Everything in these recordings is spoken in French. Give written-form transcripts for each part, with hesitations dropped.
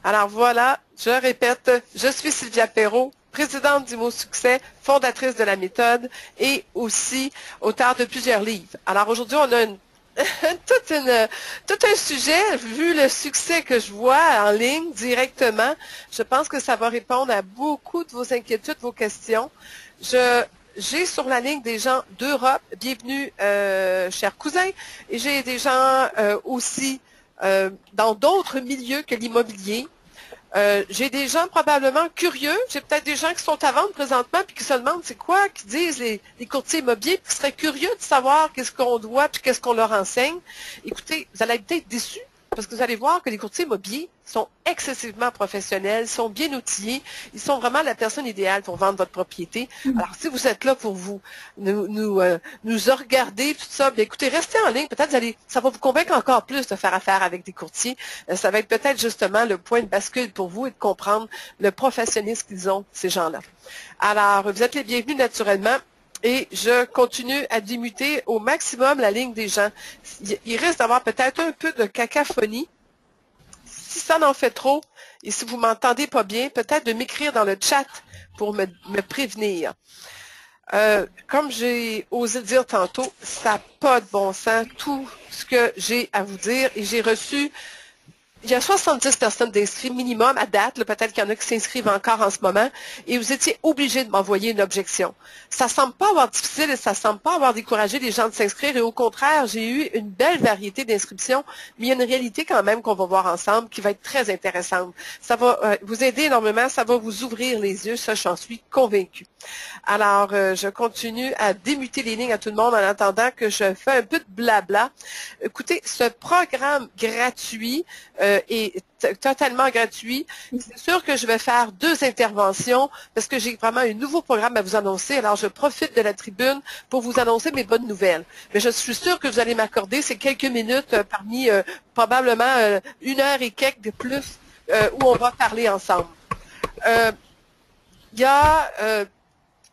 Alors voilà, je répète, je suis Sylvia Perrault, présidente du Mot Succès, fondatrice de la méthode et aussi auteure de plusieurs livres. Alors aujourd'hui, on a tout un sujet, vu le succès que je vois en ligne directement. Je pense que ça va répondre à beaucoup de vos inquiétudes, vos questions. J'ai sur la ligne des gens d'Europe. Bienvenue, chers cousins. Et j'ai des gens aussi dans d'autres milieux que l'immobilier. J'ai des gens probablement curieux. J'ai peut-être des gens qui sont à vendre présentement puis qui se demandent c'est quoi, qui disent les courtiers immobiliers, puis qui seraient curieux de savoir qu'est-ce qu'on doit puis qu'est-ce qu'on leur enseigne. Écoutez, vous allez être peut-être déçus parce que vous allez voir que les courtiers immobiliers sont excessivement professionnels, sont bien outillés, ils sont vraiment la personne idéale pour vendre votre propriété. Alors, si vous êtes là pour nous regarder, tout ça, bien écoutez, restez en ligne, peut-être ça va vous convaincre encore plus de faire affaire avec des courtiers. Ça va être peut-être justement le point de bascule pour vous et de comprendre le professionnalisme qu'ils ont, ces gens-là. Alors, vous êtes les bienvenus naturellement. Et je continue à démuter au maximum la ligne des gens. Il risque d'avoir peut-être un peu de cacophonie. Si ça n'en fait trop, et si vous m'entendez pas bien, peut-être de m'écrire dans le chat pour me prévenir. Comme j'ai osé dire tantôt, ça n'a pas de bon sens, tout ce que j'ai à vous dire. Et j'ai reçu... Il y a 70 personnes d'inscrits minimum à date. Peut-être qu'il y en a qui s'inscrivent encore en ce moment. Et vous étiez obligés de m'envoyer une objection. Ça ne semble pas avoir difficile et ça ne semble pas avoir découragé les gens de s'inscrire. Et au contraire, j'ai eu une belle variété d'inscriptions. Mais il y a une réalité quand même qu'on va voir ensemble qui va être très intéressante. Ça va vous aider énormément. Ça va vous ouvrir les yeux. Ça, j'en suis convaincue. Alors, je continue à démuter les lignes à tout le monde en attendant que je fais un peu de blabla. Écoutez, ce programme gratuit est totalement gratuit. C'est sûr que je vais faire 2 interventions parce que j'ai vraiment un nouveau programme à vous annoncer. Alors, je profite de la tribune pour vous annoncer mes bonnes nouvelles. Mais je suis sûre que vous allez m'accorder ces quelques minutes parmi probablement 1 heure et quelques de plus où on va parler ensemble. Il y a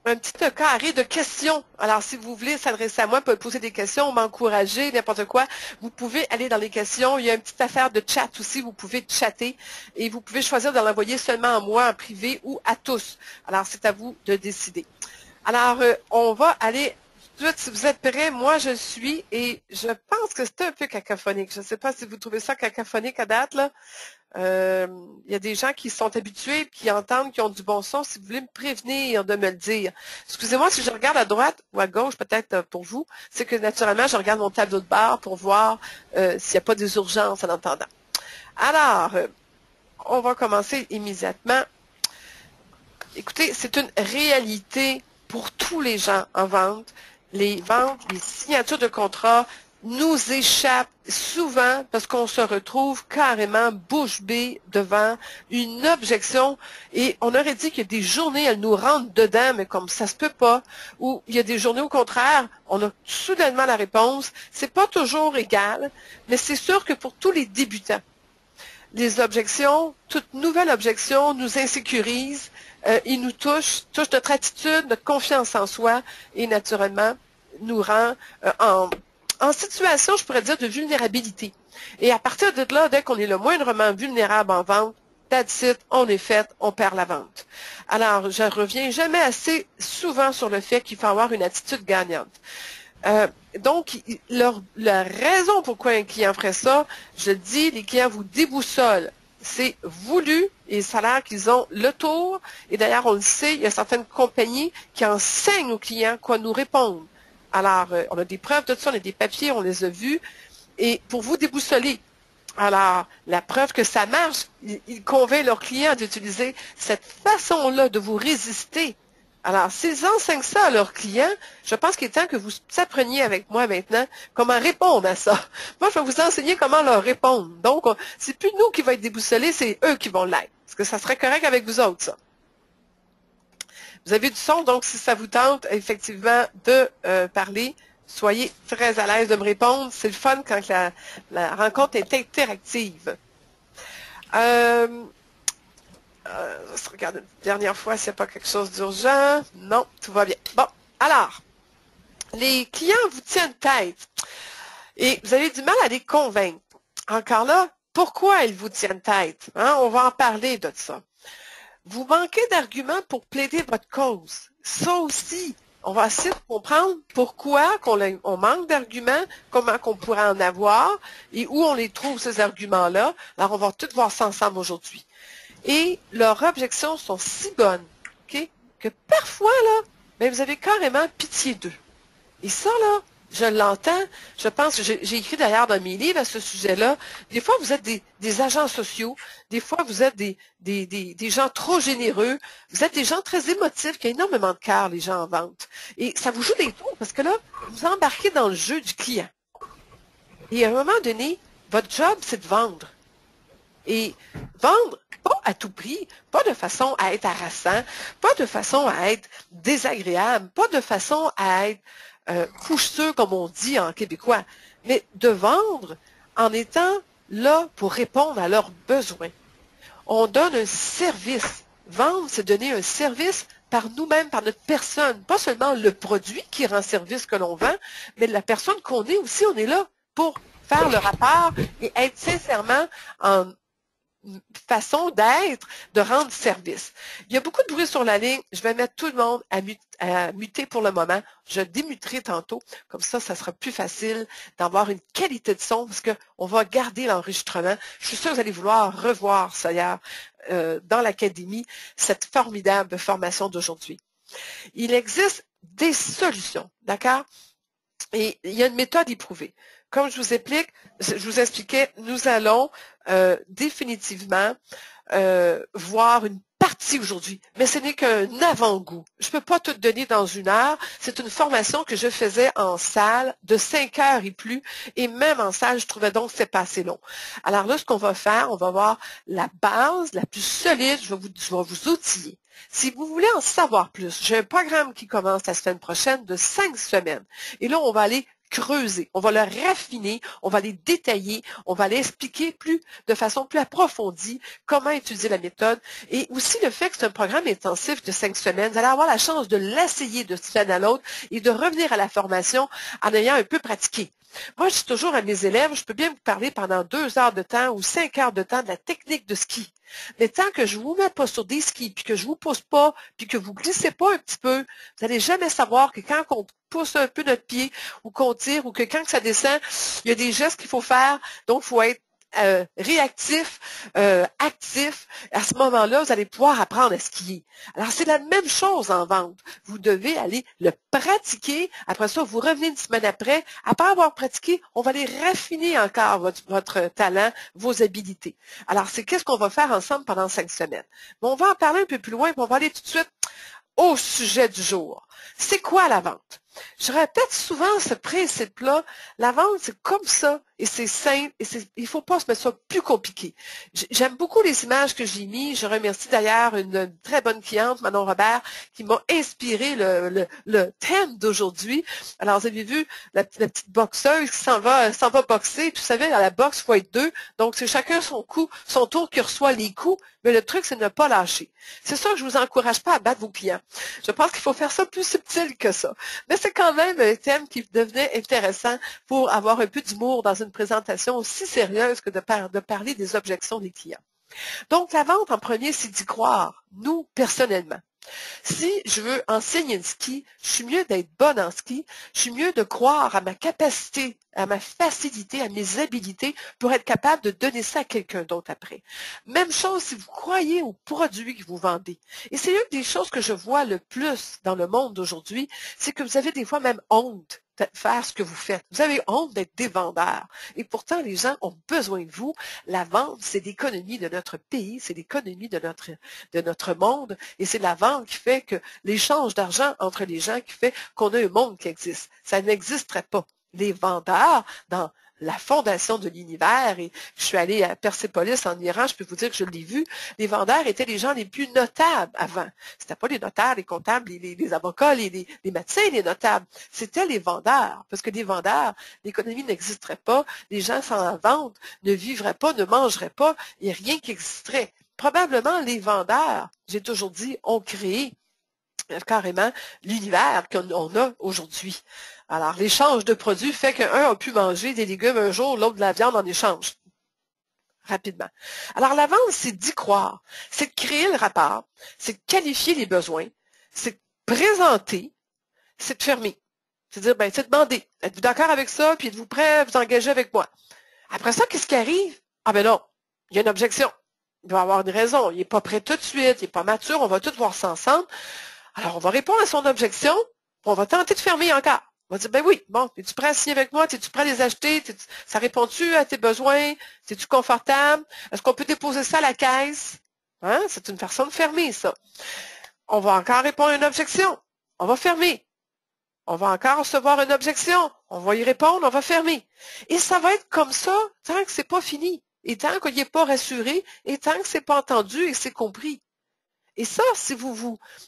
un petit carré de questions. Alors, si vous voulez s'adresser à moi, poser des questions, m'encourager, n'importe quoi, vous pouvez aller dans les questions. Il y a une petite affaire de chat aussi. Vous pouvez chatter et vous pouvez choisir de l'envoyer seulement à moi en privé ou à tous. Alors, c'est à vous de décider. Alors, on va aller tout de suite. Si vous êtes prêts, moi, je suis et je pense que c'est un peu cacophonique. Je ne sais pas si vous trouvez ça cacophonique à date, là. Il y a des gens qui sont habitués, qui entendent, qui ont du bon son. Si vous voulez me prévenir de me le dire. Excusez-moi si je regarde à droite ou à gauche, peut-être pour vous, c'est que naturellement, je regarde mon tableau de bord pour voir s'il n'y a pas des urgences en entendant. Alors, on va commencer immédiatement. Écoutez, c'est une réalité pour tous les gens en vente. Les ventes, les signatures de contrats nous échappent souvent parce qu'on se retrouve carrément bouche bée devant une objection et on aurait dit qu'il y a des journées, elles nous rentrent dedans, mais comme ça se peut pas, ou il y a des journées au contraire, on a soudainement la réponse. C'est pas toujours égal, mais c'est sûr que pour tous les débutants, les objections, toute nouvelle objection nous insécurise, il nous touche notre attitude, notre confiance en soi et naturellement nous rend en situation, je pourrais dire, de vulnérabilité. Et à partir de là, dès qu'on est le moindrement vulnérable en vente, that's it, on est fait, on perd la vente. Alors, je reviens jamais assez souvent sur le fait qu'il faut avoir une attitude gagnante. Donc, la raison pourquoi un client ferait ça, je le dis, les clients vous déboussolent. C'est voulu et ça a l'air qu'ils ont le tour. Et d'ailleurs, on le sait, il y a certaines compagnies qui enseignent aux clients quoi nous répondre. Alors, on a des preuves de ça, on a des papiers, on les a vus. Et pour vous déboussoler, alors, la preuve que ça marche, ils convainquent leurs clients d'utiliser cette façon-là de vous résister. Alors, s'ils enseignent ça à leurs clients, je pense qu'il est temps que vous appreniez avec moi maintenant comment répondre à ça. Moi, je vais vous enseigner comment leur répondre. Donc, c'est plus nous qui va être déboussolés, c'est eux qui vont l'être. Parce que ça serait correct avec vous autres, ça. Vous avez du son, donc si ça vous tente effectivement de parler, soyez très à l'aise de me répondre. C'est le fun quand la rencontre est interactive. Je regarde une dernière fois s'il n'y a pas quelque chose d'urgent. Non, tout va bien. Bon, alors, les clients vous tiennent tête et vous avez du mal à les convaincre. Encore là, Pourquoi ils vous tiennent tête? Hein? On va en parler de ça. Vous manquez d'arguments pour plaider votre cause. Ça aussi, on va essayer de comprendre pourquoi on manque d'arguments, comment qu'on pourrait en avoir et où on les trouve, ces arguments-là. Alors, on va tout voir ça ensemble aujourd'hui. Et leurs objections sont si bonnes, OK, que parfois, là, ben, vous avez carrément pitié d'eux. Et ça, là, je l'entends, je pense, j'ai écrit d'ailleurs dans mes livres à ce sujet-là, des fois vous êtes des agents sociaux, des fois vous êtes des gens trop généreux, vous êtes des gens très émotifs, qui ont énormément de cœur, les gens en vente. Et ça vous joue des tours parce que là, vous embarquez dans le jeu du client. Et à un moment donné, votre job, c'est de vendre. Et vendre, pas à tout prix, pas de façon à être harassant, pas de façon à être désagréable, pas de façon à être coucheux, comme on dit en québécois, mais de vendre en étant là pour répondre à leurs besoins. On donne un service. Vendre, c'est donner un service par nous-mêmes, par notre personne. Pas seulement le produit qui rend service que l'on vend, mais la personne qu'on est aussi, on est là pour faire le rapport et être sincèrement en façon d'être, de rendre service. Il y a beaucoup de bruit sur la ligne. Je vais mettre tout le monde à muter pour le moment. Je démuterai tantôt. Comme ça sera plus facile d'avoir une qualité de son parce qu'on va garder l'enregistrement. Je suis sûre que vous allez vouloir revoir ça hier dans l'académie, cette formidable formation d'aujourd'hui. Il existe des solutions, d'accord? Et il y a une méthode éprouvée. Comme je vous expliquais, nous allons définitivement voir une partie aujourd'hui, mais ce n'est qu'un avant-goût. Je ne peux pas tout donner dans une heure. C'est une formation que je faisais en salle de 5 heures et plus, et même en salle, je trouvais donc que c'était pas assez long. Alors là, ce qu'on va faire, on va voir la base la plus solide, je vais vous outiller. Si vous voulez en savoir plus, j'ai un programme qui commence la semaine prochaine de 5 semaines. Et là, on va aller creuser, on va le raffiner, on va les détailler, on va l'expliquer de façon plus approfondie comment utiliser la méthode et aussi le fait que c'est un programme intensif de 5 semaines. Vous allez avoir la chance de l'essayer de semaine à l'autre et de revenir à la formation en ayant un peu pratiqué. Moi, je dis toujours à mes élèves, je peux bien vous parler pendant 2 heures de temps ou 5 heures de temps de la technique de ski. Mais tant que je ne vous mets pas sur des skis, puis que je ne vous pousse pas, puis que vous ne glissez pas un petit peu, vous n'allez jamais savoir que quand on pousse un peu notre pied ou qu'on tire ou que quand ça descend, il y a des gestes qu'il faut faire. Donc, il faut être réactif, actif. À ce moment-là, vous allez pouvoir apprendre à skier. Alors, c'est la même chose en vente. Vous devez aller le pratiquer. Après ça, vous revenez une semaine après. Après avoir pratiqué, on va aller raffiner encore votre talent, vos habilités. Alors, c'est qu'est-ce qu'on va faire ensemble pendant 5 semaines. Mais on va en parler un peu plus loin, puis on va aller tout de suite au sujet du jour. C'est quoi la vente? Je répète souvent ce principe-là. La vente, c'est comme ça, et c'est simple, et il ne faut pas se mettre ça plus compliqué. J'aime beaucoup les images que j'ai mises. Je remercie d'ailleurs une très bonne cliente, Manon Robert, qui m'a inspiré le thème d'aujourd'hui. Alors, vous avez vu la petite boxeuse qui s'en va boxer. Puis, vous savez, dans la boxe, il faut être deux. Donc, c'est chacun son tour qui reçoit les coups. Mais le truc, c'est de ne pas lâcher. C'est sûr que je ne vous encourage pas à battre vos clients. Je pense qu'il faut faire ça plus subtil que ça. Mais c'est quand même un thème qui devenait intéressant pour avoir un peu d'humour dans une présentation aussi sérieuse que de parler des objections des clients. Donc, la vente en premier, c'est d'y croire, nous, personnellement. Si je veux enseigner le ski, je suis mieux d'être bonne en ski, je suis mieux de croire à ma capacité, à ma facilité, à mes habilités pour être capable de donner ça à quelqu'un d'autre après. Même chose si vous croyez aux produits que vous vendez. Et c'est une des choses que je vois le plus dans le monde d'aujourd'hui, c'est que vous avez des fois même honte de faire ce que vous faites. Vous avez honte d'être des vendeurs. Et pourtant, les gens ont besoin de vous. La vente, c'est l'économie de notre pays, c'est l'économie de notre monde. Et c'est la vente qui fait que l'échange d'argent entre les gens qui fait qu'on a un monde qui existe. Ça n'existerait pas. Les vendeurs, dans la fondation de l'univers, et je suis allée à Persépolis en Iran, je peux vous dire que je l'ai vu, les vendeurs étaient les gens les plus notables avant. C'était pas les notaires, les comptables, les avocats, les médecins, les notables. C'était les vendeurs. Parce que les vendeurs, l'économie n'existerait pas, les gens sans vente ne vivraient pas, ne mangeraient pas, il n'y a rien qui existerait. Probablement, les vendeurs, j'ai toujours dit, ont créé carrément l'univers qu'on a aujourd'hui. Alors, l'échange de produits fait qu'un a pu manger des légumes un jour, l'autre de la viande en échange. rapidement. Alors, la vente, c'est d'y croire, c'est de créer le rapport, c'est de qualifier les besoins, c'est de présenter, c'est de fermer. C'est de dire, ben, c'est de demander. Êtes-vous d'accord avec ça? Puis êtes-vous prêt à vous engager avec moi? Après ça, qu'est-ce qui arrive? Ah ben non, il y a une objection. Il doit avoir une raison. Il n'est pas prêt tout de suite, il n'est pas mature, on va tout voir ça ensemble. Alors, on va répondre à son objection, puis on va tenter de fermer encore. On va dire, ben oui, bon, es-tu prêt à signer avec moi? Es-tu prêt à les acheter? Ça répond-tu à tes besoins? Es-tu confortable? Est-ce qu'on peut déposer ça à la caisse? Hein? C'est une façon de fermer, ça. On va encore répondre à une objection. On va fermer. On va encore recevoir une objection. On va y répondre, on va fermer. Et ça va être comme ça tant que c'est pas fini. Et tant qu'il n'est pas rassuré, et tant que c'est pas entendu et que c'est compris. Et ça, si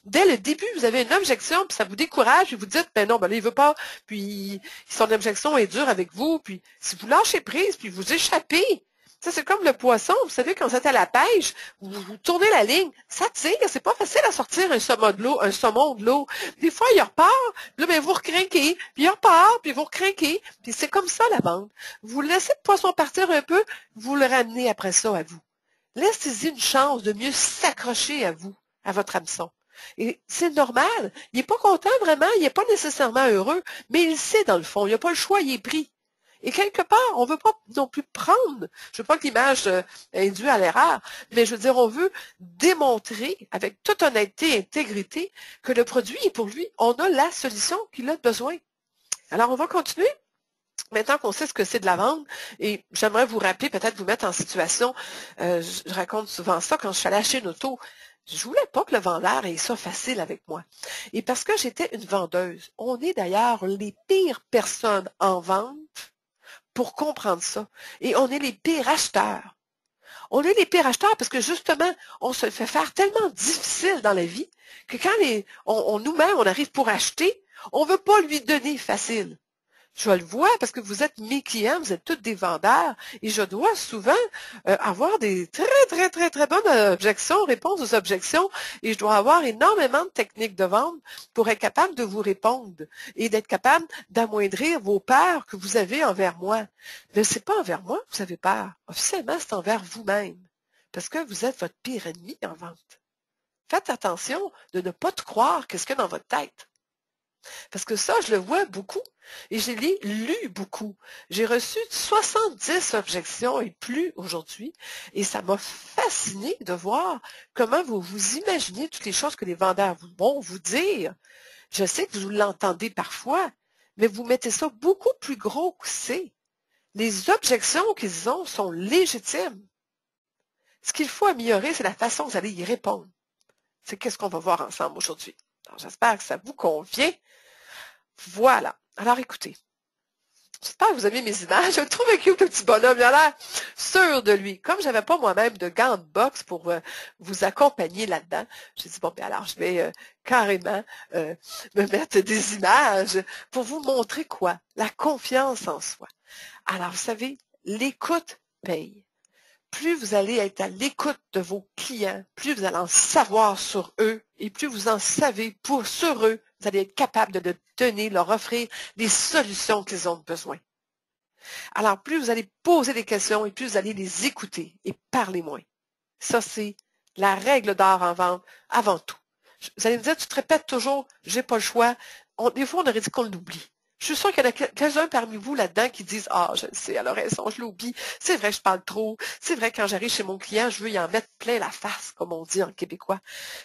dès le début, vous avez une objection, puis ça vous décourage, et vous dites, ben non, ben là, il veut pas, puis son objection est dure avec vous, puis si vous lâchez prise, puis vous échappez, ça, c'est comme le poisson, vous savez, quand vous êtes à la pêche, vous tournez la ligne, ça tire, c'est pas facile à sortir un saumon de l'eau. Des fois, il repart, puis là, ben, vous recrinquez, puis il repart, puis vous recrinquez, puis c'est comme ça, la vente. Vous laissez le poisson partir un peu, vous le ramenez après ça à vous. Laissez-y une chance de mieux s'accrocher à vous, à votre hameçon. Et c'est normal. Il n'est pas content vraiment, il n'est pas nécessairement heureux, mais il sait dans le fond, il n'a pas le choix, il est pris. Et quelque part, on ne veut pas non plus prendre, je ne veux pas que l'image induit à l'erreur, mais je veux dire, on veut démontrer avec toute honnêteté et intégrité que le produit est pour lui. On a la solution qu'il a besoin. Alors, on va continuer. Maintenant qu'on sait ce que c'est de la vente, et j'aimerais vous rappeler, peut-être vous mettre en situation, je raconte souvent ça quand je suis allée acheter une auto, je voulais pas que le vendeur ait ça facile avec moi. Et parce que j'étais une vendeuse, on est d'ailleurs les pires personnes en vente pour comprendre ça. Et on est les pires acheteurs. On est les pires acheteurs parce que justement, on se fait faire tellement difficile dans la vie que quand nous-mêmes, on arrive pour acheter, on ne veut pas lui donner facile. Je le vois parce que vous êtes mes clients, vous êtes tous des vendeurs et je dois souvent avoir des très, très, très, très bonnes objections, réponses aux objections et je dois avoir énormément de techniques de vente pour être capable de vous répondre et d'être capable d'amoindrir vos peurs que vous avez envers moi. Mais ce n'est pas envers moi que vous avez peur. Officiellement, c'est envers vous-même parce que vous êtes votre pire ennemi en vente. Faites attention de ne pas te croire qu'est-ce qu'il y a dans votre tête. Parce que ça, je le vois beaucoup et je l'ai lu beaucoup. J'ai reçu 70 objections et plus aujourd'hui et ça m'a fasciné de voir comment vous vous imaginez toutes les choses que les vendeurs vont vous dire. Je sais que vous l'entendez parfois, mais vous mettez ça beaucoup plus gros que c'est. Les objections qu'ils ont sont légitimes. Ce qu'il faut améliorer, c'est la façon dont vous allez y répondre. C'est qu'est-ce qu'on va voir ensemble aujourd'hui. Alors, j'espère que ça vous convient. Voilà. Alors, écoutez. J'espère que vous aimez mes images. Je le trouve cute, le petit bonhomme. Il a l'air sûr de lui. Comme je n'avais pas moi-même de gants de boxe pour vous accompagner là-dedans, j'ai dit, bon, bien alors, je vais carrément me mettre des images pour vous montrer quoi? La confiance en soi. Alors, vous savez, l'écoute paye. Plus vous allez être à l'écoute de vos clients, plus vous allez en savoir sur eux et plus vous en savez sur eux, vous allez être capable de leur donner, leur offrir des solutions qu'ils ont besoin. Alors, plus vous allez poser des questions et plus vous allez les écouter et parler moins. Ça, c'est la règle d'or en vente avant tout. Vous allez me dire, tu te répètes toujours, j'ai pas le choix. Des fois, on aurait dit qu'on l'oublie. Je suis sûre qu'il y en a quelques-uns parmi vous là-dedans qui disent, ah, je le sais, à leur raison, je l'oublie. C'est vrai, je parle trop. C'est vrai, quand j'arrive chez mon client, je veux y en mettre plein la face, comme on dit en québécois.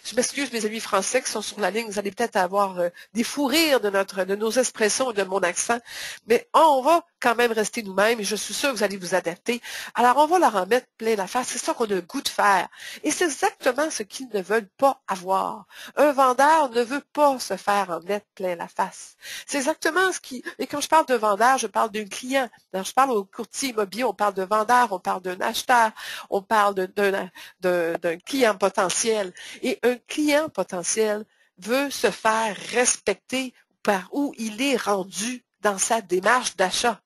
Je m'excuse, mes amis français qui sont sur la ligne, vous allez peut-être avoir des fous rires de nos expressions et de mon accent, mais on va quand même rester nous-mêmes et je suis sûre que vous allez vous adapter. Alors, on va leur en mettre plein la face. C'est ça qu'on a le goût de faire. Et c'est exactement ce qu'ils ne veulent pas avoir. Un vendeur ne veut pas se faire en mettre plein la face. C'est exactement ce qui... Et quand je parle de vendeur, je parle d'un client. Quand je parle au courtier immobilier, on parle de vendeur, on parle d'un acheteur, on parle d'un client potentiel. Et un client potentiel veut se faire respecter par où il est rendu dans sa démarche d'achat.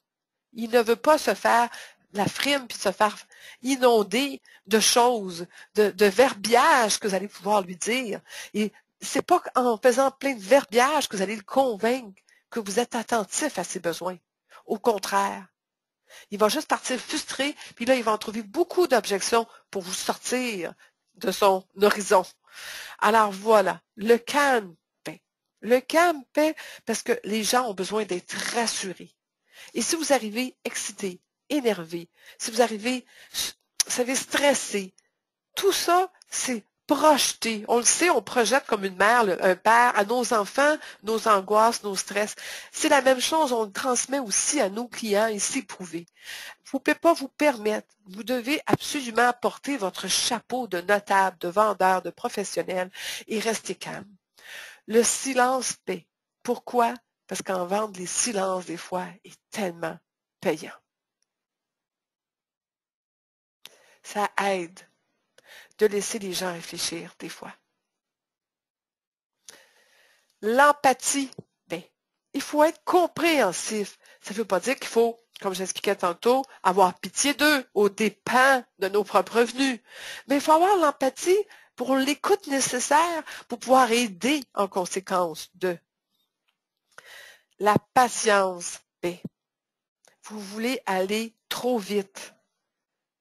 Il ne veut pas se faire la frime puis se faire inonder de choses, de verbiage que vous allez pouvoir lui dire. Et c'est pas en faisant plein de verbiage que vous allez le convaincre que vous êtes attentif à ses besoins. Au contraire, Il va juste partir frustré, puis là, il va en trouver beaucoup d'objections pour vous sortir de son horizon. Alors voilà, le calme paie. Le calme paie parce que les gens ont besoin d'être rassurés. Et si vous arrivez excité, énervé, si vous arrivez, vous savez, stressé, tout ça, c'est projeté. On le sait, on projette comme une mère, un père, à nos enfants, nos angoisses, nos stress. C'est la même chose, on le transmet aussi à nos clients et c'est prouvé. Vous ne pouvez pas vous permettre. Vous devez absolument porter votre chapeau de notable, de vendeur, de professionnel et rester calme. Le silence paie. Pourquoi? Parce qu'en vente, les silences, des fois, est tellement payant. Ça aide de laisser les gens réfléchir, des fois. L'empathie, ben, il faut être compréhensif. Ça ne veut pas dire qu'il faut, comme j'expliquais tantôt, avoir pitié d'eux aux dépens de nos propres revenus. Mais il faut avoir l'empathie pour l'écoute nécessaire pour pouvoir aider en conséquence d'eux. La patience, ben, vous voulez aller trop vite.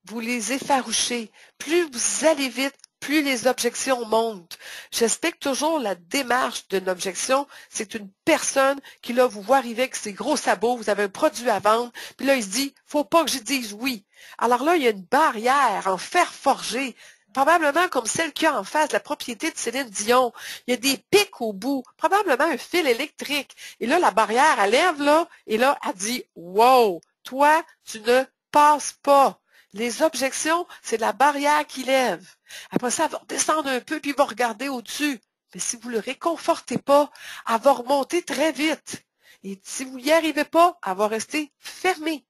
Vous les effarouchez. Plus vous allez vite, plus les objections montent. J'explique toujours la démarche d'une objection. C'est une personne qui, là, vous voit arriver avec ses gros sabots, vous avez un produit à vendre, puis là, il se dit, faut pas que je dise oui. Alors là, il y a une barrière en fer forgé, probablement comme celle qu'il y a en face de la propriété de Céline Dion. Il y a des pics au bout, probablement un fil électrique. Et là, la barrière, elle lève là, et là, elle dit, wow, toi, tu ne passes pas. Les objections, c'est la barrière qui lève. Après ça, elle va redescendre un peu, puis il va regarder au-dessus. Mais si vous ne le réconfortez pas, elle va remonter très vite. Et si vous n'y arrivez pas, elle va rester fermée.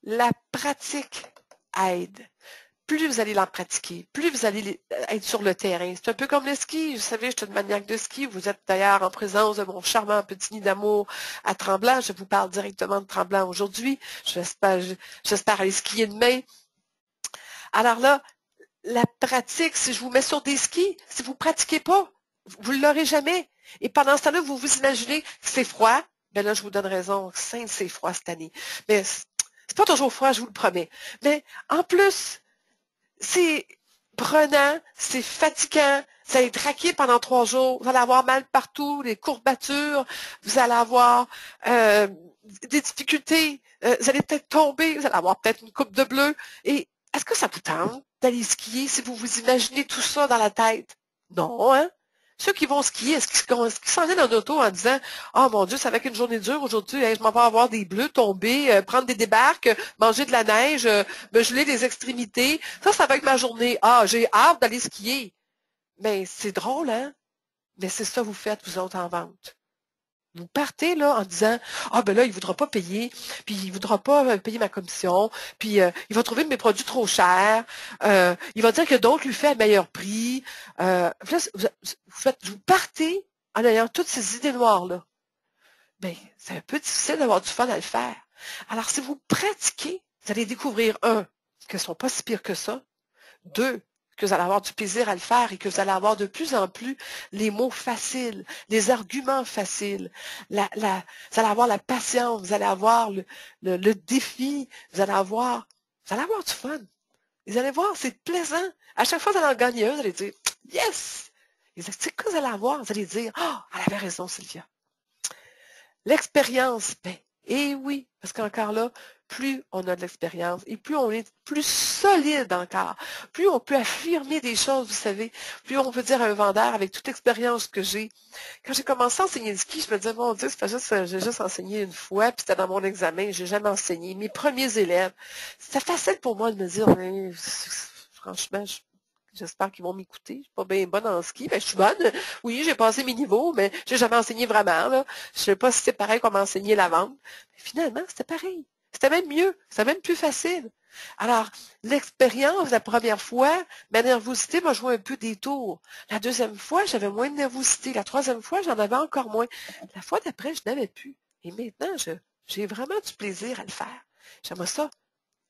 La pratique aide. Plus vous allez l'en pratiquer, plus vous allez être sur le terrain. C'est un peu comme le ski. Vous savez, je suis une maniaque de ski. Vous êtes d'ailleurs en présence de mon charmant petit nid d'amour à Tremblant. Je vous parle directement de Tremblant aujourd'hui. J'espère aller skier demain. Alors là, la pratique, si je vous mets sur des skis, si vous ne pratiquez pas, vous ne l'aurez jamais. Et pendant ce temps-là, vous vous imaginez que c'est froid. Ben là, je vous donne raison. C'est froid cette année. Mais c'est pas toujours froid, je vous le promets. Mais en plus, c'est prenant, c'est fatigant, vous allez être raqué pendant 3 jours, vous allez avoir mal partout, des courbatures, vous allez avoir des difficultés, vous allez peut-être tomber, vous allez avoir peut-être une coupe de bleu. Et est-ce que ça vous tente d'aller skier si vous vous imaginez tout ça dans la tête? Non, hein? Ceux qui vont skier, est-ce qu'ils s'en viennent en auto en disant oh mon Dieu, ça va être une journée dure aujourd'hui, je m'en vais avoir des bleus, tomber, prendre des débarques, manger de la neige, me geler les extrémités. Ça va être ma journée. Ah, j'ai hâte d'aller skier. Mais c'est drôle, hein? Mais c'est ça que vous faites, vous autres, en vente. Vous partez là en disant ah ben là il voudra pas payer, puis il voudra pas payer ma commission, puis il va trouver mes produits trop chers, il va dire que d'autres lui fait à meilleur prix. Là, vous partez en ayant toutes ces idées noires là. Ben c'est un peu difficile d'avoir du fun à le faire. Alors si vous pratiquez, vous allez découvrir que ce sont pas si pires que ça. 2, que vous allez avoir du plaisir à le faire et que vous allez avoir de plus en plus les mots faciles, les arguments faciles. Vous allez avoir la patience, vous allez avoir le défi, vous allez avoir du fun. Vous allez voir, c'est plaisant. À chaque fois que vous allez en gagner un, vous allez dire yes! Et c'est quoi vous allez avoir? Vous allez dire elle avait raison, Sylvia. L'expérience, ben, eh oui, parce qu'encore là, plus on a de l'expérience et plus on est plus solide encore, plus on peut affirmer des choses, vous savez, plus on peut dire à un vendeur avec toute l'expérience que j'ai. Quand j'ai commencé à enseigner le ski, je me disais, mon Dieu, j'ai juste enseigné une fois, puis c'était dans mon examen, j'ai jamais enseigné. Mes premiers élèves, c'était facile pour moi de me dire, mais, franchement, j'espère qu'ils vont m'écouter. Je suis pas bien bonne en ski. Ben, je suis bonne. Oui, j'ai passé mes niveaux, mais j'ai jamais enseigné vraiment, là. Je sais pas si c'est pareil comme enseigner la vente. Mais finalement, c'était pareil. C'était même mieux. C'était même plus facile. Alors, l'expérience, la première fois, ma nervosité m'a joué un peu des tours. La deuxième fois, j'avais moins de nervosité. La troisième fois, j'en avais encore moins. La fois d'après, je n'avais plus. Et maintenant, j'ai vraiment du plaisir à le faire. J'aimerais ça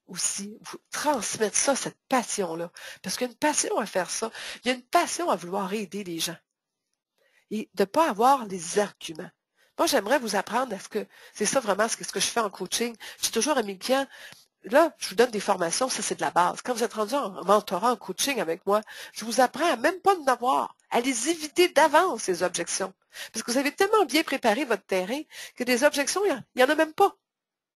aussi, vous transmettre ça, cette passion-là. Parce qu'il y a une passion à faire ça. Il y a une passion à vouloir aider les gens. Et de ne pas avoir les arguments. Moi, j'aimerais vous apprendre à ce que, c'est ça vraiment ce que je fais en coaching. J'ai toujours à mes clients, là, je vous donne des formations, ça c'est de la base. Quand vous êtes rendu en mentorat, en coaching avec moi, je vous apprends à même pas en avoir, à les éviter d'avance, ces objections. Parce que vous avez tellement bien préparé votre terrain que des objections, il n'y en a même pas.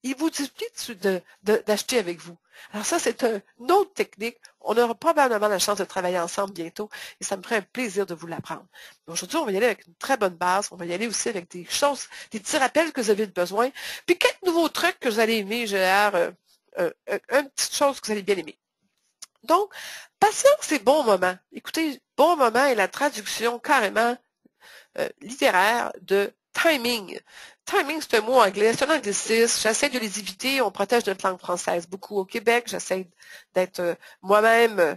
Il vous suffit d'acheter avec vous. Alors ça, c'est une autre technique. On aura probablement la chance de travailler ensemble bientôt et ça me ferait un plaisir de vous l'apprendre. Aujourd'hui, on va y aller avec une très bonne base. On va y aller aussi avec des choses, des petits rappels que vous avez besoin. Puis quelques nouveaux trucs que vous allez aimer. J'ai l'air une petite chose que vous allez bien aimer. Donc, patience et bon moment. Écoutez, bon moment est la traduction carrément littéraire de timing. Timing, c'est un mot anglais, c'est un anglicisme. J'essaie de les éviter. On protège notre langue française beaucoup au Québec. J'essaie d'être moi-même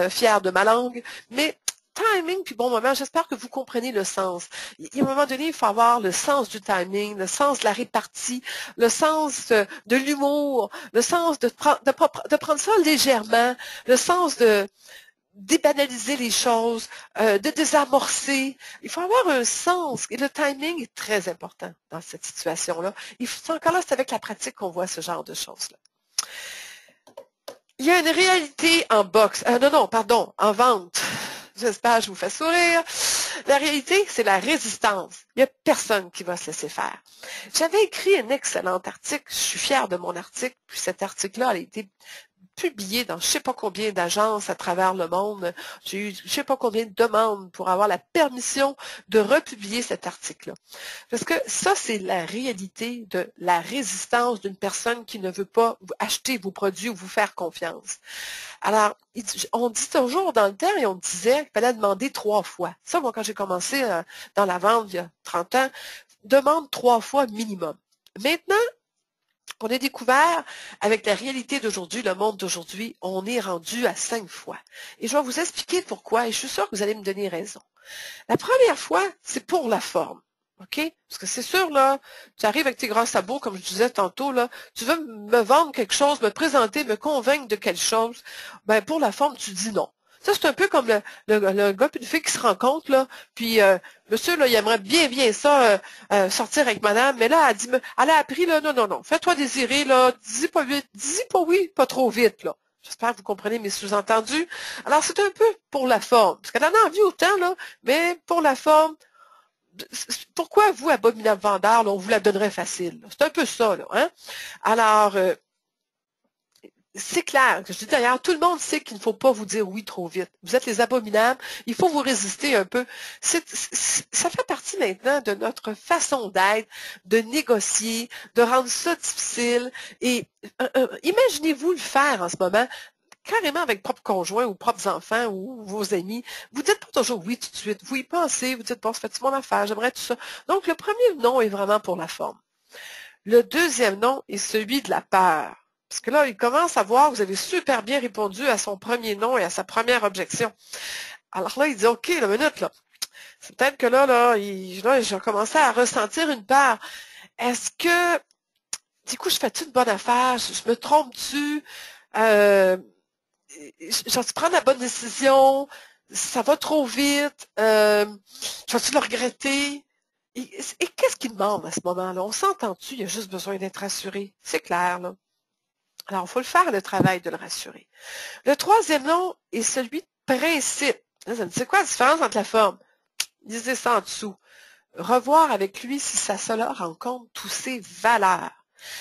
fière de ma langue. Mais timing puis bon moment, j'espère que vous comprenez le sens. À un moment donné, il faut avoir le sens du timing, le sens de la répartie, le sens de l'humour, le sens de prendre ça légèrement, le sens de débanaliser les choses, de désamorcer. Il faut avoir un sens. Et le timing est très important dans cette situation-là. Encore là, c'est avec la pratique qu'on voit ce genre de choses-là. Il y a une réalité en boxe. En vente. J'espère que je vous fais sourire. La réalité, c'est la résistance. Il n'y a personne qui va se laisser faire. J'avais écrit un excellent article. Je suis fière de mon article. Puis cet article-là a été publié dans je ne sais pas combien d'agences à travers le monde. J'ai eu je ne sais pas combien de demandes pour avoir la permission de republier cet article-là. Parce que ça, c'est la réalité de la résistance d'une personne qui ne veut pas acheter vos produits ou vous faire confiance. Alors, on dit toujours dans le temps, et on disait qu'il fallait demander 3 fois. Ça, moi, quand j'ai commencé dans la vente il y a 30 ans, demande 3 fois minimum. Maintenant, on a découvert, avec la réalité d'aujourd'hui, le monde d'aujourd'hui, on est rendu à 5 fois. Et je vais vous expliquer pourquoi, et je suis sûre que vous allez me donner raison. La première fois, c'est pour la forme. OK? Parce que c'est sûr, là, tu arrives avec tes grands sabots, comme je disais tantôt, là, tu veux me vendre quelque chose, me présenter, me convaincre de quelque chose, ben pour la forme, tu dis non. Ça, c'est un peu comme le gars et une fille qui se rencontrent, là, puis monsieur, là, il aimerait bien ça sortir avec madame, mais là, elle a appris, là, non, fais-toi désirer, là, dis pas vite, dis pas oui, pas trop vite, là. J'espère que vous comprenez mes sous-entendus. Alors, c'est un peu pour la forme, parce qu'elle en a envie autant, là, mais pour la forme, pourquoi vous, abominable vendeur, là, on vous la donnerait facile? C'est un peu ça, là, hein? Alors, c'est clair. Je dis d'ailleurs, tout le monde sait qu'il ne faut pas vous dire oui trop vite. Vous êtes les abominables. Il faut vous résister un peu. Ça fait partie maintenant de notre façon d'être, de négocier, de rendre ça difficile. Et imaginez-vous le faire en ce moment, carrément avec propre conjoint ou propres enfants ou vos amis. Vous dites pas toujours oui tout de suite. Vous y pensez, vous dites, bon, ça fait mon affaire, j'aimerais tout ça. Donc, le premier non est vraiment pour la forme. Le deuxième non est celui de la peur. Parce que là, il commence à voir, vous avez super bien répondu à son premier non et à sa première objection. Alors là, il dit, OK, la minute, là. C'est peut-être que là, j'ai commencé à ressentir une peur. Est-ce que, du coup, je fais-tu une bonne affaire? Je me trompe-tu? Je prends la bonne décision? Ça va trop vite? Je vais-tu le regretter? Et qu'est-ce qu'il demande à ce moment-là? On s'entend-tu? Il a juste besoin d'être rassuré. C'est clair, là. Alors, il faut le faire, le travail de le rassurer. Le troisième nom est celui de principe. C'est quoi la différence entre la forme? Lisez ça en dessous. Revoir avec lui si ça cela rencontre tous ses valeurs.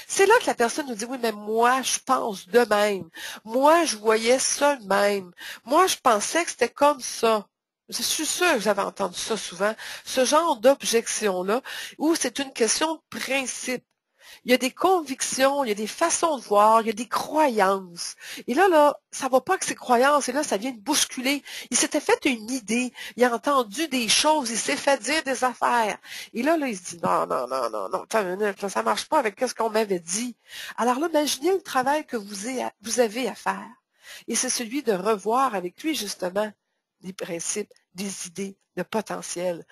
C'est là que la personne nous dit, oui, mais moi, je pense de même. Moi, je voyais ça de même. Moi, je pensais que c'était comme ça. Je suis sûre que vous avez entendu ça souvent. Ce genre d'objection-là, où c'est une question de principe. Il y a des convictions, il y a des façons de voir, il y a des croyances. Et là, ça va pas avec ses croyances, et là, ça vient de bousculer. Il s'était fait une idée, il a entendu des choses, il s'est fait dire des affaires. Et là, il se dit, non, attends une minute, là, ça marche pas avec ce qu'on m'avait dit. Alors là, imaginez le travail que vous avez à faire. Et c'est celui de revoir avec lui, justement, des principes, des idées, le potentiel,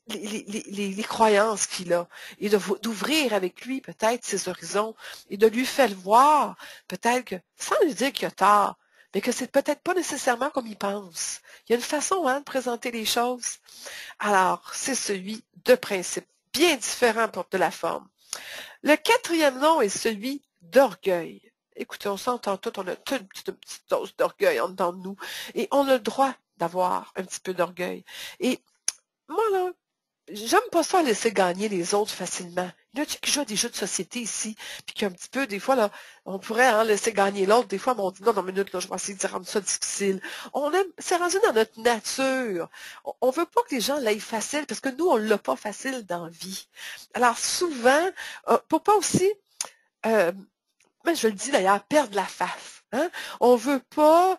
les croyances qu'il a, et d'ouvrir avec lui peut-être ses horizons, et de lui faire voir peut-être que, sans lui dire qu'il a tort, mais que c'est peut-être pas nécessairement comme il pense. Il y a une façon de présenter les choses. Alors, c'est celui de principe. bien différent de la forme. Le quatrième nom est celui d'orgueil. Écoutez, on s'entend tout, on a toute une petite dose d'orgueil en dedans de nous et on a le droit d'avoir un petit peu d'orgueil. Et moi, là, j'aime pas ça laisser gagner les autres facilement. Il y en a qui jouent à des jeux de société ici, puis qu'un petit peu, des fois, là, on pourrait laisser gagner l'autre. Des fois, on dit non, dans une minute, là, je vais essayer de rendre ça difficile. C'est rendu dans notre nature. On veut pas que les gens l'aillent facile, parce que nous, on l'a pas facile dans la vie. Alors, souvent, pour pas aussi mais je le dis d'ailleurs, perdre la face. Hein? On veut pas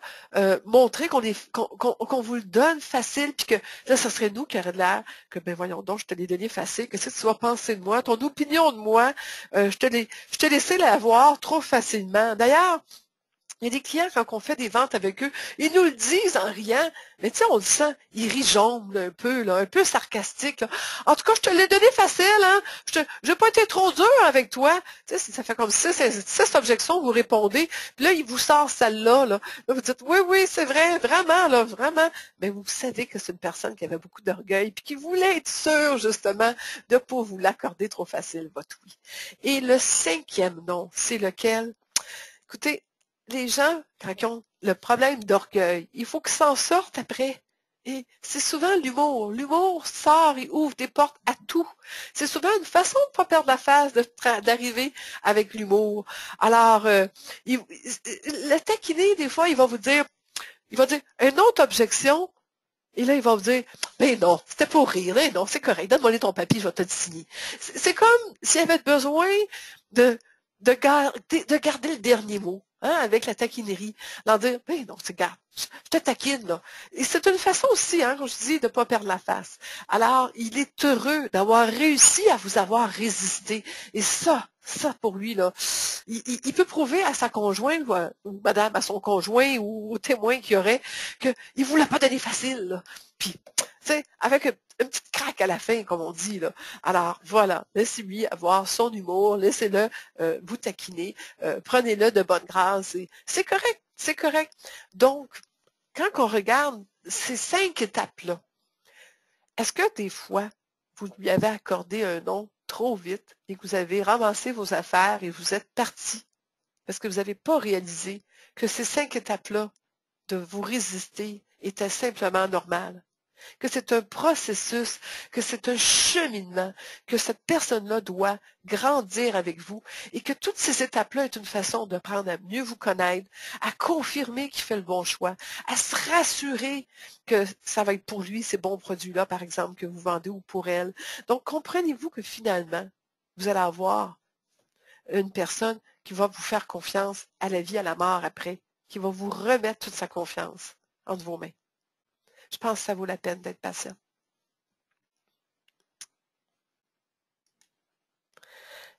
montrer qu'on vous le donne facile, puis que là, ce serait nous qui aurait de l'air que, ben voyons donc, je te l'ai donné facile, que si tu vas penser de moi, ton opinion de moi, je t'ai laissé l'avoir trop facilement. D'ailleurs, il y a des clients, quand on fait des ventes avec eux, ils nous le disent en riant, mais tu sais, on le sent, ils rient jaune là, un peu sarcastique. Là. En tout cas, je te l'ai donné facile, hein. Je n'ai pas été trop dur avec toi. Tu sais, ça fait comme six objections, vous répondez, puis là, il vous sort celle-là. Là, vous dites, oui, oui, c'est vrai, vraiment, là, vraiment. Mais vous savez que c'est une personne qui avait beaucoup d'orgueil, puis qui voulait être sûre, justement, de ne pas vous l'accorder trop facile, votre oui. Et le cinquième nom, c'est lequel? Écoutez, les gens, quand ils ont le problème d'orgueil, il faut qu'ils s'en sortent après. Et c'est souvent l'humour. L'humour sort et ouvre des portes à tout. C'est souvent une façon de ne pas perdre la face, d'arriver avec l'humour. Alors, le taquiner, des fois, il va dire une autre objection, et là, il va vous dire, ben non, c'était pour rire, hein, non, c'est correct, donne-moi ton papier, je vais te le signer. C'est comme s'il y avait besoin de garder le dernier mot, hein, avec la taquinerie. Leur dire, ben non, garde, je te taquine, là. Et c'est une façon aussi, hein, comme je dis, de ne pas perdre la face. Alors, il est heureux d'avoir réussi à vous avoir résisté. Et ça pour lui, là, il peut prouver à sa conjointe, ou madame, à son conjoint, ou au témoin qu'il y aurait, qu'il ne vous l'a pas donné facile, là. Puis, tu sais, avec une petite craque à la fin, comme on dit, là. Alors, voilà, laissez-lui avoir son humour, laissez-le vous taquiner, prenez-le de bonne grâce. C'est correct, c'est correct. Donc, quand on regarde ces 5 étapes-là, est-ce que des fois, vous lui avez accordé un nom trop vite et que vous avez ramassé vos affaires et vous êtes parti parce que vous n'avez pas réalisé que ces 5 étapes-là de vous résister étaient simplement normales? Que c'est un processus, que c'est un cheminement, que cette personne-là doit grandir avec vous et que toutes ces étapes-là est une façon de prendre à mieux vous connaître, à confirmer qu'il fait le bon choix, à se rassurer que ça va être pour lui ces bons produits-là, par exemple, que vous vendez ou pour elle. Donc, comprenez-vous que finalement, vous allez avoir une personne qui va vous faire confiance à la vie, à la mort après, qui va vous remettre toute sa confiance entre vos mains. Je pense que ça vaut la peine d'être patient.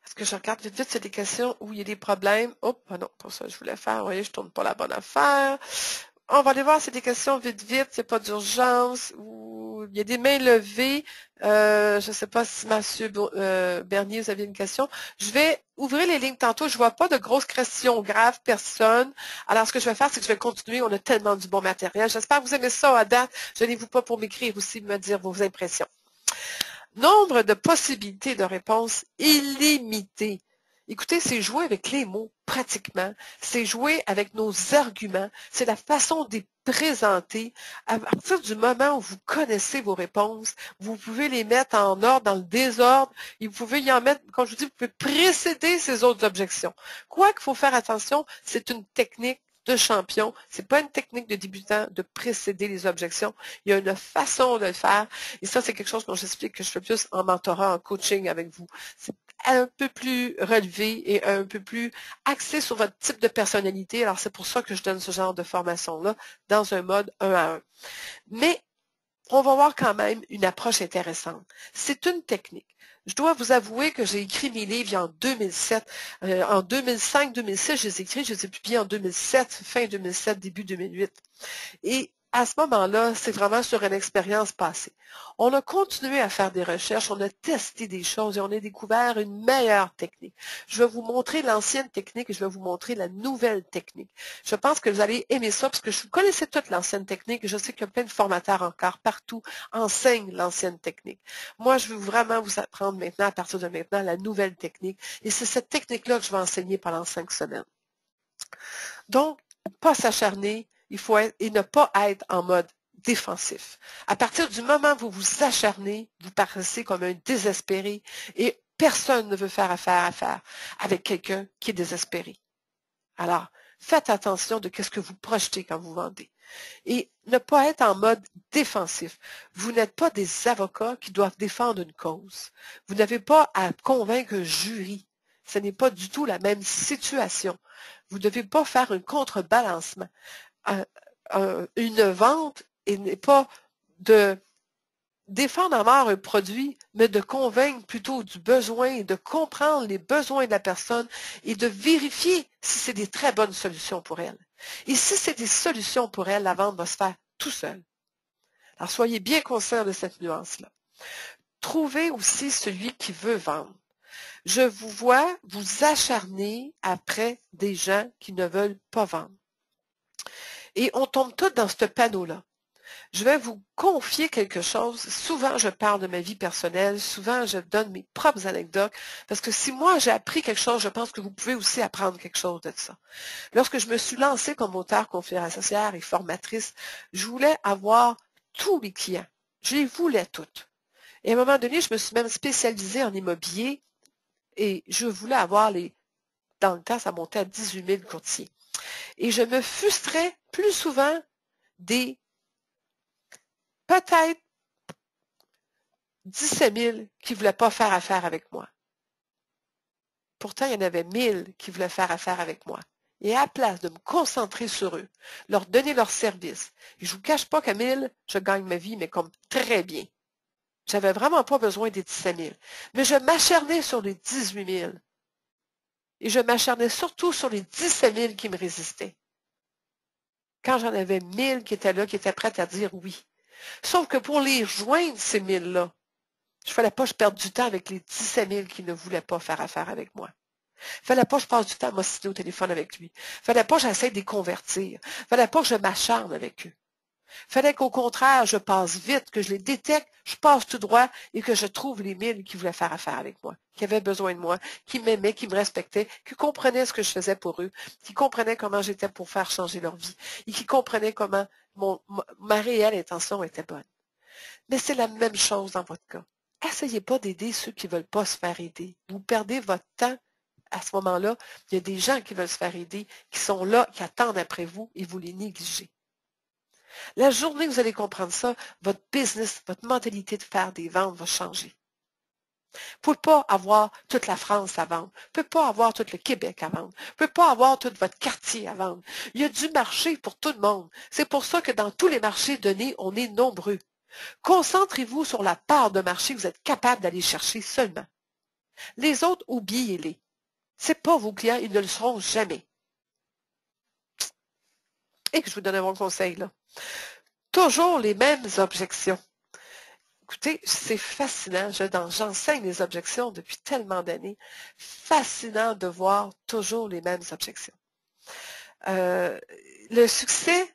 Est-ce que je regarde vite, c'est des questions où il y a des problèmes? Oh, non, pas ça que je voulais faire. Vous voyez, je tourne pas la bonne affaire. On va aller voir, c'est des questions vite, c'est pas d'urgence. Ou il y a des mains levées. Je ne sais pas si M. Bernier, vous avez une question. Je vais ouvrir les lignes tantôt. Je vois pas de grosses questions graves, personne. Alors, ce que je vais faire, c'est que je vais continuer. On a tellement du bon matériel. J'espère que vous aimez ça à date. Gênez-vous pas pour m'écrire aussi, me dire vos impressions. Nombre de possibilités de réponse illimité. Écoutez, c'est jouer avec les mots, pratiquement. C'est jouer avec nos arguments. C'est la façon de les présenter. À partir du moment où vous connaissez vos réponses, vous pouvez les mettre en ordre, dans le désordre, et vous pouvez y en mettre, comme je vous dis, vous pouvez précéder ces autres objections. Quoi qu'il faut faire attention, c'est une technique de champion. C'est pas une technique de débutant de précéder les objections. Il y a une façon de le faire. Et ça, c'est quelque chose que j'explique que je fais plus en mentorat, en coaching avec vous. C'est un peu plus relevé et un peu plus axé sur votre type de personnalité. Alors, c'est pour ça que je donne ce genre de formation-là dans un mode 1 à 1. Mais on va voir quand même une approche intéressante. C'est une technique. Je dois vous avouer que j'ai écrit mes livres en 2007. En 2005-2006, je les ai écrits, je les ai publiés en 2007, fin 2007, début 2008. Et à ce moment-là, c'est vraiment sur une expérience passée. On a continué à faire des recherches, on a testé des choses et on a découvert une meilleure technique. Je vais vous montrer l'ancienne technique et je vais vous montrer la nouvelle technique. Je pense que vous allez aimer ça parce que je connaissais toute l'ancienne technique et je sais qu'il y a plein de formateurs encore partout enseignent l'ancienne technique. Moi, je veux vraiment vous apprendre maintenant, à partir de maintenant, la nouvelle technique et c'est cette technique-là que je vais enseigner pendant 5 semaines. Donc, pas s'acharner, il faut être, et ne pas être en mode défensif. À partir du moment où vous vous acharnez, vous paraissez comme un désespéré et personne ne veut faire affaire avec quelqu'un qui est désespéré. Alors, faites attention de ce que vous projetez quand vous vendez. Et ne pas être en mode défensif. Vous n'êtes pas des avocats qui doivent défendre une cause. Vous n'avez pas à convaincre un jury. Ce n'est pas du tout la même situation. Vous ne devez pas faire un contrebalancement. Une vente n'est pas de défendre à mort un produit, mais de convaincre plutôt du besoin, de comprendre les besoins de la personne et de vérifier si c'est des très bonnes solutions pour elle. Et si c'est des solutions pour elle, la vente va se faire tout seul. Alors, soyez bien conscients de cette nuance-là. Trouvez aussi celui qui veut vendre. Je vous vois vous acharner après des gens qui ne veulent pas vendre. Et on tombe tous dans ce panneau-là. Je vais vous confier quelque chose. Souvent, je parle de ma vie personnelle. Souvent, je donne mes propres anecdotes. Parce que si moi, j'ai appris quelque chose, je pense que vous pouvez aussi apprendre quelque chose de ça. Lorsque je me suis lancée comme auteure, conférencière et formatrice, je voulais avoir tous les clients. Je les voulais toutes. Et à un moment donné, je me suis même spécialisée en immobilier et je voulais avoir dans le temps, ça montait à 18 000 courtiers. Et je me frustrais plus souvent des peut-être 17 000 qui ne voulaient pas faire affaire avec moi. Pourtant, il y en avait 1000 qui voulaient faire affaire avec moi. Et à la place de me concentrer sur eux, leur donner leur service, et je ne vous cache pas qu'à 1000, je gagne ma vie, mais comme très bien. J'avais vraiment pas besoin des 17 000. Mais je m'acharnais sur les 18 000. Et je m'acharnais surtout sur les 17 000 qui me résistaient. Quand j'en avais 1000 qui étaient là, qui étaient prêtes à dire oui. Sauf que pour les joindre, ces 1000-là, il ne fallait pas que je perde du temps avec les 17 000 qui ne voulaient pas faire affaire avec moi. Il ne fallait pas que je passe du temps à m'ostiner au téléphone avec lui. Il ne fallait pas que j'essaie de les convertir. Il ne fallait pas que je m'acharne avec eux. Il fallait qu'au contraire, je passe vite, que je les détecte, je passe tout droit et que je trouve les 1000 qui voulaient faire affaire avec moi, qui avaient besoin de moi, qui m'aimaient, qui me respectaient, qui comprenaient ce que je faisais pour eux, qui comprenaient comment j'étais pour faire changer leur vie et qui comprenaient comment ma réelle intention était bonne. Mais c'est la même chose dans votre cas. Essayez pas d'aider ceux qui ne veulent pas se faire aider. Vous perdez votre temps à ce moment-là. Il y a des gens qui veulent se faire aider, qui sont là, qui attendent après vous et vous les négligez. La journée que vous allez comprendre ça, votre business, votre mentalité de faire des ventes va changer. Vous ne pouvez pas avoir toute la France à vendre. Vous ne pouvez pas avoir tout le Québec à vendre. Vous ne pouvez pas avoir tout votre quartier à vendre. Il y a du marché pour tout le monde. C'est pour ça que dans tous les marchés donnés, on est nombreux. Concentrez-vous sur la part de marché que vous êtes capable d'aller chercher seulement. Les autres, oubliez-les. Ce n'est pas vos clients, ils ne le seront jamais. Et que je vous donne un bon conseil, là. Toujours les mêmes objections. Écoutez, c'est fascinant. J'enseigne les objections depuis tellement d'années. Fascinant de voir toujours les mêmes objections. Le succès,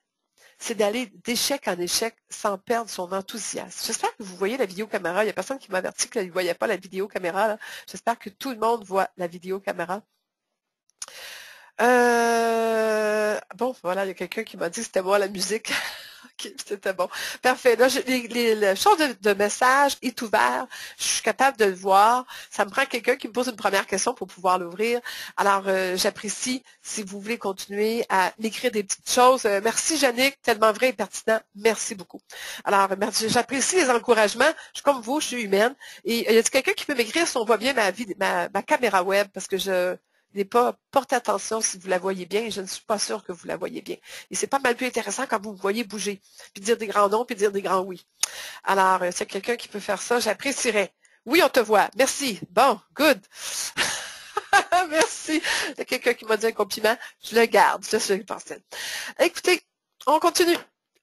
c'est d'aller d'échec en échec sans perdre son enthousiasme. J'espère que vous voyez la vidéo caméra. Il n'y a personne qui m'a averti qu'il ne voyait pas la vidéo caméra. J'espère que tout le monde voit la vidéo caméra. Bon, voilà, il y a quelqu'un qui m'a dit que c'était moi la musique. OK, c'était bon. Parfait. Là, le champ de message est ouvert. Je suis capable de le voir. Ça me prend quelqu'un qui me pose une première question pour pouvoir l'ouvrir. Alors, j'apprécie si vous voulez continuer à m'écrire des petites choses. Merci, Jannick. Tellement vrai et pertinent. Merci beaucoup. Alors, j'apprécie les encouragements. Je suis comme vous, je suis humaine. Et y a quelqu'un qui peut m'écrire si on voit bien ma caméra web parce que portez attention si vous la voyez bien, et je ne suis pas sûre que vous la voyez bien. Et c'est pas mal plus intéressant quand vous me voyez bouger, puis dire des grands noms, puis dire des grands oui. Alors, c'est quelqu'un qui peut faire ça, j'apprécierais. Oui, on te voit. Merci. Bon, good. Merci. Il y a quelqu'un qui m'a dit un compliment. Je le garde. Je suis parfaite. Écoutez, on continue.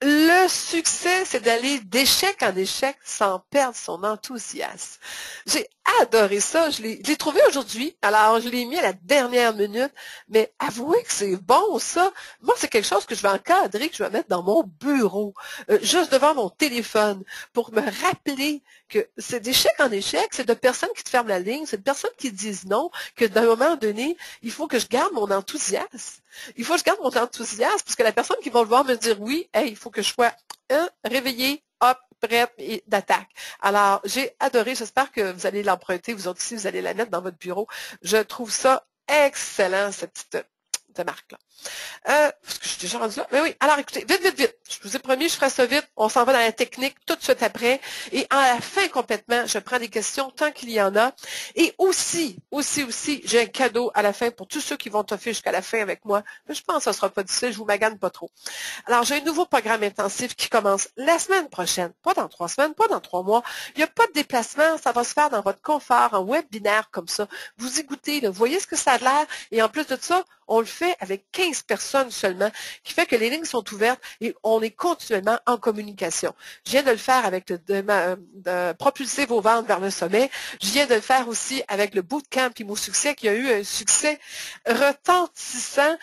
Le succès, c'est d'aller d'échec en échec sans perdre son enthousiasme. J'ai adoré ça. Je l'ai trouvé aujourd'hui. Alors, je l'ai mis à la dernière minute. Mais avouez que c'est bon, ça. Moi, c'est quelque chose que je vais encadrer, que je vais mettre dans mon bureau, juste devant mon téléphone, pour me rappeler que c'est d'échec en échec, c'est de personnes qui te ferment la ligne, c'est de personnes qui te disent non, que d'un moment donné, il faut que je garde mon enthousiasme. Il faut que je garde mon enthousiasme, parce que la personne qui va le voir me dire oui, hey, il faut que je sois réveillée, hop, prête et d'attaque. Alors, j'ai adoré, j'espère que vous allez l'emprunter, vous autres aussi, vous allez la mettre dans votre bureau. Je trouve ça excellent, cette petite marque-là. Parce que je suis déjà rendue là. Mais oui, alors écoutez, vite, vite, vite. Je vous ai promis, je ferai ça vite. On s'en va dans la technique tout de suite après. Et à la fin complètement, je prends des questions tant qu'il y en a. Et aussi, j'ai un cadeau à la fin pour tous ceux qui vont toffer jusqu'à la fin avec moi. Mais je pense que ça ne sera pas difficile, je vous magane pas trop. Alors, j'ai un nouveau programme intensif qui commence la semaine prochaine. Pas dans 3 semaines, pas dans 3 mois. Il n'y a pas de déplacement. Ça va se faire dans votre confort, en webinaire comme ça. Vous y goûtez, là, vous voyez ce que ça a l'air. Et en plus de ça, on le fait avec 15 personnes seulement, qui fait que les lignes sont ouvertes et on est continuellement en communication. Je viens de le faire avec de propulser vos ventes vers le sommet. Je viens de le faire aussi avec le bootcamp Imo Succès qui a eu un succès retentissant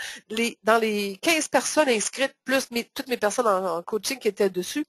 dans les 15 personnes inscrites, plus toutes mes personnes en coaching qui étaient dessus.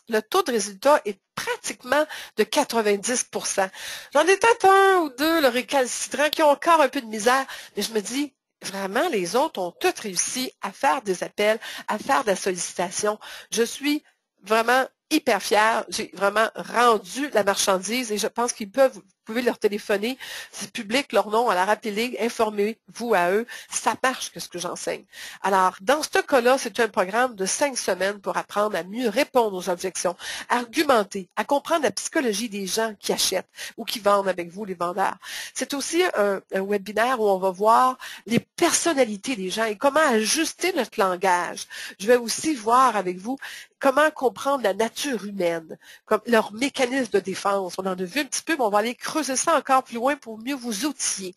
Le taux de résultat est pratiquement de 90%. J'en ai peut-être un ou deux, le récalcitrant, qui ont encore un peu de misère, mais je me dis, vraiment, les autres ont toutes réussi à faire des appels, à faire de la sollicitation. Je suis vraiment hyper fière. J'ai vraiment rendu la marchandise et je pense qu'ils peuvent, vous pouvez leur téléphoner, c'est public leur nom, alors appelez, informez-vous à eux. Ça marche que ce que j'enseigne. Alors, dans ce cas-là, c'est un programme de 5 semaines pour apprendre à mieux répondre aux objections, à argumenter, à comprendre la psychologie des gens qui achètent ou qui vendent avec vous, les vendeurs. C'est aussi un webinaire où on va voir les personnalités des gens et comment ajuster notre langage. Je vais aussi voir avec vous comment comprendre la nature humaine, comme leur mécanisme de défense. On en a vu un petit peu, mais on va aller creuser ça encore plus loin pour mieux vous outiller.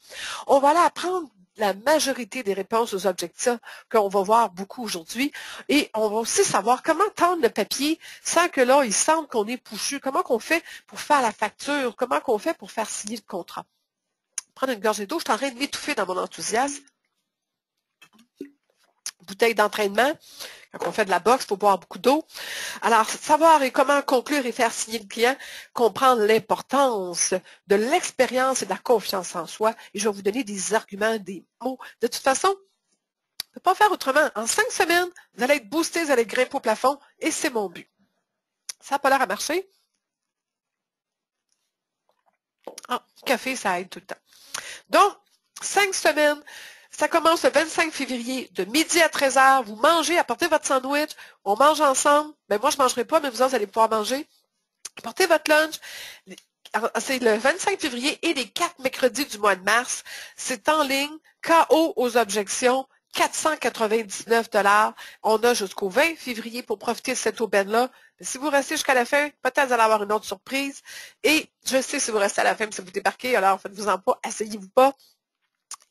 On va aller apprendre la majorité des réponses aux objectifs qu'on va voir beaucoup aujourd'hui. Et on va aussi savoir comment tendre le papier sans que là, ils sentent qu'on est pouchu. Comment qu'on fait pour faire la facture? Comment qu'on fait pour faire signer le contrat? Prendre une gorgée d'eau, je suis en train de m'étouffer dans mon enthousiasme. Bouteille d'entraînement. Quand on fait de la boxe, il faut boire beaucoup d'eau. Alors, savoir et comment conclure et faire signer le client, comprendre l'importance de l'expérience et de la confiance en soi. Et je vais vous donner des arguments, des mots. De toute façon, on ne peut pas faire autrement. En 5 semaines, vous allez être boosté, vous allez grimper au plafond et c'est mon but. Ça n'a pas l'air à marcher. Ah, café, ça aide tout le temps. Donc, 5 semaines. Ça commence le 25 février de midi à 13h. Vous mangez, apportez votre sandwich. On mange ensemble. Ben, moi, je ne mangerai pas, mais vous autres, vous allez pouvoir manger. Apportez votre lunch. C'est le 25 février et les 4 mercredis du mois de mars. C'est en ligne. KO aux objections. 499 $. On a jusqu'au 20 février pour profiter de cette aubaine-là. Si vous restez jusqu'à la fin, peut-être vous allez avoir une autre surprise. Et je sais si vous restez à la fin, si vous débarquez, alors faites-vous-en pas, asseyez-vous pas.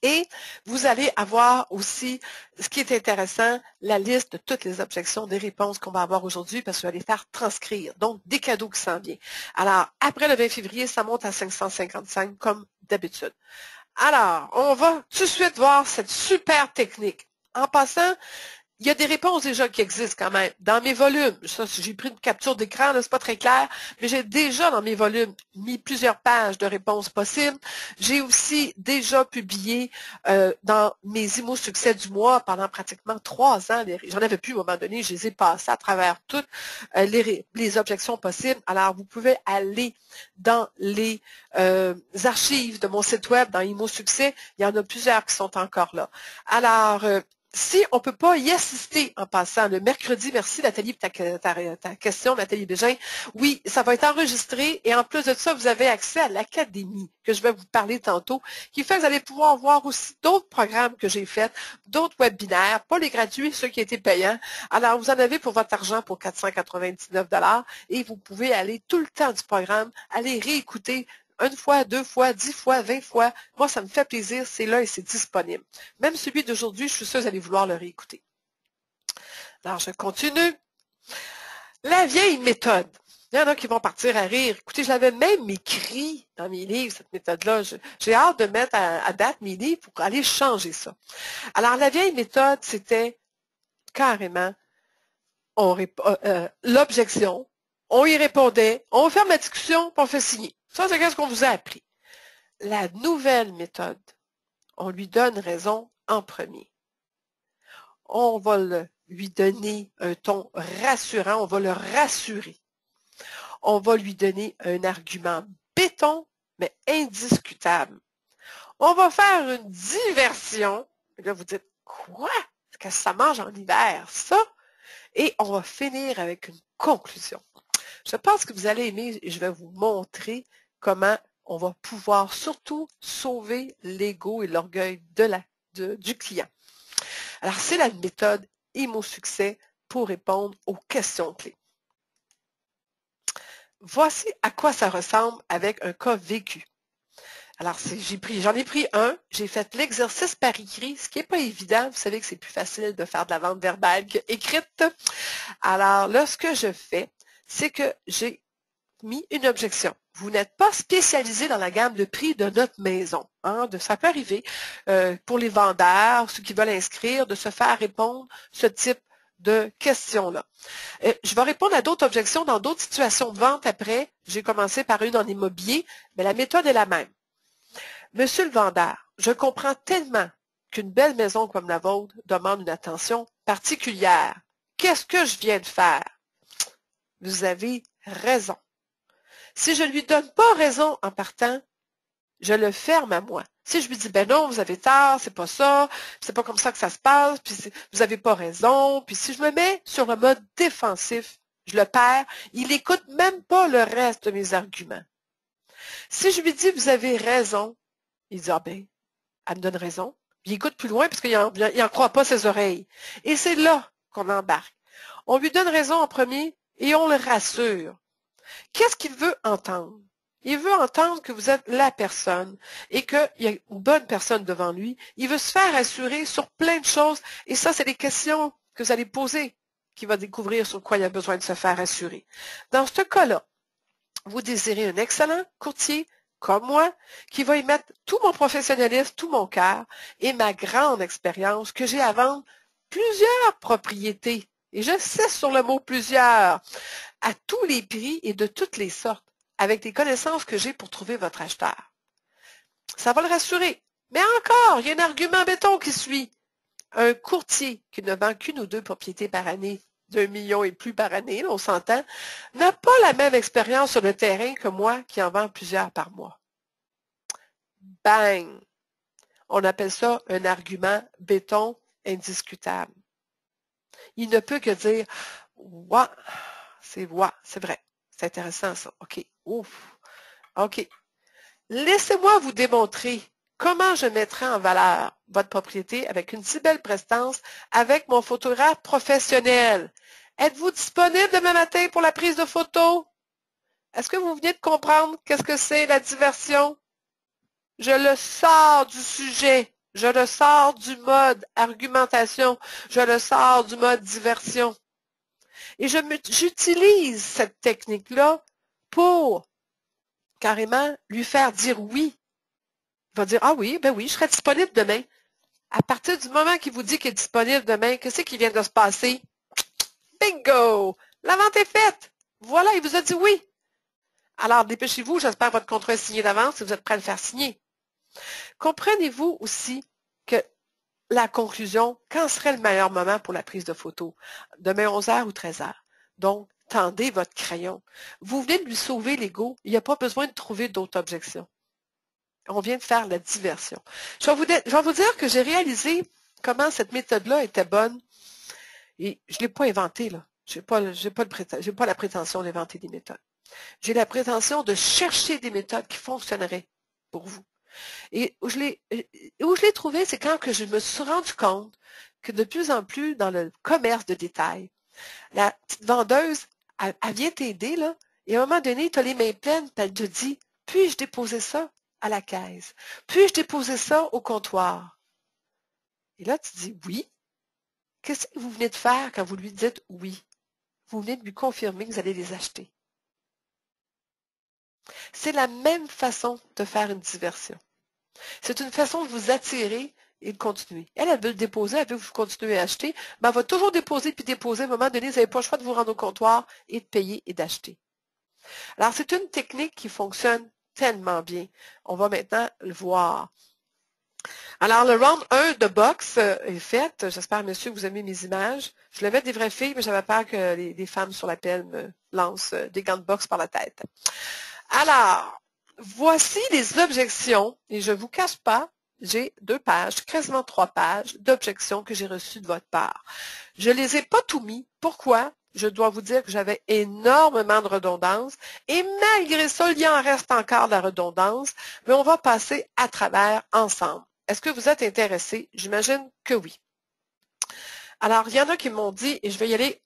Et vous allez avoir aussi, ce qui est intéressant, la liste de toutes les objections, des réponses qu'on va avoir aujourd'hui parce que je vais les faire transcrire. Donc, des cadeaux qui s'en viennent. Alors, après le 20 février, ça monte à 555 comme d'habitude. Alors, on va tout de suite voir cette super technique. En passant, il y a des réponses déjà qui existent quand même. Dans mes volumes, ça, j'ai pris une capture d'écran, c'est pas très clair, mais j'ai déjà dans mes volumes mis plusieurs pages de réponses possibles. J'ai aussi déjà publié dans mes Imo Succès du mois pendant pratiquement 3 ans. J'en avais plus à un moment donné, je les ai passés à travers toutes les objections possibles. Alors, vous pouvez aller dans les archives de mon site web, dans Imo Succès. Il y en a plusieurs qui sont encore là. Alors, si on ne peut pas y assister en passant le mercredi, merci Nathalie pour ta question, Nathalie Bégin. Oui, ça va être enregistré et en plus de ça, vous avez accès à l'académie que je vais vous parler tantôt, qui fait que vous allez pouvoir voir aussi d'autres programmes que j'ai faits, d'autres webinaires, pas les gratuits, ceux qui étaient payants. Alors, vous en avez pour votre argent pour 499 $ et vous pouvez aller tout le temps du programme, aller réécouter 1 fois, 2 fois, 10 fois, 20 fois. Moi, ça me fait plaisir. C'est là et c'est disponible. Même celui d'aujourd'hui, je suis sûre que vous allez vouloir le réécouter. Alors, je continue. La vieille méthode. Il y en a qui vont partir à rire. Écoutez, je l'avais même écrit dans mes livres, cette méthode-là. J'ai hâte de mettre à date mes livres pour aller changer ça. Alors, la vieille méthode, c'était carrément l'objection, on y répondait, on ferme la discussion, puis on fait signer. Ça, c'est ce qu'on vous a appris. La nouvelle méthode, on lui donne raison en premier. On va lui donner un ton rassurant, on va le rassurer. On va lui donner un argument béton, mais indiscutable. On va faire une diversion. Et là, vous dites, quoi? Est-ce que ça mange en hiver, ça? Et on va finir avec une conclusion. Je pense que vous allez aimer et je vais vous montrer comment on va pouvoir surtout sauver l'ego et l'orgueil du client. Alors, c'est la méthode IMO Succès pour répondre aux questions clés. Voici à quoi ça ressemble avec un cas vécu. Alors, j'en ai pris un, j'ai fait l'exercice par écrit, ce qui n'est pas évident. Vous savez que c'est plus facile de faire de la vente verbale qu'écrite. Alors, là, ce que je fais, c'est que j'ai mis une objection. Vous n'êtes pas spécialisé dans la gamme de prix de notre maison. Hein, ça peut arriver pour les vendeurs, ceux qui veulent inscrire, de se faire répondre ce type de questions-là. Je vais répondre à d'autres objections dans d'autres situations de vente après. J'ai commencé par une en immobilier, mais la méthode est la même. Monsieur le vendeur, je comprends tellement qu'une belle maison comme la vôtre demande une attention particulière. Qu'est-ce que je viens de faire? Vous avez raison. Si je ne lui donne pas raison en partant, je le ferme à moi. Si je lui dis, ben non, vous avez tort, c'est pas ça, c'est pas comme ça que ça se passe, puis vous n'avez pas raison, puis si je me mets sur le mode défensif, je le perds, il n'écoute même pas le reste de mes arguments. Si je lui dis, vous avez raison, il dit, ah ben, elle me donne raison, puis il écoute plus loin parce qu'il n'en croit pas ses oreilles. Et c'est là qu'on embarque. On lui donne raison en premier et on le rassure. Qu'est-ce qu'il veut entendre? Il veut entendre que vous êtes la personne et qu'il y a une bonne personne devant lui. Il veut se faire assurer sur plein de choses. Et ça, c'est des questions que vous allez poser qu'il va découvrir sur quoi il a besoin de se faire assurer. Dans ce cas-là, vous désirez un excellent courtier comme moi qui va y mettre tout mon professionnalisme, tout mon cœur et ma grande expérience que j'ai à vendre plusieurs propriétés. Et j'insiste sur le mot plusieurs, à tous les prix et de toutes les sortes, avec les connaissances que j'ai pour trouver votre acheteur. Ça va le rassurer. Mais encore, il y a un argument béton qui suit. Un courtier qui ne vend qu'une ou deux propriétés par année, d'1 million et plus par année, là, on s'entend, n'a pas la même expérience sur le terrain que moi qui en vends plusieurs par mois. Bang! On appelle ça un argument béton indiscutable. Il ne peut que dire « Ouais, c'est vrai. C'est intéressant ça. OK. Ouf. OK. Laissez-moi vous démontrer comment je mettrai en valeur votre propriété avec une si belle prestance avec mon photographe professionnel. Êtes-vous disponible demain matin pour la prise de photo? Est-ce que vous venez de comprendre qu'est-ce que c'est la diversion? Je le sors du sujet. Je le sors du mode argumentation. Je le sors du mode diversion. Et j'utilise cette technique-là pour carrément lui faire dire oui. Il va dire, ah oui, ben oui, je serai disponible demain. À partir du moment qu'il vous dit qu'il est disponible demain, qu'est-ce qui vient de se passer? Bingo! La vente est faite! Voilà, il vous a dit oui. Alors, dépêchez-vous, j'espère votre contrat est signé d'avance si vous êtes prêt à le faire signer. Comprenez-vous aussi que la conclusion, quand serait le meilleur moment pour la prise de photo? Demain 11h ou 13h. Donc, tendez votre crayon. Vous venez de lui sauver l'ego. Il n'y a pas besoin de trouver d'autres objections. On vient de faire la diversion. Je vais vous dire que j'ai réalisé comment cette méthode-là était bonne. Et je ne l'ai pas inventée, là. Je n'ai pas la prétention d'inventer des méthodes. J'ai la prétention de chercher des méthodes qui fonctionneraient pour vous. Et où je l'ai trouvé, c'est quand que je me suis rendu compte que de plus en plus dans le commerce de détail, la petite vendeuse, elle vient t'aider, là, et à un moment donné, tu as les mains pleines, puis elle te dit, puis-je déposer ça à la caisse? Puis-je déposer ça au comptoir? Et là, tu dis oui. Qu'est-ce que vous venez de faire quand vous lui dites oui? vous venez de lui confirmer que vous allez les acheter. C'est la même façon de faire une diversion. C'est une façon de vous attirer et de continuer. Elle veut le déposer, elle veut que vous continuez à acheter, mais elle va toujours déposer puis déposer. À un moment donné, vous n'avez pas le choix de vous rendre au comptoir et de payer et d'acheter. Alors, c'est une technique qui fonctionne tellement bien. On va maintenant le voir. Alors, le round 1 de boxe est fait. J'espère, monsieur, que vous aimez mes images. Je le mets des vraies filles, mais j'avais peur que les femmes sur l'appel me lancent des gants de boxe par la tête. Alors, voici les objections, et je ne vous cache pas, j'ai 2 pages, quasiment 3 pages d'objections que j'ai reçues de votre part. Je ne les ai pas tout mis. Pourquoi? Je dois vous dire que j'avais énormément de redondance et malgré ça, il y en reste encore de la redondance, mais on va passer à travers ensemble. Est-ce que vous êtes intéressés? J'imagine que oui. Alors, il y en a qui m'ont dit, et je vais y aller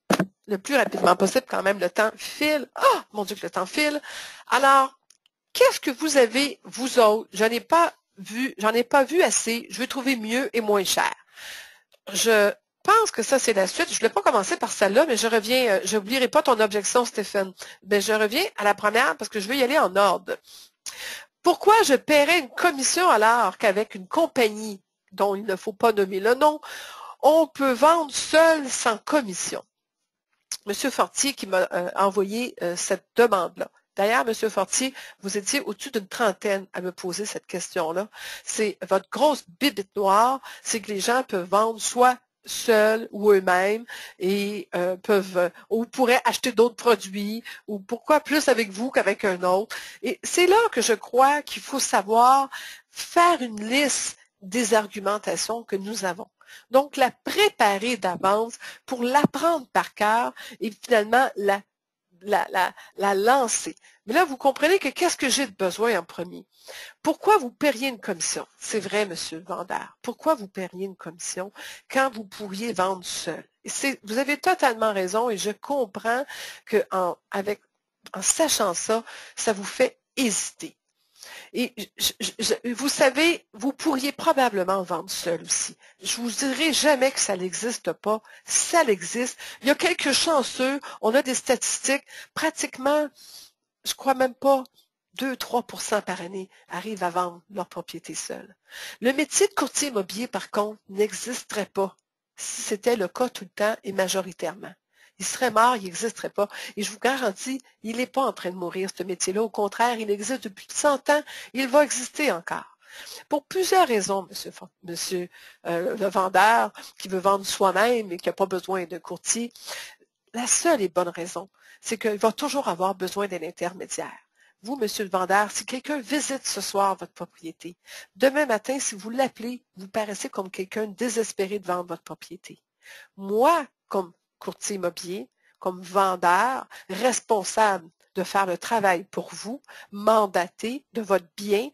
le plus rapidement possible quand même, le temps file. Oh, mon Dieu que le temps file. Alors, qu'est-ce que vous avez, vous autres? J'en ai pas vu assez. Je vais trouver mieux et moins cher. Je pense que ça, c'est la suite. Je ne voulais pas commencer par celle-là, mais je reviens. Je n'oublierai pas ton objection, Stéphane. Mais je reviens à la première parce que je veux y aller en ordre. Pourquoi je paierais une commission alors qu'avec une compagnie dont il ne faut pas nommer le nom, on peut vendre seul sans commission? Monsieur Fortier qui m'a envoyé cette demande-là. D'ailleurs, Monsieur Fortier, vous étiez au-dessus d'une trentaine à me poser cette question-là. C'est votre grosse bibite noire, c'est que les gens peuvent vendre soit seuls ou eux-mêmes et ou pourraient acheter d'autres produits ou pourquoi plus avec vous qu'avec un autre. Et c'est là que je crois qu'il faut savoir faire une liste des argumentations que nous avons. Donc, la préparer d'avance pour l'apprendre par cœur et finalement la lancer. Mais là, vous comprenez que qu'est-ce que j'ai de besoin en premier? Pourquoi vous paieriez une commission? C'est vrai, monsieur le vendeur. Pourquoi vous paieriez une commission quand vous pourriez vendre seul? Et vous avez totalement raison et je comprends que en sachant ça, ça vous fait hésiter. Et vous savez, vous pourriez probablement vendre seul aussi. Je vous dirai jamais que ça n'existe pas. Ça existe. Il y a quelques chanceux. On a des statistiques. Pratiquement, je crois même pas, 2-3% par année arrivent à vendre leur propriété seule. Le métier de courtier immobilier, par contre, n'existerait pas si c'était le cas tout le temps et majoritairement. Il serait mort, il n'existerait pas. Et je vous garantis, il n'est pas en train de mourir, ce métier-là. Au contraire, il existe depuis 100 ans, il va exister encore. Pour plusieurs raisons, monsieur le vendeur qui veut vendre soi-même et qui n'a pas besoin de courtier, la seule et bonne raison, c'est qu'il va toujours avoir besoin d'un intermédiaire. Vous, monsieur le vendeur, si quelqu'un visite ce soir votre propriété, demain matin, si vous l'appelez, vous paraissez comme quelqu'un désespéré de vendre votre propriété. Moi, comme courtier immobilier, comme vendeur, responsable de faire le travail pour vous, mandaté de votre bien,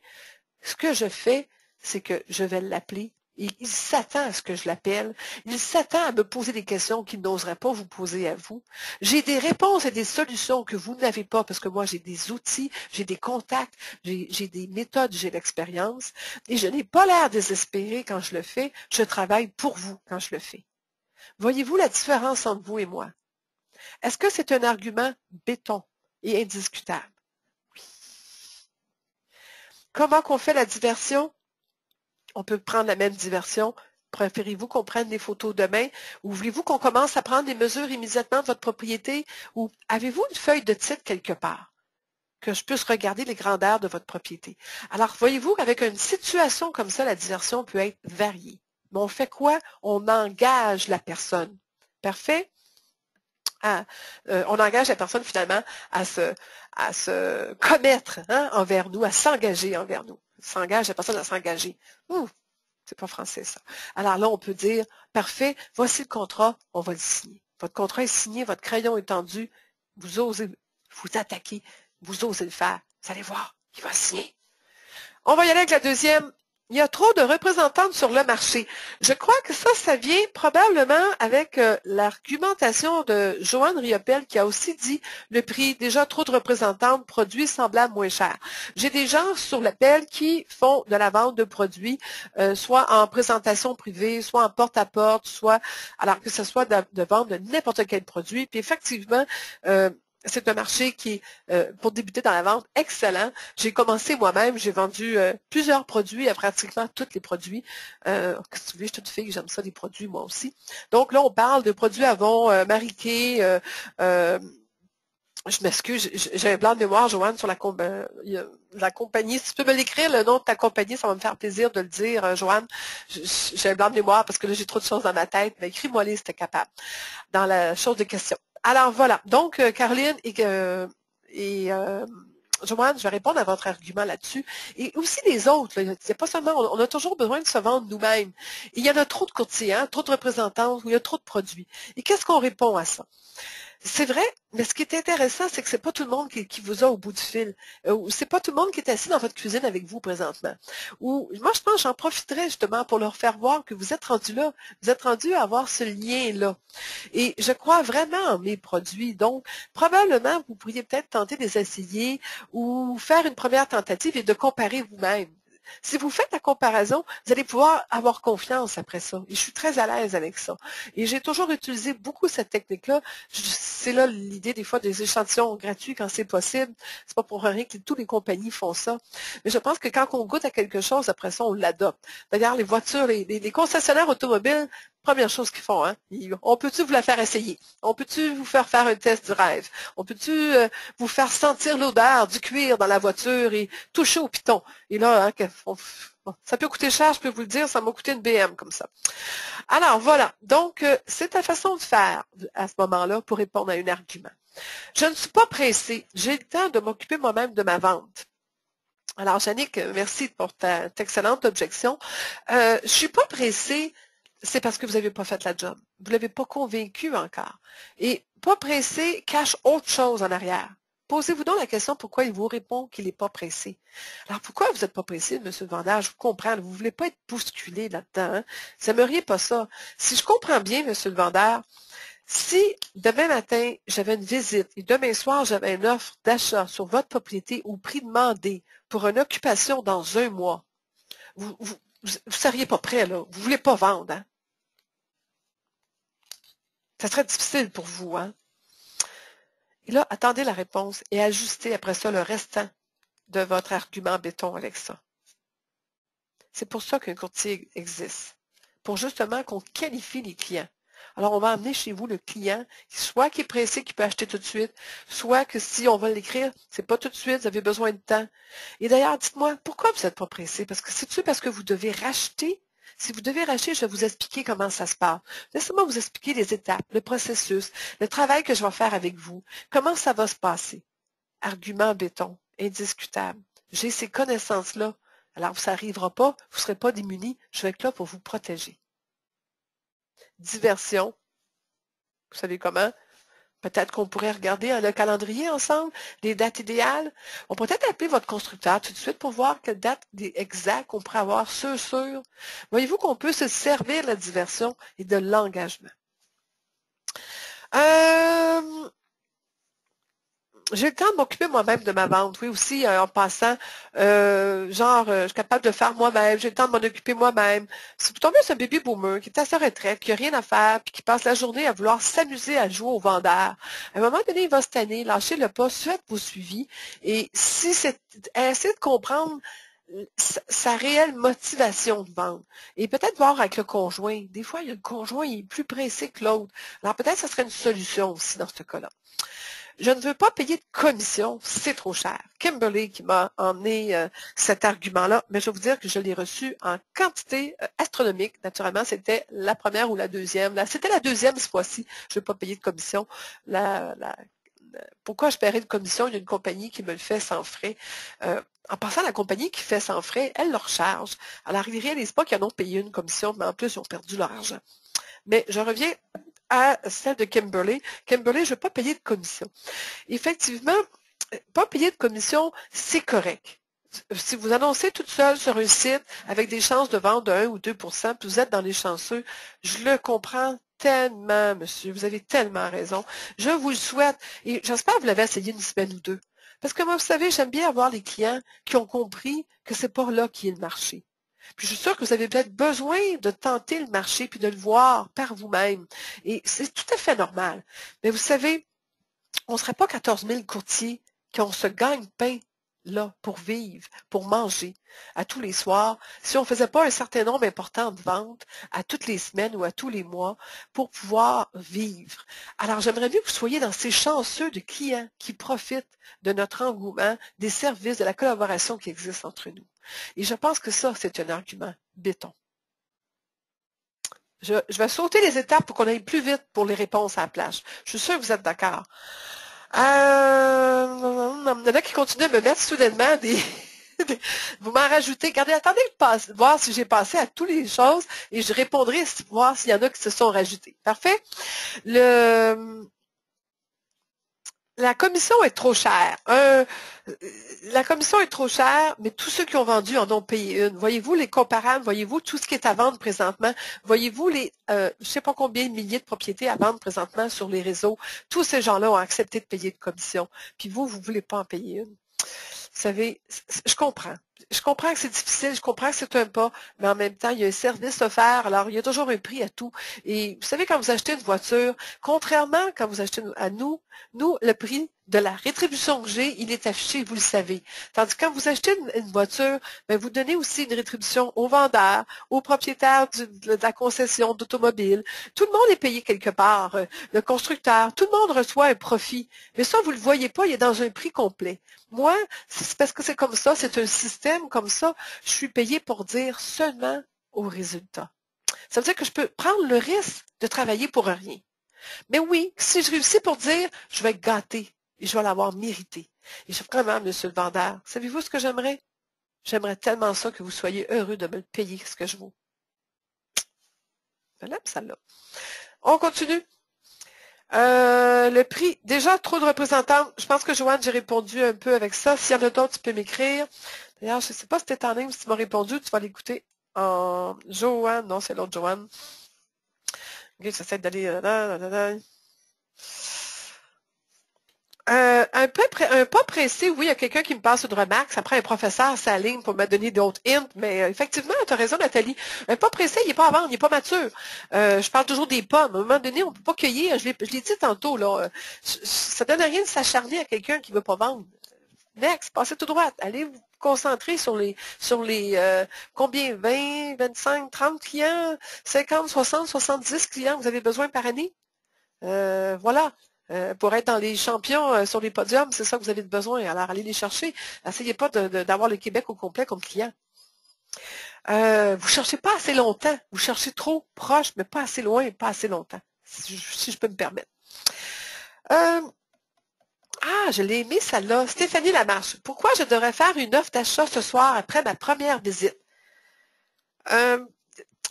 ce que je fais, c'est que je vais l'appeler. Et il s'attend à ce que je l'appelle. Il s'attend à me poser des questions qu'il n'oserait pas vous poser à vous. J'ai des réponses et des solutions que vous n'avez pas parce que moi, j'ai des outils, j'ai des contacts, j'ai des méthodes, j'ai l'expérience. Et je n'ai pas l'air désespéré quand je le fais. Je travaille pour vous quand je le fais. Voyez-vous la différence entre vous et moi? Est-ce que c'est un argument béton et indiscutable? Oui. Comment qu'on fait la diversion? On peut prendre la même diversion. Préférez-vous qu'on prenne des photos demain? Ou voulez-vous qu'on commence à prendre des mesures immédiatement de votre propriété? Ou avez-vous une feuille de titre quelque part? Que je puisse regarder les grandeurs de votre propriété. Alors, voyez-vous, avec une situation comme ça, la diversion peut être variée. Mais on fait quoi? On engage la personne. Parfait? On engage la personne finalement à se commettre envers nous, à s'engager envers nous. S'engage la personne à s'engager. C'est pas français ça. Alors là, on peut dire, parfait, voici le contrat, on va le signer. Votre contrat est signé, votre crayon est tendu, vous osez vous attaquer, vous osez le faire. Vous allez voir, il va signer. On va y aller avec la deuxième Il y a trop de représentantes sur le marché. Je crois que ça vient probablement avec l'argumentation de Joanne Riopel qui a aussi dit le prix, déjà trop de représentantes, produits semblables moins chers. J'ai des gens sur l'appel qui font de la vente de produits, soit en présentation privée, soit en porte-à-porte, soit, alors que ce soit de vendre de n'importe quel produit. Puis effectivement, c'est un marché qui est, pour débuter dans la vente, excellent. J'ai commencé moi-même, j'ai vendu plusieurs produits, pratiquement tous les produits. Qu'est-ce que tu veux, je suis une fille, j'aime ça, des produits, moi aussi. Donc là, on parle de produits Avon, Marie-Kay, je m'excuse, j'ai un blanc de mémoire, Joanne, sur la compagnie. Si tu peux me l'écrire, le nom de ta compagnie, ça va me faire plaisir de le dire, Joanne. J'ai un blanc de mémoire parce que là, j'ai trop de choses dans ma tête, mais écris-moi-les si tu es capable, dans la chose de question. Alors voilà, donc Caroline et Joanne, je vais répondre à votre argument là-dessus. Et aussi les autres, là, c'est pas seulement, on a toujours besoin de se vendre nous-mêmes. Il y en a trop de courtiers, hein, trop de représentants, il y a trop de produits. Et qu'est-ce qu'on répond à ça? C'est vrai, mais ce qui est intéressant, c'est que c'est pas tout le monde qui vous a au bout du fil. Ou c'est pas tout le monde qui est assis dans votre cuisine avec vous présentement. Ou moi, je pense que j'en profiterais justement pour leur faire voir que vous êtes rendu là. Vous êtes rendu à avoir ce lien-là. Et je crois vraiment en mes produits. Donc, probablement, vous pourriez peut-être tenter de les essayer ou faire une première tentative et de comparer vous-même. Si vous faites la comparaison, vous allez pouvoir avoir confiance après ça. Et je suis très à l'aise avec ça. Et j'ai toujours utilisé beaucoup cette technique-là. C'est là l'idée des fois des échantillons gratuits quand c'est possible. C'est pas pour rien que toutes les compagnies font ça. Mais je pense que quand on goûte à quelque chose, après ça, on l'adopte. D'ailleurs, les voitures, les concessionnaires automobiles, première chose qu'ils font, hein, on peut-tu vous la faire essayer? On peut-tu vous faire faire un test du rêve? On peut-tu vous faire sentir l'odeur du cuir dans la voiture et toucher au piton? Et là, hein, ça peut coûter cher, je peux vous le dire, ça m'a coûté une BM comme ça. Alors voilà, donc c'est ta façon de faire à ce moment-là pour répondre à un argument. Je ne suis pas pressée, j'ai le temps de m'occuper moi-même de ma vente. Alors, Jannick, merci pour ta excellente objection. Je suis pas pressée, c'est parce que vous n'avez pas fait la job. Vous ne l'avez pas convaincu encore. Et pas pressé cache autre chose en arrière. Posez-vous donc la question pourquoi il vous répond qu'il n'est pas pressé. Alors, pourquoi vous n'êtes pas pressé, M. le vendeur? Je vous comprends. Vous ne voulez pas être bousculé là-dedans. Hein? Vous n'aimeriez pas ça. Si je comprends bien, M. le vendeur, si demain matin, j'avais une visite et demain soir, j'avais une offre d'achat sur votre propriété au prix demandé pour une occupation dans un mois, vous ne seriez pas prêt, là. Vous ne voulez pas vendre, hein? Ça serait difficile pour vous, hein? Et là, attendez la réponse et ajustez après ça le restant de votre argument béton avec ça. C'est pour ça qu'un courtier existe. Pour justement qu'on qualifie les clients. Alors, on va amener chez vous le client, soit qui est pressé, qui peut acheter tout de suite, soit que si on va l'écrire, c'est pas tout de suite, vous avez besoin de temps. Et d'ailleurs, dites-moi, pourquoi vous n'êtes pas pressé? Parce que c'est-tu parce que vous devez racheter? Si vous devez racheter, je vais vous expliquer comment ça se passe. Laissez-moi vous expliquer les étapes, le processus, le travail que je vais faire avec vous, comment ça va se passer. Argument béton, indiscutable. J'ai ces connaissances-là. Alors, ça n'arrivera pas, vous ne serez pas démunis, je vais être là pour vous protéger. Diversion, vous savez comment? Peut-être qu'on pourrait regarder le calendrier ensemble, les dates idéales. On pourrait peut-être appeler votre constructeur tout de suite pour voir quelle date exacte on pourrait avoir sûr. Voyez-vous qu'on peut se servir de la diversion et de l'engagement. J'ai le temps de m'occuper moi-même de ma vente, oui, aussi, en passant, je suis capable de le faire moi-même, j'ai le temps de m'en occuper moi-même. Si vous tombez sur un baby boomer qui est à sa retraite, qui n'a rien à faire, puis qui passe la journée à vouloir s'amuser à jouer au vendeur, à un moment donné, il va se tanner, lâcher le pas, faites vos suivis, et si c'est, essayez de comprendre sa réelle motivation de vendre. Et peut-être voir avec le conjoint. Des fois, il y a le conjoint, il est plus pressé que l'autre. Alors peut-être que ce serait une solution aussi dans ce cas-là. Je ne veux pas payer de commission, c'est trop cher. Kimberly qui m'a emmené cet argument-là, mais je vais vous dire que je l'ai reçu en quantité astronomique. Naturellement, c'était la première ou la deuxième. C'était la deuxième cette fois-ci. Je ne veux pas payer de commission. Pourquoi je paierais de commission? Il y a une compagnie qui me le fait sans frais. En passant, la compagnie qui fait sans frais, elle leur charge. Alors, ils ne réalisent pas qu'ils en ont payé une commission, mais en plus, ils ont perdu leur argent. Mais je reviens à celle de Kimberly. Kimberly, je ne veux pas payer de commission. Effectivement, pas payer de commission, c'est correct. Si vous annoncez toute seule sur un site avec des chances de vente de 1 ou 2%, puis vous êtes dans les chanceux, je le comprends tellement, monsieur. Vous avez tellement raison. Je vous le souhaite. Et j'espère que vous l'avez essayé une semaine ou deux. Parce que moi, vous savez, j'aime bien avoir les clients qui ont compris que c'est pas là qui est le marché. Puis je suis sûre que vous avez peut-être besoin de tenter le marché puis de le voir par vous-même. Et c'est tout à fait normal. Mais vous savez, on ne serait pas 14 000 courtiers qui ont ce gagne-pain là pour vivre, pour manger à tous les soirs, si on ne faisait pas un certain nombre important de ventes à toutes les semaines ou à tous les mois pour pouvoir vivre. Alors, j'aimerais bien que vous soyez dans ces chanceux de clients qui profitent de notre engouement, des services, de la collaboration qui existe entre nous. Et je pense que ça, c'est un argument béton. Je vais sauter les étapes pour qu'on aille plus vite pour les réponses à la plage. Je suis sûre que vous êtes d'accord. Il y en a qui continuent à me mettre soudainement vous m'en rajoutez. Regardez, attendez de voir si j'ai passé à toutes les choses et je répondrai voir s'il y en a qui se sont rajoutés. Parfait? La commission est trop chère. La commission est trop chère, mais tous ceux qui ont vendu en ont payé une. Voyez-vous les comparables? Voyez-vous tout ce qui est à vendre présentement? Voyez-vous les, je ne sais pas combien de milliers de propriétés à vendre présentement sur les réseaux? Tous ces gens-là ont accepté de payer de commission. Puis vous ne voulez pas en payer une. Vous savez, je comprends. Je comprends que c'est difficile, je comprends que c'est un pas, mais en même temps, il y a un service offert, alors il y a toujours un prix à tout. Et vous savez, quand vous achetez une voiture, contrairement quand vous achetez à nous, le prix de la rétribution que j'ai, il est affiché, vous le savez. Tandis que quand vous achetez une voiture, bien, vous donnez aussi une rétribution au vendeur, au propriétaire de la concession d'automobile. Tout le monde est payé quelque part, le constructeur, tout le monde reçoit un profit. Mais ça, vous ne le voyez pas, il est dans un prix complet. Moi, c'est parce que c'est comme ça, c'est un système comme ça, je suis payé pour dire seulement au résultat. Ça veut dire que je peux prendre le risque de travailler pour rien. Mais oui, si je réussis pour dire, je vais être gâté et je vais l'avoir mérité. Et je vraiment, monsieur le vendeur, savez-vous ce que j'aimerais? J'aimerais tellement ça que vous soyez heureux de me le payer ce que je vaux. Voilà, celle-là. On continue. Le prix, déjà trop de représentants. Je pense que Joanne, j'ai répondu un peu avec ça. S'il y en a d'autres, tu peux m'écrire. D'ailleurs, je ne sais pas si tu es en ligne, si tu m'as répondu, tu vas l'écouter en Joanne. Non, c'est l'autre Joanne. Ok, j'essaie d'aller. Un pas pressé, oui, il y a quelqu'un qui me passe une remarque, ça prend un professeur à sa ligne pour me donner d'autres hints, mais effectivement, tu as raison, Nathalie. Un pas pressé, il n'est pas à vendre, il n'est pas mature. Je parle toujours des pommes. À un moment donné, on ne peut pas cueillir. Je l'ai dit tantôt, là. Ça ne donne rien de s'acharner à quelqu'un qui ne veut pas vendre. Next, passez tout droit. Allez vous concentrer sur les combien? 20, 25, 30 clients, 50, 60, 70 clients que vous avez besoin par année? Voilà. Pour être dans les champions sur les podiums, c'est ça que vous avez besoin. Alors, allez les chercher. Essayez pas d'avoir le Québec au complet comme client. Vous ne cherchez pas assez longtemps. Vous cherchez trop proche, mais pas assez loin et pas assez longtemps, si je peux me permettre. Je l'ai aimé, celle-là. Stéphanie Lamarche. Pourquoi je devrais faire une offre d'achat ce soir après ma première visite?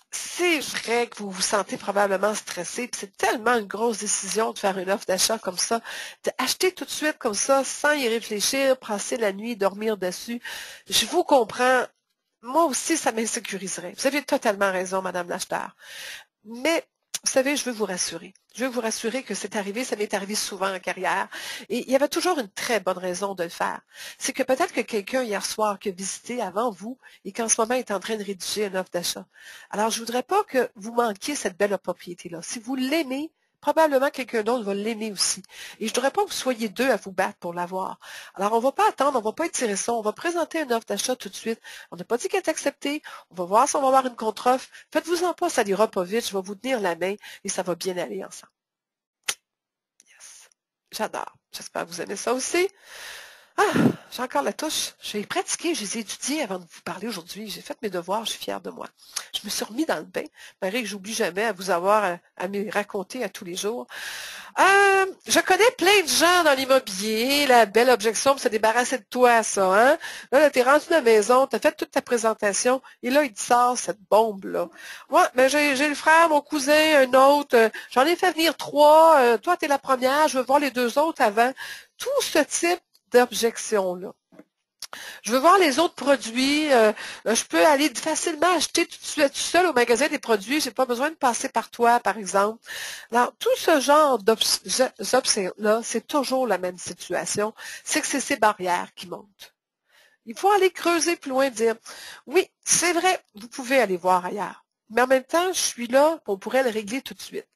C'est vrai que vous vous sentez probablement stressé, puis c'est tellement une grosse décision de faire une offre d'achat comme ça, d'acheter tout de suite comme ça, sans y réfléchir, passer la nuit, dormir dessus. Je vous comprends. Moi aussi, ça m'insécuriserait. Vous avez totalement raison, Madame l'acheteur. Mais, vous savez, je veux vous rassurer. Je veux vous rassurer que c'est arrivé, ça m'est arrivé souvent en carrière. Et il y avait toujours une très bonne raison de le faire. C'est que peut-être que quelqu'un hier soir qui a visité avant vous et qu'en ce moment est en train de rédiger une offre d'achat. Alors, je ne voudrais pas que vous manquiez cette belle propriété-là. Si vous l'aimez, probablement quelqu'un d'autre va l'aimer aussi. Et je ne voudrais pas que vous soyez deux à vous battre pour l'avoir. Alors, on ne va pas attendre, on ne va pas étirer ça, on va présenter une offre d'achat tout de suite. On n'a pas dit qu'elle est acceptée. On va voir si on va avoir une contre-offre. Faites-vous-en pas, ça n'ira pas vite. Je vais vous tenir la main et ça va bien aller ensemble. Yes. J'adore. J'espère que vous aimez ça aussi. J'ai encore la touche. J'ai pratiqué, je les ai étudiés avant de vous parler aujourd'hui. J'ai fait mes devoirs, je suis fière de moi. Je me suis remis dans le bain. Marie, que j'oublie jamais à vous avoir à me raconter à tous les jours. Je connais plein de gens dans l'immobilier. La belle objection pour se débarrasser de toi, ça, hein? Là, t'es rendu à la maison, t'as fait toute ta présentation, et là, il te sort cette bombe-là. Ouais, mais j'ai le frère, mon cousin, un autre. J'en ai fait venir 3. Toi, t'es la première. Je veux voir les 2 autres avant. Tout ce type d'objection-là. Je veux voir les autres produits. Je peux aller facilement acheter tout seul au magasin des produits. J'ai pas besoin de passer par toi, par exemple. Alors, tout ce genre d'options-là, c'est toujours la même situation. C'est que c'est ces barrières qui montent. Il faut aller creuser plus loin, dire, oui, c'est vrai, vous pouvez aller voir ailleurs. Mais en même temps, je suis là, on pourrait le régler tout de suite.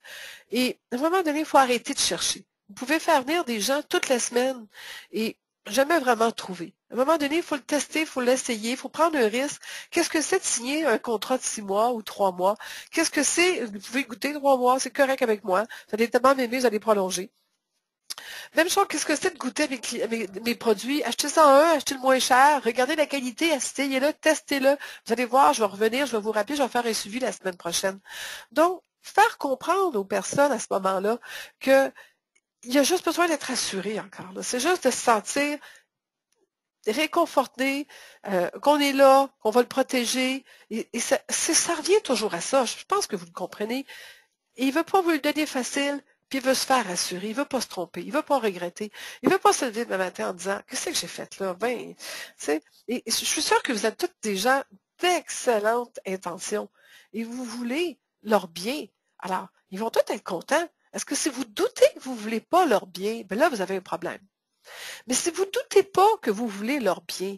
Et à un moment donné, il faut arrêter de chercher. Vous pouvez faire venir des gens toutes les semaines et jamais vraiment trouver. À un moment donné, il faut le tester, il faut l'essayer, il faut prendre un risque. Qu'est-ce que c'est de signer un contrat de 6 mois ou 3 mois? Qu'est-ce que c'est? Vous pouvez goûter 3 mois, c'est correct avec moi. Vous allez tellement m'aimer, vous allez prolonger. Même chose, qu'est-ce que c'est de goûter mes produits? Achetez ça en un, achetez le moins cher, regardez la qualité, essayez-le, testez-le. Vous allez voir, je vais revenir, je vais vous rappeler, je vais faire un suivi la semaine prochaine. Donc, faire comprendre aux personnes à ce moment-là qu'il y a juste besoin d'être assuré encore. C'est juste de se sentir réconforté, qu'on est là, qu'on va le protéger. Et ça revient toujours à ça. Je pense que vous le comprenez. Et il ne veut pas vous le donner facile, puis il veut se faire assurer, il ne veut pas se tromper, il ne veut pas regretter, il ne veut pas se lever demain matin en disant qu'est-ce que j'ai fait là? Ben, tu sais, et je suis sûre que vous êtes tous des gens d'excellentes intentions et vous voulez leur bien. Alors, ils vont tous être contents. Est-ce que si vous doutez que vous ne voulez pas leur bien, ben là, vous avez un problème. Mais si vous ne doutez pas que vous voulez leur bien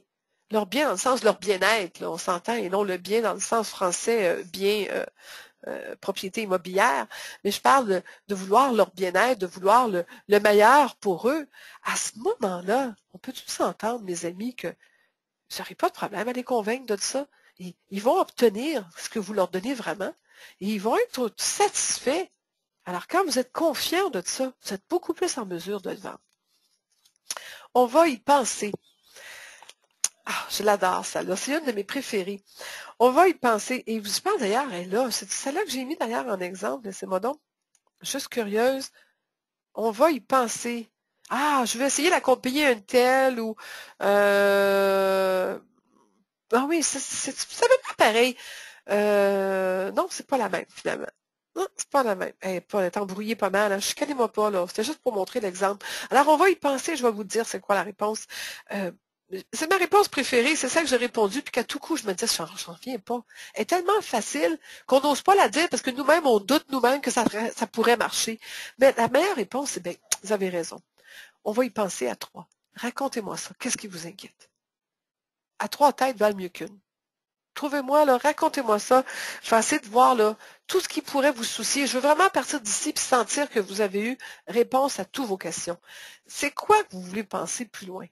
dans le sens de leur bien-être, là, on s'entend, et non le bien dans le sens français, bien, propriété immobilière, mais je parle de vouloir leur bien-être, de vouloir le meilleur pour eux. À ce moment-là, on peut tous s'entendre, mes amis, que vous n'aurez pas de problème à les convaincre de ça. Ils vont obtenir ce que vous leur donnez vraiment et ils vont être satisfaits. Alors, quand vous êtes confiant de ça, vous êtes beaucoup plus en mesure de le vendre. On va y penser. Ah, je l'adore, celle-là. C'est une de mes préférées. On va y penser. Et je pense d'ailleurs, elle est là. C'est celle-là que j'ai mis d'ailleurs en exemple. Laissez-moi donc. Juste curieuse. On va y penser. Ah, je vais essayer d'accompagner un tel ou ah oui, ça veut pas pareil. Non, c'est pas la même, finalement. Non, c'est pas la même. Elle est embrouillée pas mal. Hein. Chicanez-moi pas, là. C'était juste pour montrer l'exemple. Alors, on va y penser. Je vais vous dire c'est quoi la réponse. Euh, c'est ma réponse préférée. C'est ça que j'ai répondu. Puis qu'à tout coup, je me disais, j'en reviens pas. Elle est tellement facile qu'on n'ose pas la dire parce que nous-mêmes, on doute nous-mêmes que ça pourrait marcher. Mais la meilleure réponse, c'est bien, vous avez raison. On va y penser à trois. Racontez-moi ça. Qu'est-ce qui vous inquiète? À trois têtes valent mieux qu'une. Trouvez-moi, là, racontez-moi ça. Je vais essayer de voir là, tout ce qui pourrait vous soucier. Je veux vraiment partir d'ici et sentir que vous avez eu réponse à toutes vos questions. C'est quoi que vous voulez penser plus loin?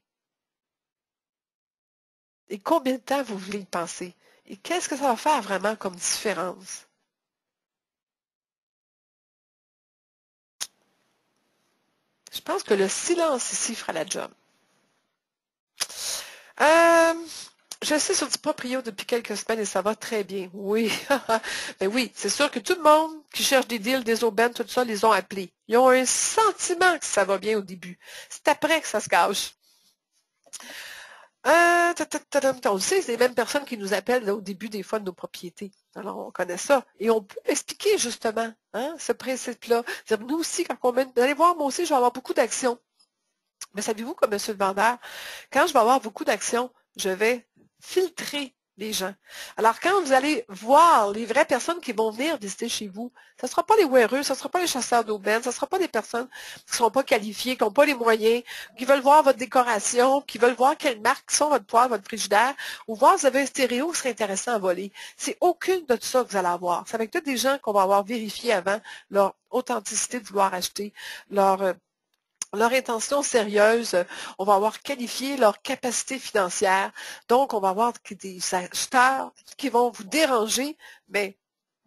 Et combien de temps vous voulez y penser? Et qu'est-ce que ça va faire vraiment comme différence? Je pense que le silence ici fera la job. Euh, je suis sur du proprio depuis quelques semaines et ça va très bien. Oui. Ben oui, c'est sûr que tout le monde qui cherche des deals, des aubaines, tout ça, les ont appelés. Ils ont un sentiment que ça va bien au début. C'est après que ça se gâche. On le sait, c'est les mêmes personnes qui nous appellent là, au début des fois de nos propriétés. Alors, on connaît ça. Et on peut expliquer justement hein, ce principe-là. Nous aussi, quand on met, vous allez voir, moi aussi, je vais avoir beaucoup d'actions. Mais savez-vous, comme monsieur le vendeur, quand je vais avoir beaucoup d'actions, je vais filtrer les gens. Alors, quand vous allez voir les vraies personnes qui vont venir visiter chez vous, ce ne sera pas les wearers, ce ne sera pas les chasseurs d'aubaine, ce ne sera pas des personnes qui ne sont pas qualifiées, qui n'ont pas les moyens, qui veulent voir votre décoration, qui veulent voir quelles marques sont votre poêle, votre frigidaire, ou voir si vous avez un stéréo qui serait intéressant à voler. C'est aucune de ça que vous allez avoir. C'est avec tous des gens qu'on va avoir vérifié avant leur authenticité de vouloir acheter, leur intention sérieuse, on va avoir qualifié leur capacité financière. Donc, on va avoir des acheteurs qui vont vous déranger, mais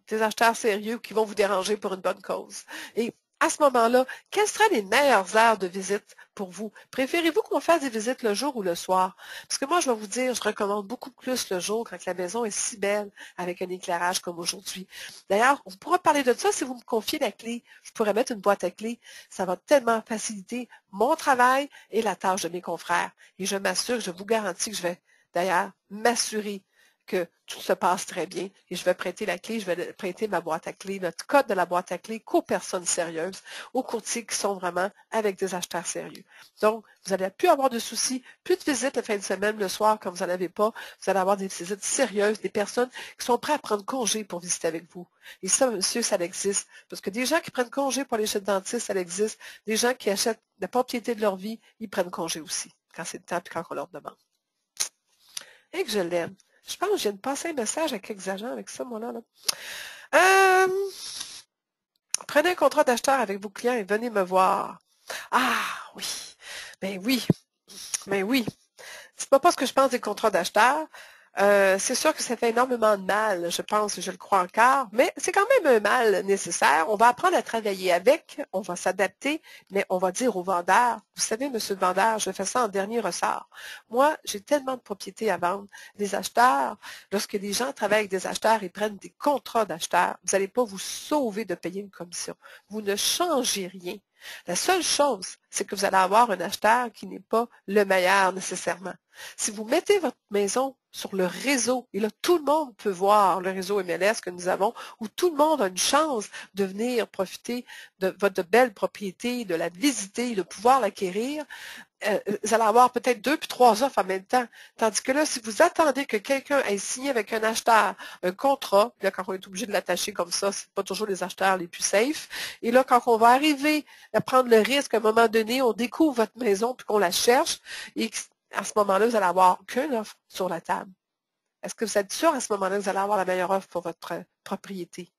des acheteurs sérieux qui vont vous déranger pour une bonne cause. Et à ce moment-là, quelles seraient les meilleures heures de visite pour vous? Préférez-vous qu'on fasse des visites le jour ou le soir? Parce que moi, je vais vous dire, je recommande beaucoup plus le jour quand la maison est si belle avec un éclairage comme aujourd'hui. D'ailleurs, on pourra parler de ça si vous me confiez la clé. Je pourrais mettre une boîte à clés. Ça va tellement faciliter mon travail et la tâche de mes confrères. Et je m'assure, je vous garantis que je vais d'ailleurs m'assurer que tout se passe très bien et je vais prêter la clé, je vais prêter ma boîte à clés, notre code de la boîte à clés qu'aux personnes sérieuses, aux courtiers qui sont vraiment avec des acheteurs sérieux. Donc, vous n'allez plus avoir de soucis, plus de visites la fin de semaine, le soir, quand vous n'en avez pas. Vous allez avoir des visites sérieuses, des personnes qui sont prêtes à prendre congé pour visiter avec vous. Et ça, monsieur, ça existe. Parce que des gens qui prennent congé pour aller chez le dentiste, ça existe. Des gens qui achètent la propriété de leur vie, ils prennent congé aussi, quand c'est le temps et quand on leur demande. Et que je l'aime. Je pense que je viens de passer un message à quelques agents avec ça, moi, là. Euh, Prenez un contrat d'acheteur avec vos clients et venez me voir. Ah, oui. Ben oui. Ben oui. Dites-moi pas ce que je pense des contrats d'acheteur. C'est sûr que ça fait énormément de mal, je pense, je le crois encore, mais c'est quand même un mal nécessaire. On va apprendre à travailler avec, on va s'adapter, mais on va dire au vendeur, vous savez, monsieur le vendeur, je fais ça en dernier ressort. Moi, j'ai tellement de propriétés à vendre. Les acheteurs, lorsque les gens travaillent avec des acheteurs et prennent des contrats d'acheteurs, vous n'allez pas vous sauver de payer une commission. Vous ne changez rien. La seule chose, c'est que vous allez avoir un acheteur qui n'est pas le meilleur nécessairement. Si vous mettez votre maison sur le réseau, et là, tout le monde peut voir le réseau MLS que nous avons, où tout le monde a une chance de venir profiter de votre belle propriété, de la visiter, de pouvoir l'acquérir, vous allez avoir peut-être 2 puis 3 offres en même temps. Tandis que là, si vous attendez que quelqu'un ait signé avec un acheteur un contrat, là, quand on est obligé de l'attacher comme ça, c'est pas toujours les acheteurs les plus safe. Et là, quand on va arriver à prendre le risque, à un moment donné, on découvre votre maison puis qu'on la cherche, et à ce moment-là, vous allez avoir qu'une offre sur la table. Est-ce que vous êtes sûr à ce moment-là que vous allez avoir la meilleure offre pour votre propriété?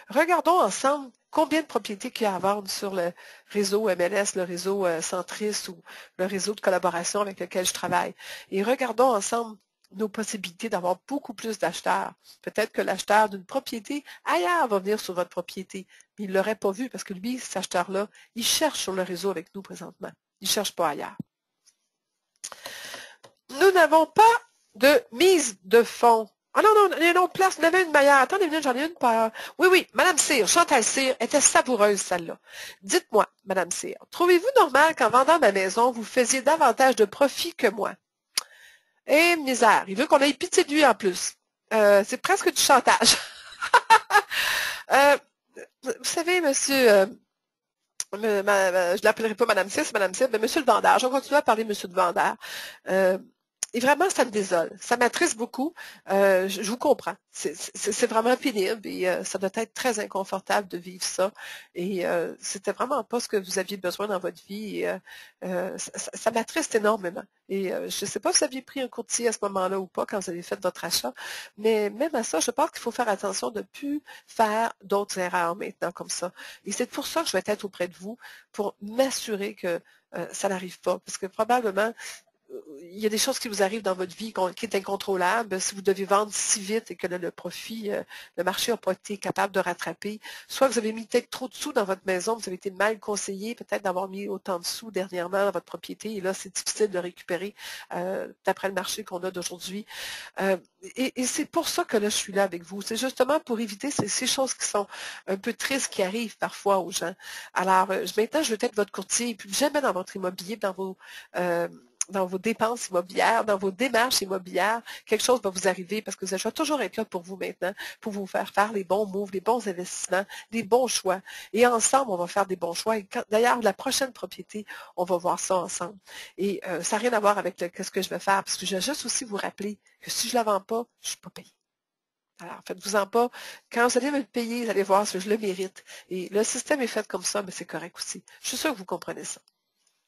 Regardons ensemble combien de propriétés qu'il y a à vendre sur le réseau MLS, le réseau Centris ou le réseau de collaboration avec lequel je travaille. Et regardons ensemble nos possibilités d'avoir beaucoup plus d'acheteurs. Peut-être que l'acheteur d'une propriété ailleurs va venir sur votre propriété, mais il ne l'aurait pas vu parce que lui, cet acheteur-là, il cherche sur le réseau avec nous présentement. Il ne cherche pas ailleurs. Nous n'avons pas de mise de fonds. Ah non, non, il y a une autre place. Il y en avait une meilleure. Attendez une minute, j'en ai une par... Oui, oui, Madame Cyr, Chantal Cyr, était savoureuse, celle-là. Dites-moi, Madame Cyr, trouvez-vous normal qu'en vendant ma maison, vous faisiez davantage de profit que moi? Eh, misère, il veut qu'on ait pitié de lui en plus. C'est presque du chantage. Euh, vous savez, monsieur... je ne l'appellerai pas Madame Cyr, c'est Madame Cyr, mais monsieur le vendeur. Je vais continuer à parler monsieur le vendeur. Et vraiment, ça me désole. Ça m'attriste beaucoup. Je vous comprends. C'est vraiment pénible et ça doit être très inconfortable de vivre ça. Et c'était vraiment pas ce que vous aviez besoin dans votre vie. Et, ça m'attriste énormément. Et je ne sais pas si vous aviez pris un courtier à ce moment-là ou pas quand vous avez fait votre achat, mais même à ça, je pense qu'il faut faire attention de ne plus faire d'autres erreurs maintenant comme ça. Et c'est pour ça que je vais être auprès de vous pour m'assurer que ça n'arrive pas. Parce que probablement, il y a des choses qui vous arrivent dans votre vie qui est incontrôlable. Si vous devez vendre si vite et que le profit, le marché n'a pas été capable de rattraper, soit vous avez mis peut-être trop de sous dans votre maison, vous avez été mal conseillé, peut-être d'avoir mis autant de sous dernièrement dans votre propriété, et là, c'est difficile de récupérer d'après le marché qu'on a d'aujourd'hui. Et c'est pour ça que là, je suis là avec vous. C'est justement pour éviter ces choses qui sont un peu tristes qui arrivent parfois aux gens. Alors, maintenant, je veux être votre courtier, et puis jamais dans votre immobilier, dans vos dépenses immobilières, dans vos démarches immobilières, quelque chose va vous arriver parce que je vais toujours être là pour vous maintenant, pour vous faire les bons moves, les bons investissements, les bons choix. Et ensemble, on va faire des bons choix. Et d'ailleurs, la prochaine propriété, on va voir ça ensemble. Et ça n'a rien à voir avec ce que je vais faire, parce que je vais juste aussi vous rappeler que si je ne la vends pas, je ne suis pas payée. Alors, faites-vous-en pas. Quand vous allez me le payer, vous allez voir si je le mérite. Et le système est fait comme ça, mais c'est correct aussi. Je suis sûre que vous comprenez ça.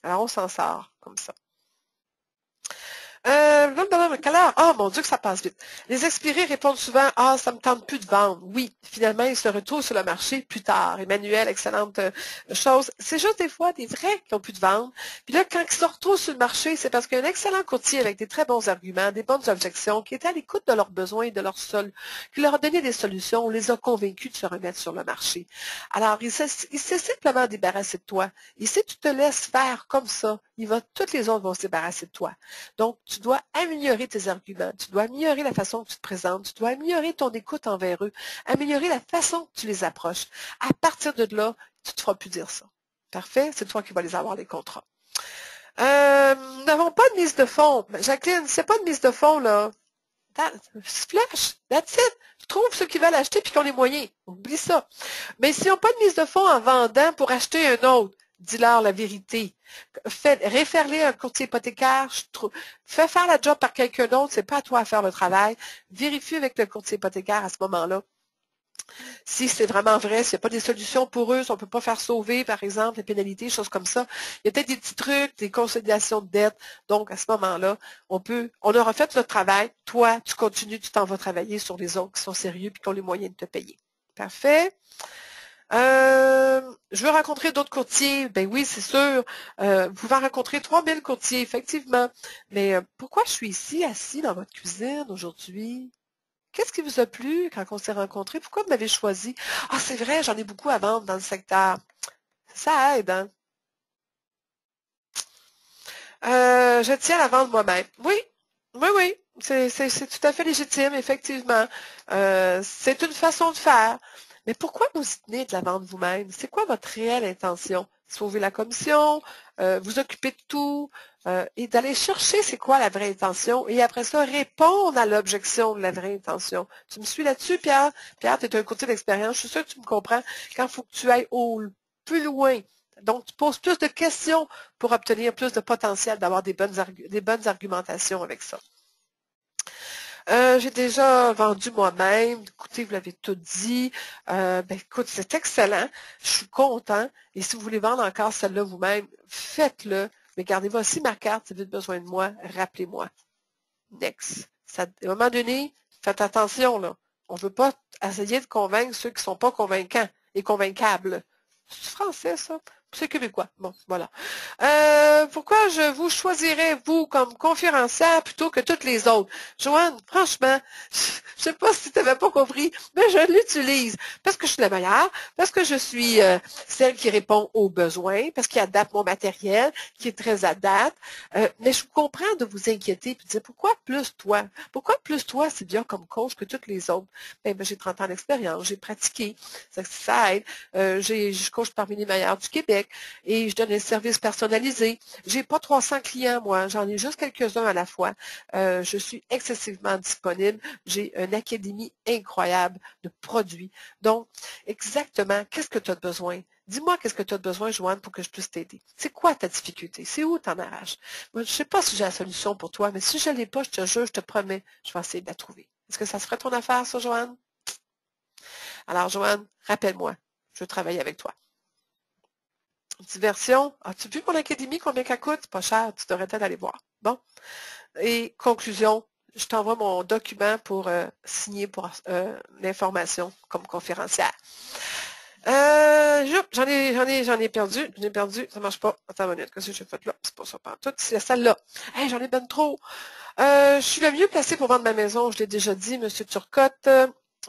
Alors, on s'en sort comme ça. Quelle heure? Oh mon Dieu que ça passe vite. Les expirés répondent souvent, ah, ça me tente plus de vendre. Oui, finalement, ils se retrouvent sur le marché plus tard. Emmanuel, excellente chose. C'est juste des fois des vrais qui ont plus de vendre. Puis là, quand ils se retrouvent sur le marché, c'est parce qu'il y a un excellent courtier avec des très bons arguments, des bonnes objections, qui était à l'écoute de leurs besoins et de leurs sols, qui leur a donné des solutions, on les a convaincus de se remettre sur le marché. Alors, il s'est simplement débarrassé de toi. Et si tu te laisses faire comme ça, toutes les autres vont se débarrasser de toi. Donc, tu dois améliorer tes arguments, tu dois améliorer la façon que tu te présentes, tu dois améliorer ton écoute envers eux, améliorer la façon que tu les approches. À partir de là, tu ne te feras plus dire ça. Parfait? C'est toi qui vas les avoir, les contrats. Nous n'avons pas de mise de fonds. Jacqueline, c'est pas de mise de fonds, là. Flash, that's it. Trouve ceux qui veulent acheter puis qui ont les moyens. Oublie ça. Mais s'ils n'ont pas de mise de fonds en vendant pour acheter un autre, dis-leur la vérité. Réfère-les à un courtier hypothécaire. Fais faire la job par quelqu'un d'autre. C'est pas à toi à faire le travail. Vérifie avec le courtier hypothécaire à ce moment-là. Si c'est vraiment vrai, s'il n'y a pas des solutions pour eux, si on ne peut pas faire sauver, par exemple, les pénalités, choses comme ça. Il y a peut-être des petits trucs, des consolidations de dettes. Donc, à ce moment-là, on aura fait notre travail. Toi, tu continues, tu t'en vas travailler sur les autres qui sont sérieux et qui ont les moyens de te payer. Parfait. Je veux rencontrer d'autres courtiers. Ben oui, c'est sûr. Vous pouvez rencontrer 3000 courtiers, effectivement. Mais pourquoi je suis ici, assis dans votre cuisine aujourd'hui? Qu'est-ce qui vous a plu quand on s'est rencontrés? Pourquoi vous m'avez choisi? Ah, c'est vrai, j'en ai beaucoup à vendre dans le secteur. Ça aide, hein? Je tiens à la vendre moi-même. Oui, oui, oui. C'est tout à fait légitime, effectivement. C'est une façon de faire. Mais pourquoi vous y tenez de la vendre vous-même? C'est quoi votre réelle intention? Sauver la commission, vous occuper de tout, et d'aller chercher c'est quoi la vraie intention, et après ça, répondre à l'objection de la vraie intention. Tu me suis là-dessus, Pierre? Pierre, tu es un courtier d'expérience. Je suis sûre que tu me comprends quand il faut que tu ailles plus loin. Donc, tu poses plus de questions pour obtenir plus de potentiel, d'avoir des bonnes argumentations avec ça. J'ai déjà vendu moi-même. Écoutez, vous l'avez tout dit. Écoute, c'est excellent. Je suis content. Et si vous voulez vendre encore celle-là vous-même, faites-le. Mais gardez voici ma carte. Si vous avez besoin de moi, rappelez-moi. Next. À un moment donné, faites attention, là. On ne veut pas essayer de convaincre ceux qui ne sont pas convaincants et convaincables. C'est français, ça? C'est québécois. Bon, voilà. Pourquoi je vous choisirais, vous, comme conférencière plutôt que toutes les autres? Joanne, franchement, je sais pas si tu n'avais pas compris, mais je l'utilise parce que je suis la meilleure, parce que je suis celle qui répond aux besoins, parce qu'il adapte mon matériel, qui est très adapte. Mais je comprends de vous inquiéter et de dire pourquoi plus toi? Pourquoi plus toi, c'est bien comme coach que toutes les autres? J'ai 30 ans d'expérience, j'ai pratiqué, ça aide. Je coach parmi les meilleurs du Québec et je donne des services personnalisés. J'ai pas 300 clients, moi, j'en ai juste quelques-uns à la fois. Je suis excessivement disponible. J'ai une académie incroyable de produits. Donc, exactement, qu'est-ce que tu as besoin? Dis-moi qu'est-ce que tu as besoin, Joanne, pour que je puisse t'aider. C'est quoi ta difficulté? C'est où t'en arraches? Moi, je ne sais pas si j'ai la solution pour toi, mais si je ne l'ai pas, je te jure, je te promets, je vais essayer de la trouver. Est-ce que ça se ferait ton affaire, ça, Joanne? Alors, Joanne, rappelle-moi, je veux travailler avec toi. Diversion. As-tu vu mon académie, combien qu'elle coûte? Pas cher, tu devrais peut-être aller voir. Bon. Et conclusion, je t'envoie mon document pour signer pour l'information comme conférencière. J'en ai perdu, ça marche pas. Attends une minute, qu'est-ce que j'ai fait là? C'est pas ça, pas tout, c'est celle-là. Hey, j'en ai ben trop. Je suis le mieux placé pour vendre ma maison, je l'ai déjà dit, M. Turcotte.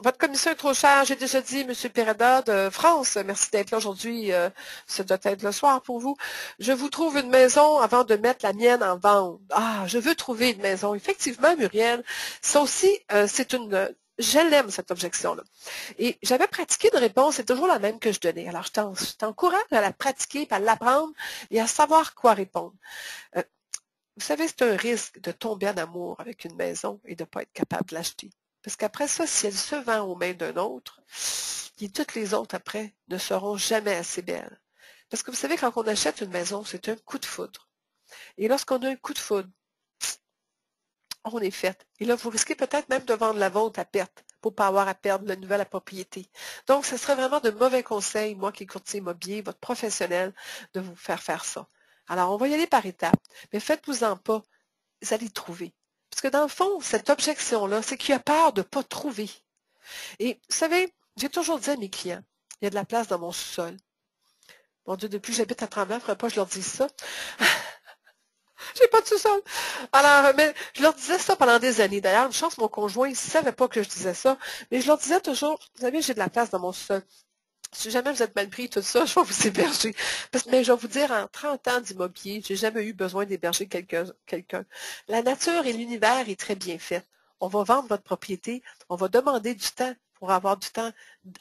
Votre commission est trop chère, j'ai déjà dit, M. Pereda de France. Merci d'être là aujourd'hui. Ça doit être le soir pour vous. Je vous trouve une maison avant de mettre la mienne en vente. Ah, je veux trouver une maison. Effectivement, Muriel, ça aussi, je l'aime, cette objection-là. Et j'avais pratiqué une réponse, c'est toujours la même que je donnais. Alors, je t'encourage à la pratiquer, à l'apprendre et à savoir quoi répondre. Vous savez, c'est un risque de tomber en amour avec une maison et de ne pas être capable de l'acheter. Parce qu'après ça, si elle se vend aux mains d'un autre, et toutes les autres après ne seront jamais assez belles. Parce que vous savez, quand on achète une maison, c'est un coup de foudre. Et lorsqu'on a un coup de foudre, on est fait. Et là, vous risquez peut-être même de vendre la vente à perte pour ne pas avoir à perdre la nouvelle propriété. Donc, ce serait vraiment de mauvais conseils, moi qui est courtier immobilier, votre professionnel, de vous faire ça. Alors, on va y aller par étapes, mais faites-vous-en pas, vous allez trouver. Parce que dans le fond, cette objection-là, c'est qu'il a peur de ne pas trouver. Et vous savez, j'ai toujours dit à mes clients, il y a de la place dans mon sous-sol. Mon Dieu, depuis que j'habite à Tremblant, il ne faudrait pas que je leur dise ça. J'ai pas de sous-sol. Alors, mais je leur disais ça pendant des années. D'ailleurs, une chance, mon conjoint, il ne savait pas que je disais ça. Mais je leur disais toujours, vous savez, j'ai de la place dans mon sous-sol. Si jamais vous êtes mal pris, tout ça, je vais vous héberger. Mais je vais vous dire, en 30 ans d'immobilier, j'ai jamais eu besoin d'héberger quelqu'un. La nature et l'univers est très bien fait. On va vendre votre propriété, on va demander du temps pour avoir du temps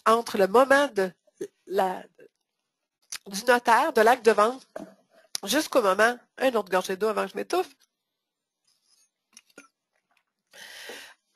entre le moment du notaire, de l'acte de vente, jusqu'au moment, un autre gorgée d'eau avant que je m'étouffe,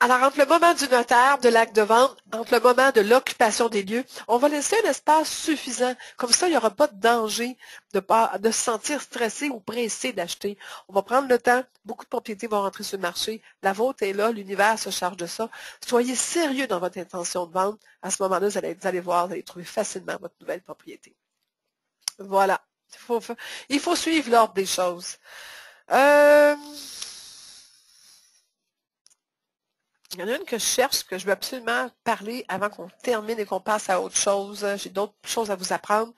Alors, entre le moment du notaire, de l'acte de vente, entre le moment de l'occupation des lieux, on va laisser un espace suffisant. Comme ça, il n'y aura pas de danger de se sentir stressé ou pressé d'acheter. On va prendre le temps. Beaucoup de propriétés vont rentrer sur le marché. La vôtre est là. L'univers se charge de ça. Soyez sérieux dans votre intention de vente. À ce moment-là, vous allez voir, vous allez trouver facilement votre nouvelle propriété. Voilà. Il faut suivre l'ordre des choses. Il y en a une que je cherche, que je veux absolument parler avant qu'on termine et qu'on passe à autre chose. J'ai d'autres choses à vous apprendre.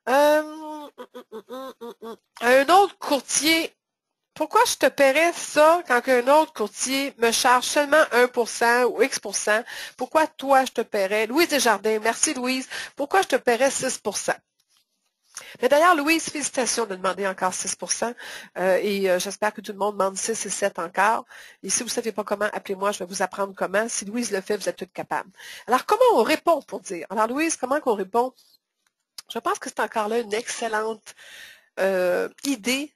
Un autre courtier, pourquoi je te paierais ça quand un autre courtier me charge seulement 1% ou X%? Pourquoi toi, je te paierais? Louise Desjardins, merci Louise. Pourquoi je te paierais 6%? Mais d'ailleurs, Louise, félicitations de demander encore 6%. J'espère que tout le monde demande 6 et 7 encore. Et si vous ne savez pas comment, appelez-moi, je vais vous apprendre comment. Si Louise le fait, vous êtes toutes capables. Alors, comment on répond pour dire? Alors, Louise, comment on répond? Je pense que c'est encore là une excellente idée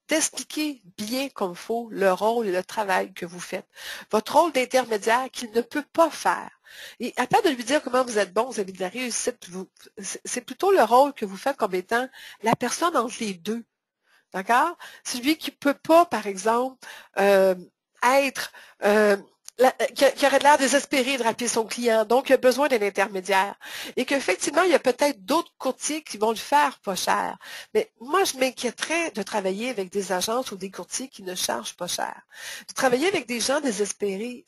d'expliquer bien comme il faut le rôle et le travail que vous faites. Votre rôle d'intermédiaire qu'il ne peut pas faire. Et à part de lui dire comment vous êtes bon, vous avez de la réussite, c'est plutôt le rôle que vous faites comme étant la personne entre les deux. D'accord? Celui qui ne peut pas, par exemple, être qui aurait l'air désespéré de rappeler son client, donc il a besoin d'un intermédiaire. Et qu'effectivement, il y a peut-être d'autres courtiers qui vont le faire pas cher. Mais moi, je m'inquiéterais de travailler avec des agences ou des courtiers qui ne chargent pas cher. De travailler avec des gens désespérés.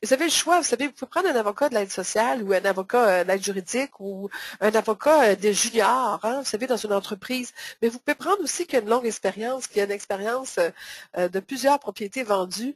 Vous avez le choix, vous savez, vous pouvez prendre un avocat de l'aide sociale ou un avocat de l'aide juridique ou un avocat des juniors, hein, vous savez, dans une entreprise. Mais vous pouvez prendre aussi qui a une longue expérience, qui a une expérience de plusieurs propriétés vendues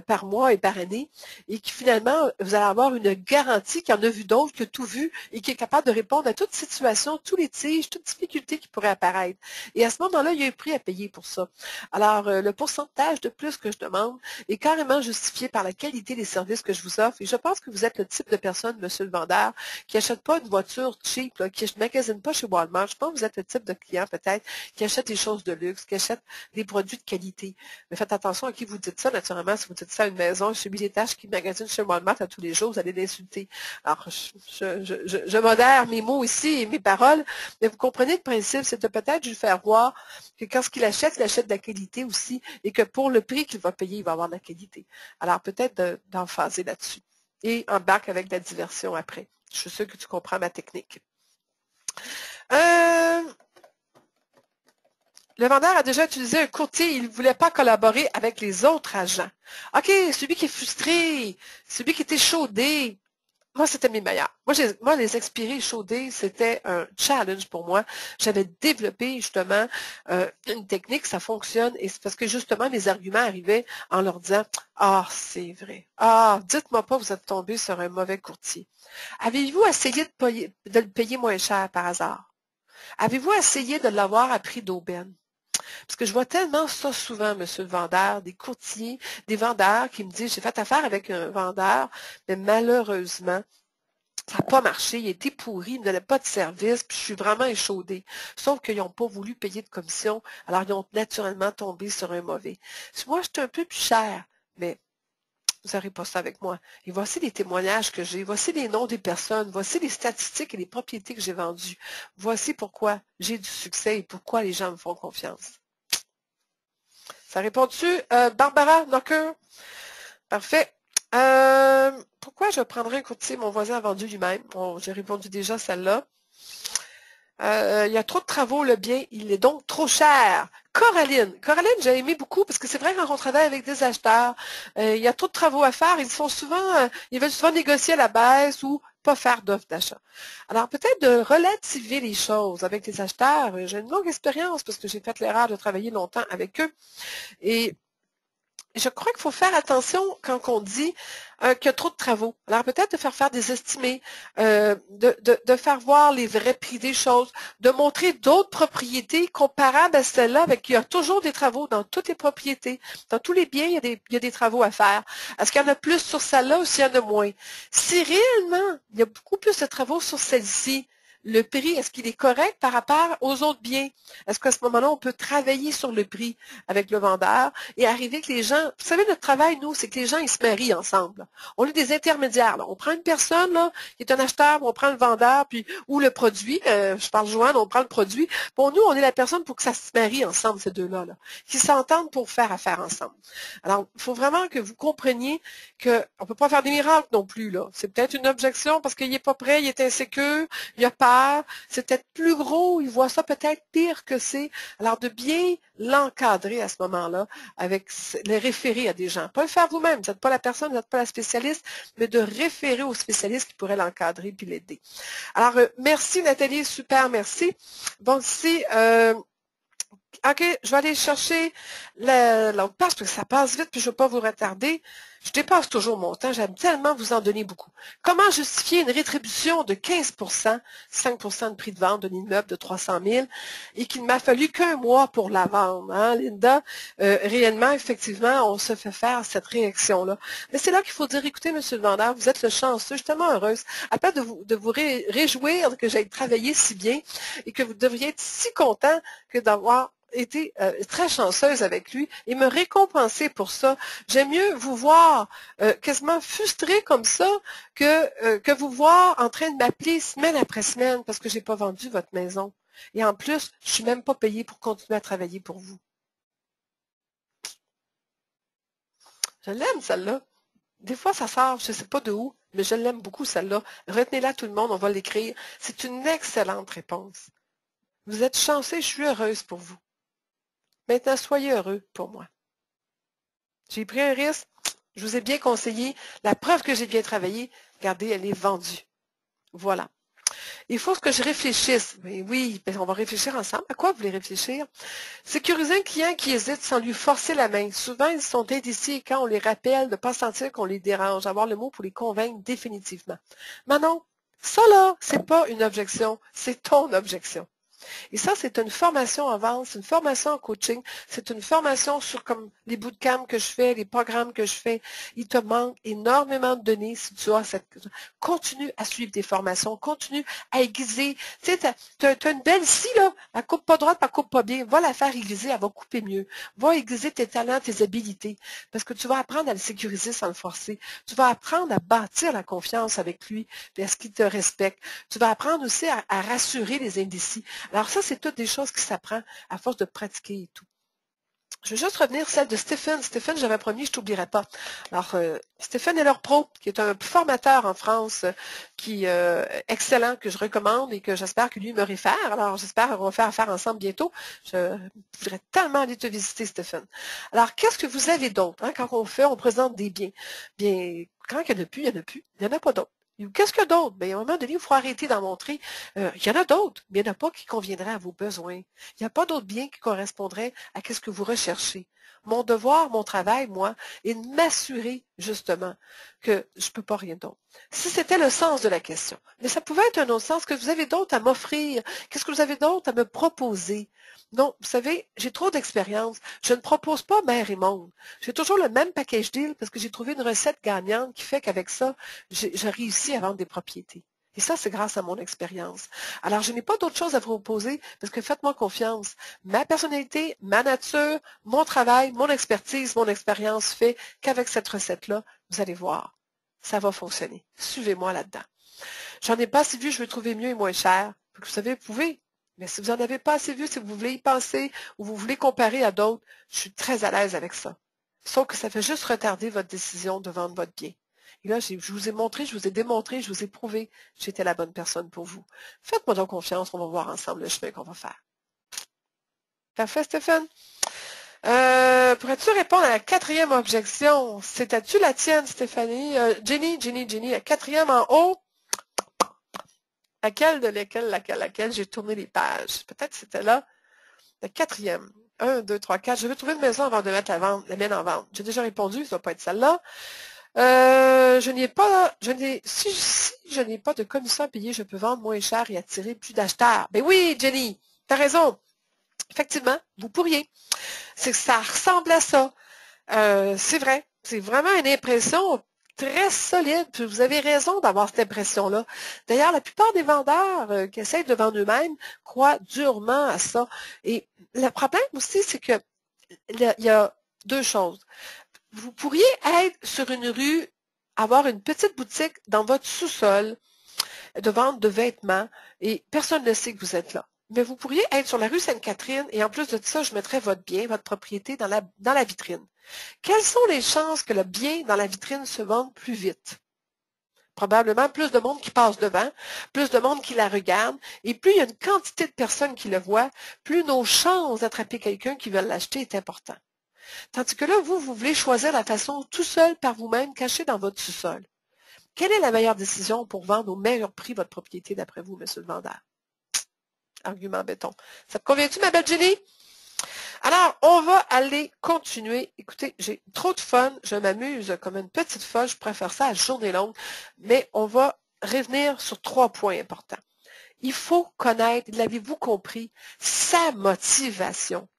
par mois et par année, et qui finalement, vous allez avoir une garantie qui en a vu d'autres, qui a tout vu et qui est capable de répondre à toute situation, tous les litiges, toute difficulté qui pourrait apparaître. Et à ce moment-là, il y a un prix à payer pour ça. Alors, le pourcentage de plus que je demande est carrément justifié par la qualité des services que je vous offre. Et je pense que vous êtes le type de personne, monsieur le vendeur, qui n'achète pas une voiture cheap, là, qui ne magasine pas chez Walmart. Je pense que vous êtes le type de client, peut-être, qui achète des choses de luxe, qui achète des produits de qualité. Mais faites attention à qui vous dites ça. Naturellement, si vous dites ça à une maison, chez Militache qui magasine chez Walmart à tous les jours, vous allez l'insulter. Alors, je modère mes mots ici et mes paroles, mais vous comprenez le principe, c'est de peut-être lui faire voir que quand ce qu'il achète de la qualité aussi, et que pour le prix qu'il va payer, il va avoir de la qualité. Alors, peut-être d'emphaser là-dessus. Et embarque avec de la diversion après. Je suis sûre que tu comprends ma technique. Le vendeur a déjà utilisé un courtier, il ne voulait pas collaborer avec les autres agents. OK, celui qui est frustré, celui qui est échaudé. Moi, c'était mes meilleurs. Moi, les expirés chaudés, c'était un challenge pour moi. J'avais développé justement une technique, ça fonctionne, et c'est parce que justement, mes arguments arrivaient en leur disant « Ah, c'est vrai. Ah, dites-moi pas, vous êtes tombé sur un mauvais courtier. Avez-vous essayé de le payer moins cher par hasard? Avez-vous essayé de l'avoir à prix d'aubaine? » Parce que je vois tellement ça souvent, monsieur le vendeur, des courtiers, des vendeurs qui me disent, j'ai fait affaire avec un vendeur, mais malheureusement, ça n'a pas marché, il était pourri, il ne donnait pas de service, puis je suis vraiment échaudée. Sauf qu'ils n'ont pas voulu payer de commission, alors ils ont naturellement tombé sur un mauvais. Moi, je suis un peu plus cher, mais vous n'aurez pas ça avec moi. Et voici les témoignages que j'ai, voici les noms des personnes, voici les statistiques et les propriétés que j'ai vendues. Voici pourquoi j'ai du succès et pourquoi les gens me font confiance. Ça répond-tu? Barbara Knocker? Parfait. Pourquoi je prendrais un courtier? Mon voisin a vendu lui-même. Bon, j'ai répondu déjà celle-là. Il y a trop de travaux, le bien, il est donc trop cher. Coraline, j'ai aimé beaucoup parce que c'est vrai quand on travaille avec des acheteurs, il y a trop de travaux à faire, ils veulent souvent négocier à la baisse ou pas faire d'offre d'achat. Alors peut-être de relativiser les choses avec les acheteurs. J'ai une longue expérience parce que j'ai fait l'erreur de travailler longtemps avec eux. Et je crois qu'il faut faire attention quand on dit qu'il y a trop de travaux. Alors peut-être de faire des estimés, de faire voir les vrais prix des choses, de montrer d'autres propriétés comparables à celles-là, avec il y a toujours des travaux dans toutes les propriétés. Dans tous les biens, il y a des travaux à faire. Est-ce qu'il y en a plus sur celle-là ou s'il y en a moins? Si réellement il y a beaucoup plus de travaux sur celle-ci, le prix, est-ce qu'il est correct par rapport aux autres biens? Est-ce qu'à ce moment-là, on peut travailler sur le prix avec le vendeur et arriver que les gens, vous savez, notre travail, nous, c'est que les gens, ils se marient ensemble. On est des intermédiaires. Là. On prend une personne là, qui est un acheteur, on prend le vendeur, puis ou le produit, je parle Joanne, on prend le produit. Pour nous, on est la personne pour que ça se marie ensemble, ces deux-là, là, qui s'entendent pour faire affaire ensemble. Alors, il faut vraiment que vous compreniez qu'on ne peut pas faire des miracles non plus. Là. C'est peut-être une objection parce qu'il n'est pas prêt, il est insécure, il a peur, c'est peut-être plus gros, il voit ça peut-être pire que c'est. Alors, de bien l'encadrer à ce moment-là avec les référer à des gens. Pas le faire vous-même, vous n'êtes pas la personne, vous n'êtes pas la spécialiste, mais de référer aux spécialistes qui pourraient l'encadrer puis l'aider. Alors, merci Nathalie, super, merci. Bon, si... OK, je vais aller chercher l'autre page parce que ça passe vite puis je ne veux pas vous retarder. Je dépasse toujours mon temps, j'aime tellement vous en donner beaucoup. Comment justifier une rétribution de 15%, 5% de prix de vente d'un immeuble de 300 000 et qu'il ne m'a fallu qu'un mois pour la vendre, hein, Linda? Réellement, effectivement, on se fait faire cette réaction-là. Mais c'est là qu'il faut dire, écoutez, monsieur le vendeur, vous êtes le chanceux, je suis tellement heureuse. À part de vous réjouir que j'aie travaillé si bien et que vous devriez être si content que d'avoir été très chanceuse avec lui et me récompenser pour ça. J'aime mieux vous voir quasiment frustré comme ça que vous voir en train de m'appeler semaine après semaine parce que j'ai pas vendu votre maison. Et en plus, je suis même pas payée pour continuer à travailler pour vous. Je l'aime, celle-là. Des fois, ça sort, je ne sais pas de où, mais je l'aime beaucoup, celle-là. Retenez-la tout le monde, on va l'écrire. C'est une excellente réponse. Vous êtes chanceux, je suis heureuse pour vous. Maintenant, soyez heureux pour moi. J'ai pris un risque, je vous ai bien conseillé. La preuve que j'ai bien travaillé, regardez, elle est vendue. Voilà. Il faut que je réfléchisse. Mais oui, on va réfléchir ensemble. À quoi vous voulez réfléchir? Sécuriser un client qui hésite sans lui forcer la main. Souvent, ils sont indécis et quand on les rappelle, de ne pas sentir qu'on les dérange, avoir le mot pour les convaincre définitivement. Manon, ça là, c'est pas une objection, c'est ton objection. Et ça, c'est une formation en vente, c'est une formation en coaching, c'est une formation sur comme les bootcamps que je fais, les programmes que je fais. Il te manque énormément de données si tu as cette... Continue à suivre des formations, continue à aiguiser. Tu sais, tu as une belle scie, là, elle coupe pas droite, elle coupe pas bien. Va la faire aiguiser, elle va couper mieux. Va aiguiser tes talents, tes habiletés, parce que tu vas apprendre à le sécuriser sans le forcer. Tu vas apprendre à bâtir la confiance avec lui, puis à ce qu'il te respecte. Tu vas apprendre aussi à rassurer les indécis. Alors ça, c'est toutes des choses qui s'apprennent à force de pratiquer et tout. Je veux juste revenir celle de Stéphane. Stéphane, j'avais promis, je ne t'oublierai pas. Alors, Stéphane Heller Pro, qui est un formateur en France, qui excellent, que je recommande et que j'espère que lui me réfère. Alors, j'espère qu'on va faire affaire ensemble bientôt. Je voudrais tellement aller te visiter, Stéphane. Alors, qu'est-ce que vous avez d'autre? Hein, quand on présente des biens. Bien, quand il n'y en a plus, il n'y en a plus. Il n'y en a pas d'autres. Qu'est-ce qu'il y a d'autre? Bien, à un moment donné, il faut arrêter d'en montrer. Il y en a d'autres, mais il n'y en a pas qui conviendraient à vos besoins. Il n'y a pas d'autres biens qui correspondraient à ce que vous recherchez. Mon devoir, mon travail, moi, est de m'assurer, justement, que je ne peux pas rien d'autre. Si c'était le sens de la question. Mais ça pouvait être un autre sens. Que vous avez d'autre à m'offrir? Qu'est-ce que vous avez d'autre à me proposer? Non, vous savez, j'ai trop d'expérience. Je ne propose pas mer et monde. J'ai toujours le même package deal parce que j'ai trouvé une recette gagnante qui fait qu'avec ça, j'ai réussi à vendre des propriétés. Et ça, c'est grâce à mon expérience. Alors, je n'ai pas d'autre chose à vous proposer parce que faites-moi confiance. Ma personnalité, ma nature, mon travail, mon expertise, mon expérience fait qu'avec cette recette-là, vous allez voir, ça va fonctionner. Suivez-moi là-dedans. J'en ai pas assez vu, je veux trouver mieux et moins cher. Vous savez, vous pouvez. Mais si vous n'en avez pas assez vu, si vous voulez y penser ou vous voulez comparer à d'autres, je suis très à l'aise avec ça. Sauf que ça fait juste retarder votre décision de vendre votre bien. Et là, je vous ai montré, je vous ai démontré, je vous ai prouvé que j'étais la bonne personne pour vous. Faites-moi donc confiance, on va voir ensemble le chemin qu'on va faire. Parfait, Stéphane? Pourrais-tu répondre à la quatrième objection? C'était-tu la tienne, Stéphanie? Jenny, la quatrième en haut. Laquelle? J'ai tourné les pages. Peut-être c'était là. La quatrième. 1, 2, 3, 4. Je veux trouver une maison avant de mettre la mienne en vente. J'ai déjà répondu, ça ne va pas être celle-là. Si je n'ai pas de commission à payer, je peux vendre moins cher et attirer plus d'acheteurs. Ben oui, Jenny, tu as raison. Effectivement, vous pourriez. C'est que ça ressemble à ça. C'est vrai. C'est vraiment une impression très solide, puis vous avez raison d'avoir cette impression-là. D'ailleurs, la plupart des vendeurs qui essayent de vendre eux-mêmes croient durement à ça. Et le problème aussi, c'est que il y a deux choses. Vous pourriez être sur une rue, avoir une petite boutique dans votre sous-sol de vente de vêtements et personne ne sait que vous êtes là. Mais vous pourriez être sur la rue Sainte-Catherine et en plus de ça, je mettrais votre bien, votre propriété dans la vitrine. Quelles sont les chances que le bien dans la vitrine se vende plus vite? Probablement plus de monde qui passe devant, plus de monde qui la regarde, et plus il y a une quantité de personnes qui le voient, plus nos chances d'attraper quelqu'un qui veut l'acheter est important. Tandis que là, vous voulez choisir la façon tout seul par vous-même, caché dans votre sous-sol. Quelle est la meilleure décision pour vendre au meilleur prix votre propriété d'après vous, monsieur le vendeur? Argument béton. Ça te convient-tu, ma belle Jenny? Alors, on va aller continuer. Écoutez, j'ai trop de fun. Je m'amuse comme une petite folle. Je préfère ça à journée longue. Mais on va revenir sur 3 points importants. Il faut connaître, l'avez-vous compris, sa motivation.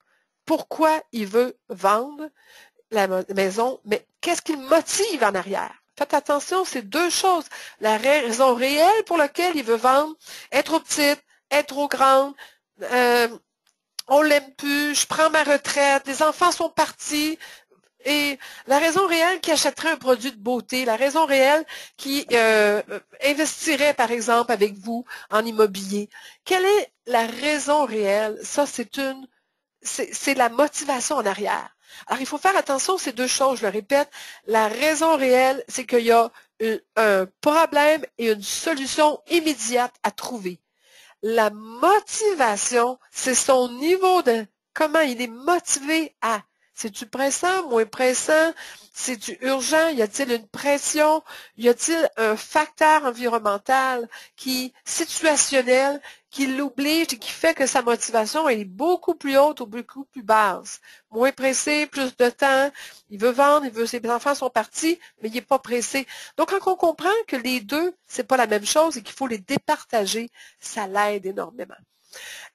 Pourquoi il veut vendre la maison, mais qu'est-ce qui le motive en arrière? Faites attention, c'est deux choses. La raison réelle pour laquelle il veut vendre est trop petite, est trop grande, on l'aime plus, je prends ma retraite, les enfants sont partis. Et la raison réelle qui achèterait un produit de beauté, la raison réelle qui investirait, par exemple, avec vous en immobilier, quelle est la raison réelle? Ça, c'est la motivation en arrière. Alors, il faut faire attention, ces deux choses, je le répète. La raison réelle, c'est qu'il y a un problème et une solution immédiate à trouver. La motivation, c'est son niveau de comment il est motivé à. C'est-tu pressant, moins pressant? C'est-tu urgent? Y a-t-il une pression? Y a-t-il un facteur environnemental situationnel, qui l'oblige et qui fait que sa motivation est beaucoup plus haute ou beaucoup plus basse? Moins pressé, plus de temps, il veut vendre, ses enfants sont partis, mais il n'est pas pressé. Donc, quand on comprend que les deux, c'est pas la même chose et qu'il faut les départager, ça l'aide énormément.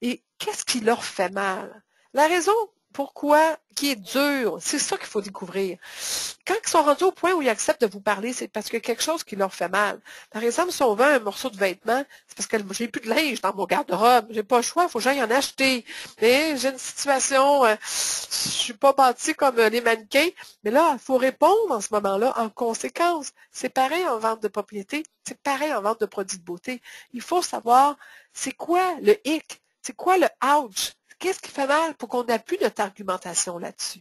Et qu'est-ce qui leur fait mal? La raison pourquoi qui est dure, c'est ça qu'il faut découvrir. Quand ils sont rendus au point où ils acceptent de vous parler, c'est parce qu'il y a quelque chose qui leur fait mal. Par exemple, si on vend un morceau de vêtement, c'est parce que j'ai plus de linge dans mon garde-robe. J'ai pas le choix, il faut que j'aille en acheter. Mais j'ai une situation, je suis pas bâtie comme les mannequins. Mais là, il faut répondre en ce moment-là en conséquence. C'est pareil en vente de propriété, c'est pareil en vente de produits de beauté. Il faut savoir, c'est quoi le hic? C'est quoi le ouch? Qu'est-ce qui fait mal pour qu'on appuie notre argumentation là-dessus?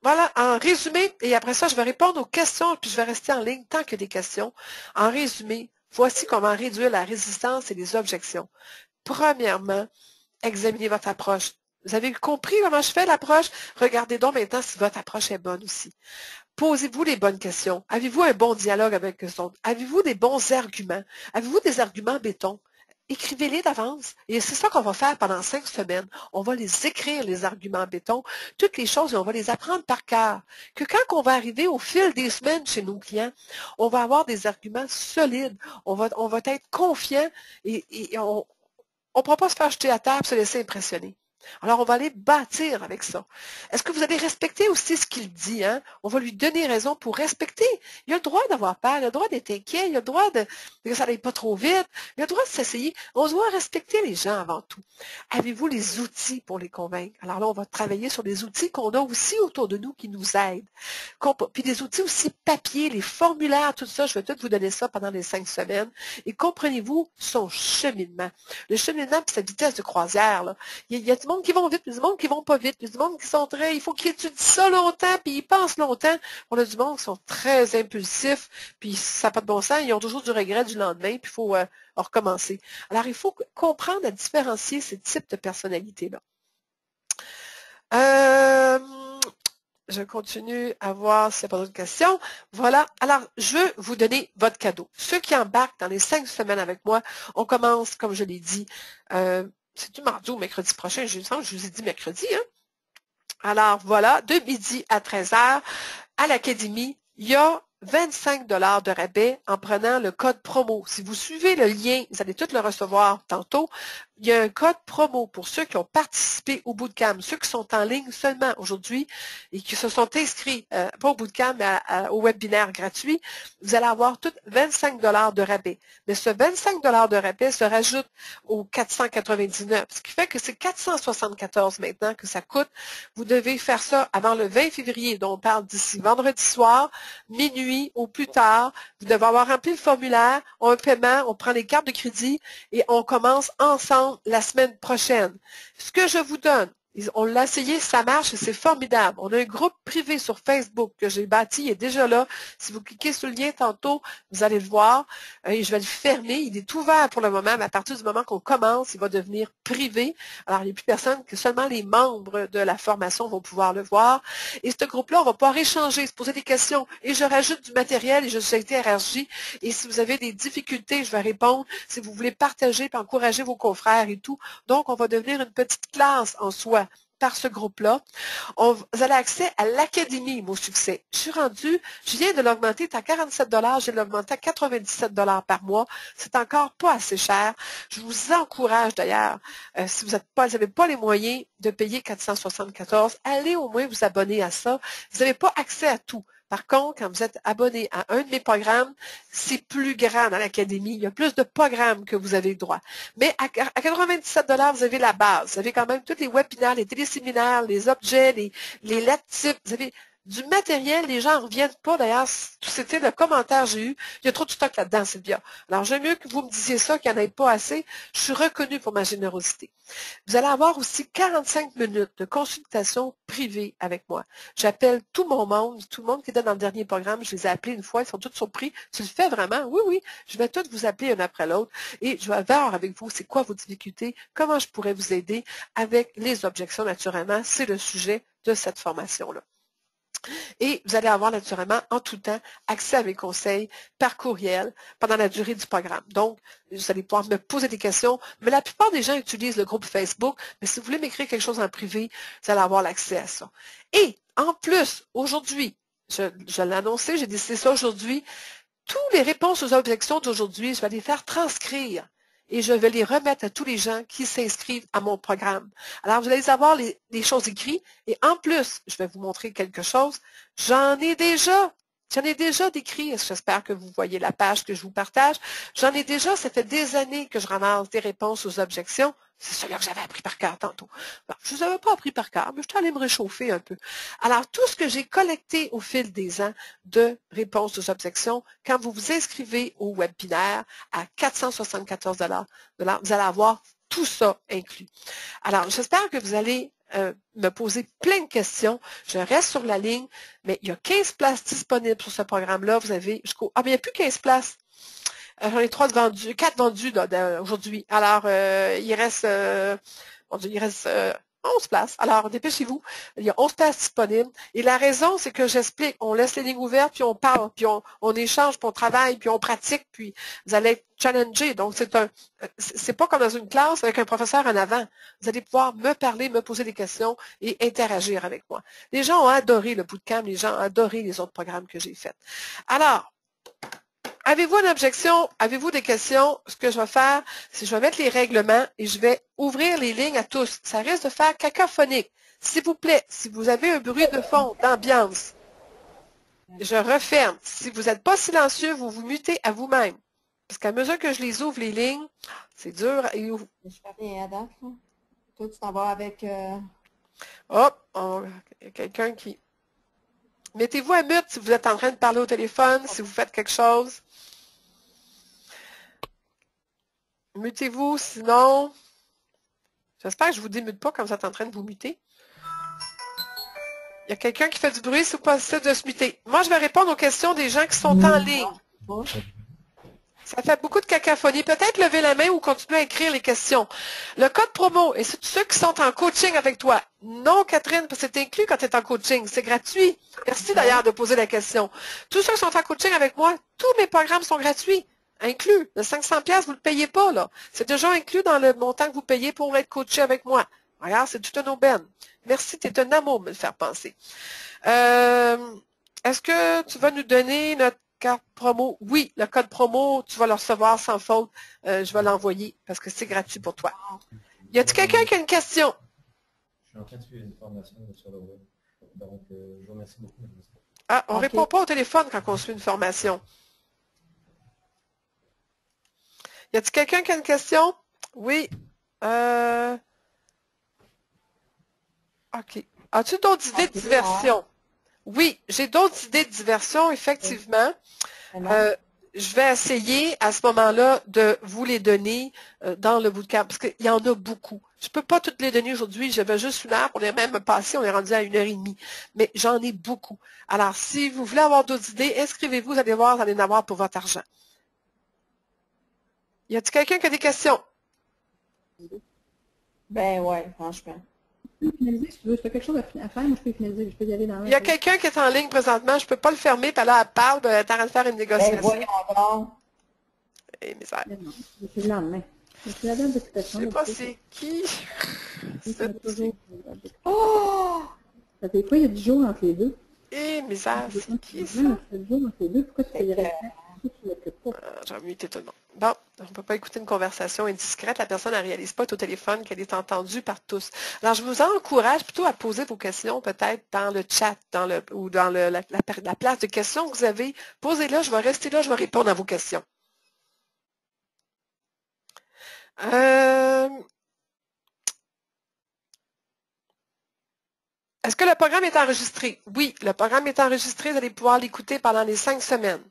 Voilà, en résumé, et après ça, je vais répondre aux questions, puis je vais rester en ligne tant que des questions. En résumé, voici comment réduire la résistance et les objections. Premièrement, examinez votre approche. Vous avez compris comment je fais l'approche? Regardez donc maintenant si votre approche est bonne aussi. Posez-vous les bonnes questions. Avez-vous un bon dialogue avec eux autres? Avez-vous des bons arguments? Avez-vous des arguments béton? Écrivez-les d'avance. Et c'est ça qu'on va faire pendant 5 semaines. On va les écrire, les arguments béton, toutes les choses, et on va les apprendre par cœur. Que quand on va arriver au fil des semaines chez nos clients, on va avoir des arguments solides. On va être confiant et on ne pourra pas se faire jeter à terre et se laisser impressionner. Alors, on va aller bâtir avec ça. Est-ce que vous allez respecter aussi ce qu'il dit? Hein? On va lui donner raison pour respecter. Il a le droit d'avoir peur, il a le droit d'être inquiet, il a le droit que ça n'aille pas trop vite, il a le droit de s'essayer. On doit respecter les gens avant tout. Avez-vous les outils pour les convaincre? Alors là, on va travailler sur des outils qu'on a aussi autour de nous qui nous aident. Puis des outils aussi papier, les formulaires, tout ça, je vais tout vous donner ça pendant les 5 semaines. Et comprenez-vous son cheminement. Le cheminement, puis sa vitesse de croisière, là. Il y a du monde qui vont vite, puis du monde qui vont pas vite, puis du monde qui sont il faut qu'ils étudient ça longtemps, puis ils pensent longtemps. On a du monde qui sont très impulsifs, puis ça n'a pas de bon sens, ils ont toujours du regret du lendemain, puis il faut recommencer. Alors, il faut comprendre à différencier ces types de personnalités-là. Je continue à voir s'il n'y a pas d'autres questions. Voilà. Alors, je veux vous donner votre cadeau. Ceux qui embarquent dans les 5 semaines avec moi, on commence, comme je l'ai dit, c'est du mardi ou mercredi prochain. Je vous ai dit mercredi. Hein? Alors, voilà, de midi à 13h, à l'Académie, il y a 25 $ de rabais en prenant le code promo. Si vous suivez le lien, vous allez tout le recevoir tantôt. il y a un code promo pour ceux qui ont participé au bootcamp, ceux qui sont en ligne seulement aujourd'hui et qui se sont inscrits, pas au bootcamp, mais au webinaire gratuit. Vous allez avoir tout 25 $ de rabais. Mais ce 25 $ de rabais se rajoute aux 499, ce qui fait que c'est 474 maintenant que ça coûte. Vous devez faire ça avant le 20 février, dont on parle d'ici vendredi soir, minuit au plus tard. Vous devez avoir rempli le formulaire, on a un paiement, on prend les cartes de crédit et on commence ensemble la semaine prochaine. Ce que je vous donne, on l'a essayé, ça marche et c'est formidable. On a un groupe privé sur Facebook que j'ai bâti, il est déjà là. Si vous cliquez sur le lien tantôt, vous allez le voir. Et je vais le fermer. Il est ouvert pour le moment, mais à partir du moment qu'on commence, il va devenir privé. Alors, il n'y a plus personne, que seulement les membres de la formation vont pouvoir le voir. Et ce groupe-là, on va pouvoir échanger, se poser des questions. Et je rajoute du matériel et je suis interagi. Et si vous avez des difficultés, je vais répondre. Si vous voulez partager et encourager vos confrères et tout. Donc, on va devenir une petite classe en soi par ce groupe-là. Vous avez accès à l'Académie, mon succès. Je viens de l'augmenter à 47 $, je vais l'augmenter à 97 $ par mois. C'est encore pas assez cher. Je vous encourage d'ailleurs, si vous n'avez pas les moyens de payer 474, allez au moins vous abonner à ça. Vous n'avez pas accès à tout. Par contre, quand vous êtes abonné à un de mes programmes, c'est plus grand dans l'Académie. Il y a plus de programmes que vous avez le droit. Mais à 97 $, vous avez la base. Vous avez quand même tous les webinaires, les téléséminaires, les objets, les lettres types. Vous avez du matériel, les gens ne reviennent pas. D'ailleurs, c'était le commentaire que j'ai eu. Il y a trop de stock là-dedans, Sylvia. Alors, j'aime mieux que vous me disiez ça, qu'il n'y en ait pas assez. Je suis reconnue pour ma générosité. Vous allez avoir aussi 45 minutes de consultation privée avec moi. J'appelle tout mon monde, tout le monde qui était dans le dernier programme. Je les ai appelés une fois, ils sont tous surpris. Tu le fais vraiment? Oui, oui. Je vais tous vous appeler un après l'autre et je vais voir avec vous c'est quoi vos difficultés, comment je pourrais vous aider avec les objections, naturellement. C'est le sujet de cette formation-là. Et vous allez avoir naturellement en tout temps accès à mes conseils par courriel pendant la durée du programme. Donc, vous allez pouvoir me poser des questions, mais la plupart des gens utilisent le groupe Facebook, mais si vous voulez m'écrire quelque chose en privé, vous allez avoir l'accès à ça. Et en plus, aujourd'hui, je l'ai annoncé, j'ai décidé ça aujourd'hui, toutes les réponses aux objections d'aujourd'hui, je vais les faire transcrire et je vais les remettre à tous les gens qui s'inscrivent à mon programme. Alors, vous allez avoir les choses écrites et en plus, je vais vous montrer quelque chose. J'en ai déjà décrit, j'espère que vous voyez la page que je vous partage. J'en ai déjà, ça fait des années que je ramasse des réponses aux objections. C'est celui que j'avais appris par cœur tantôt. Bon, je ne vous avais pas appris par cœur, mais je suis allée me réchauffer un peu. Alors, tout ce que j'ai collecté au fil des ans de réponses aux objections, quand vous vous inscrivez au webinaire à 474 $, vous allez avoir tout ça inclus. Alors, j'espère que vous allez me poser plein de questions. Je reste sur la ligne, mais il y a 15 places disponibles sur ce programme-là. Vous avez jusqu'au... Ah, mais il n'y a plus 15 places. J'en ai 4 vendus aujourd'hui. Alors, il reste, 11 places. Alors, dépêchez-vous. Il y a 11 places disponibles. Et la raison, c'est que j'explique. On laisse les lignes ouvertes, puis on parle, puis on échange, puis on travaille, puis on pratique, puis vous allez être challengé. Donc, c'est pas comme dans une classe avec un professeur en avant. Vous allez pouvoir me parler, me poser des questions et interagir avec moi. Les gens ont adoré le bootcamp. Les gens ont adoré les autres programmes que j'ai faits. Alors, avez-vous une objection? Avez-vous des questions? Ce que je vais faire, c'est que je vais mettre les règlements et je vais ouvrir les lignes à tous. Ça risque de faire cacophonique. S'il vous plaît, si vous avez un bruit de fond, d'ambiance, je referme. Si vous n'êtes pas silencieux, vous vous mutez à vous-même. Parce qu'à mesure que je les ouvre, les lignes, c'est dur. Je fais rien à date, là. Toi, tu t'en vas avec... Hop, il y a quelqu'un qui... Mettez-vous à mute si vous êtes en train de parler au téléphone, si vous faites quelque chose. Mutez-vous, sinon... J'espère que je ne vous démute pas quand vous êtes en train de vous muter. Il y a quelqu'un qui fait du bruit, c'est possible de se muter. Moi, je vais répondre aux questions des gens qui sont en ligne. Ça fait beaucoup de cacophonie. Peut-être lever la main ou continuer à écrire les questions. Le code promo, et c'est tous ceux qui sont en coaching avec toi. Non, Catherine, parce que c'est inclus quand tu es en coaching. C'est gratuit. Merci d'ailleurs de poser la question. Tous ceux qui sont en coaching avec moi, tous mes programmes sont gratuits. Inclus. Le 500$, vous ne le payez pas, là. C'est déjà inclus dans le montant que vous payez pour être coaché avec moi. Regarde, c'est toute une aubaine. Merci, c'est un amour de me le faire penser. Est-ce que tu vas nous donner carte promo. Oui, le code promo, tu vas le recevoir sans faute. Je vais l'envoyer parce que c'est gratuit pour toi. Y a-t-il quelqu'un qui a une question? Je suis en train de suivre une formation sur le web. Donc, je vous remercie beaucoup. Ah, on ne répond pas au téléphone quand on suit une formation. Y a-t-il quelqu'un qui a une question? Oui. OK. As-tu d'autres idées de diversion? Oui, j'ai d'autres idées de diversion, effectivement. Je vais essayer à ce moment-là de vous les donner dans le bootcamp, parce qu'il y en a beaucoup. Je ne peux pas toutes les donner aujourd'hui, j'avais juste une heure, on est même passé, on est rendu à 1h30, mais j'en ai beaucoup. Alors, si vous voulez avoir d'autres idées, inscrivez-vous, vous allez voir, vous allez en avoir pour votre argent. Y a-t-il quelqu'un qui a des questions? Ben ouais, franchement. Tu peux finaliser si tu veux. Si tu as quelque chose à faire, moi je peux finaliser. Je peux y aller dans Il y a quelqu'un qui est en ligne présentement, je ne peux pas le fermer, puis là, elle parle, ben, elle est en train de faire une négociation. Ben voyons donc. Eh, misère. Non, c'est le lendemain. C'est la dame d'occupation. Je ne sais pas c'est qui. Oh! Ça fait quoi, il y a 10 jours entre les deux? Eh, misère, c'est qui ça? 7 jours entre les deux, pourquoi tu fais des J'ai muté tout le monde. Bon, on ne peut pas écouter une conversation indiscrète. La personne ne réalise pas au téléphone qu'elle est entendue par tous. Alors, je vous encourage plutôt à poser vos questions peut-être dans le chat ou dans la place de questions que vous avez. Posez-la, je vais rester là, je vais répondre à vos questions. Est-ce que le programme est enregistré? Oui, le programme est enregistré. Vous allez pouvoir l'écouter pendant les 5 semaines.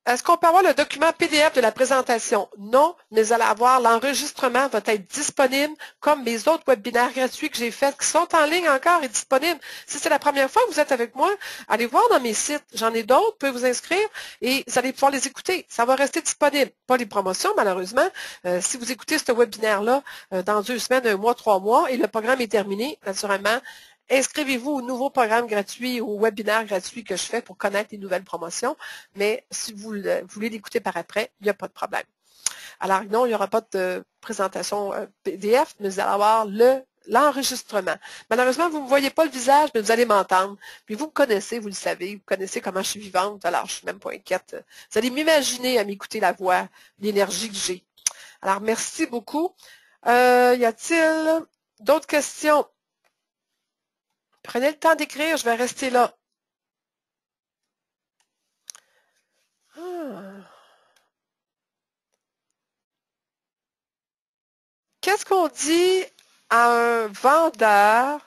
Est-ce qu'on peut avoir le document PDF de la présentation? Non, mais vous allez avoir l'enregistrement, va être disponible comme mes autres webinaires gratuits que j'ai faits, qui sont en ligne encore et disponibles. Si c'est la première fois que vous êtes avec moi, allez voir dans mes sites. J'en ai d'autres, vous pouvez vous inscrire et vous allez pouvoir les écouter. Ça va rester disponible. Pas les promotions, malheureusement. Si vous écoutez ce webinaire-là dans 2 semaines, 1 mois, 3 mois, et le programme est terminé, naturellement, inscrivez-vous au nouveau programme gratuit, au webinaire gratuit que je fais pour connaître les nouvelles promotions. Mais si vous voulez l'écouter par après, il n'y a pas de problème. Alors non, il n'y aura pas de présentation PDF, mais vous allez avoir l'enregistrement. Malheureusement, vous ne me voyez pas le visage, mais vous allez m'entendre. Puis vous me connaissez, vous le savez, vous connaissez comment je suis vivante, alors je ne suis même pas inquiète. Vous allez m'imaginer à m'écouter la voix, l'énergie que j'ai. Alors, merci beaucoup. Y a-t-il d'autres questions? Prenez le temps d'écrire, je vais rester là. Qu'est-ce qu'on dit à un vendeur?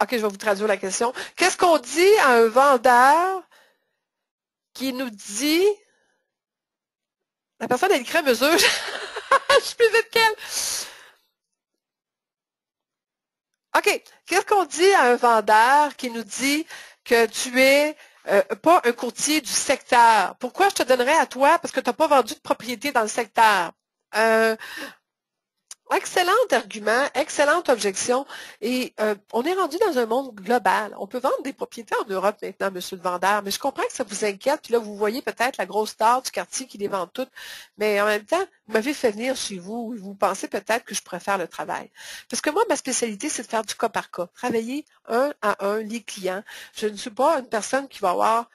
OK, je vais vous traduire la question. Qu'est-ce qu'on dit à un vendeur qui nous dit... La personne a écrit à mesure. Je suis plus vite qu'elle. OK. Qu'est-ce qu'on dit à un vendeur qui nous dit que tu es pas un courtier du secteur? Pourquoi je te donnerais à toi? Parce que tu n'as pas vendu de propriété dans le secteur. Excellent argument, excellente objection. Et on est rendu dans un monde global. On peut vendre des propriétés en Europe maintenant, monsieur le vendeur, mais je comprends que ça vous inquiète. Puis là, vous voyez peut-être la grosse star du quartier qui les vend toutes. Mais en même temps, vous m'avez fait venir chez vous et vous pensez peut-être que je pourrais faire le travail. Parce que moi, ma spécialité, c'est de faire du cas par cas. Travailler un à un les clients. Je ne suis pas une personne qui va avoir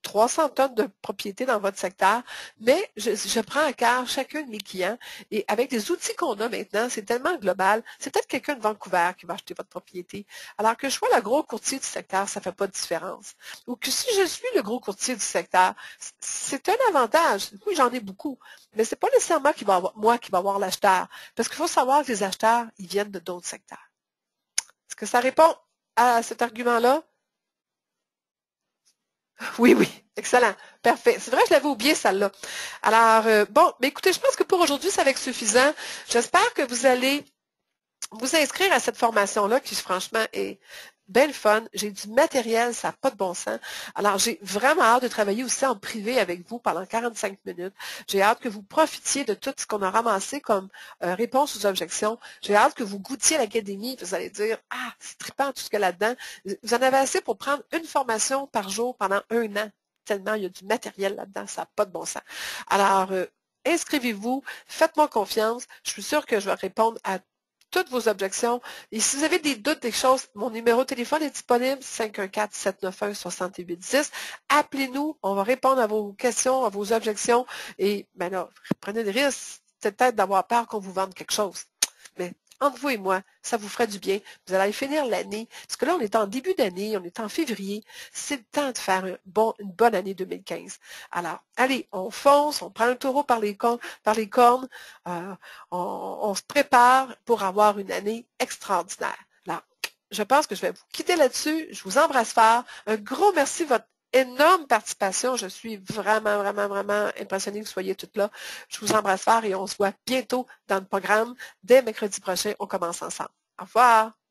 300 tonnes de propriété dans votre secteur, mais je prends à cœur chacun de mes clients et avec les outils qu'on a maintenant, c'est tellement global, c'est peut-être quelqu'un de Vancouver qui va acheter votre propriété, alors que je sois le gros courtier du secteur, ça ne fait pas de différence. Ou que si je suis le gros courtier du secteur, c'est un avantage. Oui, j'en ai beaucoup, mais ce n'est pas nécessairement moi qui va avoir l'acheteur, parce qu'il faut savoir que les acheteurs, ils viennent de d'autres secteurs. Est-ce que ça répond à cet argument-là? Oui, oui, excellent, parfait. C'est vrai que je l'avais oublié, celle-là. Alors, bon, mais écoutez, je pense que pour aujourd'hui, ça va être suffisant. J'espère que vous allez vous inscrire à cette formation-là, qui franchement est belle fun. J'ai du matériel, ça n'a pas de bon sens. Alors, j'ai vraiment hâte de travailler aussi en privé avec vous pendant 45 minutes. J'ai hâte que vous profitiez de tout ce qu'on a ramassé comme réponse aux objections. J'ai hâte que vous goûtiez l'académie. Vous allez dire, ah, c'est trippant tout ce qu'il y a là-dedans. Vous en avez assez pour prendre une formation par jour pendant 1 an. Tellement il y a du matériel là-dedans, ça n'a pas de bon sens. Alors, inscrivez-vous, faites-moi confiance. Je suis sûre que je vais répondre à toutes vos objections. Et si vous avez des doutes, des choses, mon numéro de téléphone est disponible, 514-791-6810. Appelez-nous, on va répondre à vos questions, à vos objections. Et ben là, prenez des risques, c'est peut-être d'avoir peur qu'on vous vende quelque chose. Mais entre vous et moi, ça vous ferait du bien. Vous allez finir l'année. Parce que là, on est en début d'année, on est en février. C'est le temps de faire une bonne année 2015. Alors, allez, on fonce, on prend le taureau par les cornes, on se prépare pour avoir une année extraordinaire. Alors, je pense que je vais vous quitter là-dessus. Je vous embrasse fort. Un gros merci de votre énorme participation. Je suis vraiment, vraiment, vraiment impressionnée que vous soyez toutes là. Je vous embrasse fort et on se voit bientôt dans le programme. Dès mercredi prochain, on commence ensemble. Au revoir.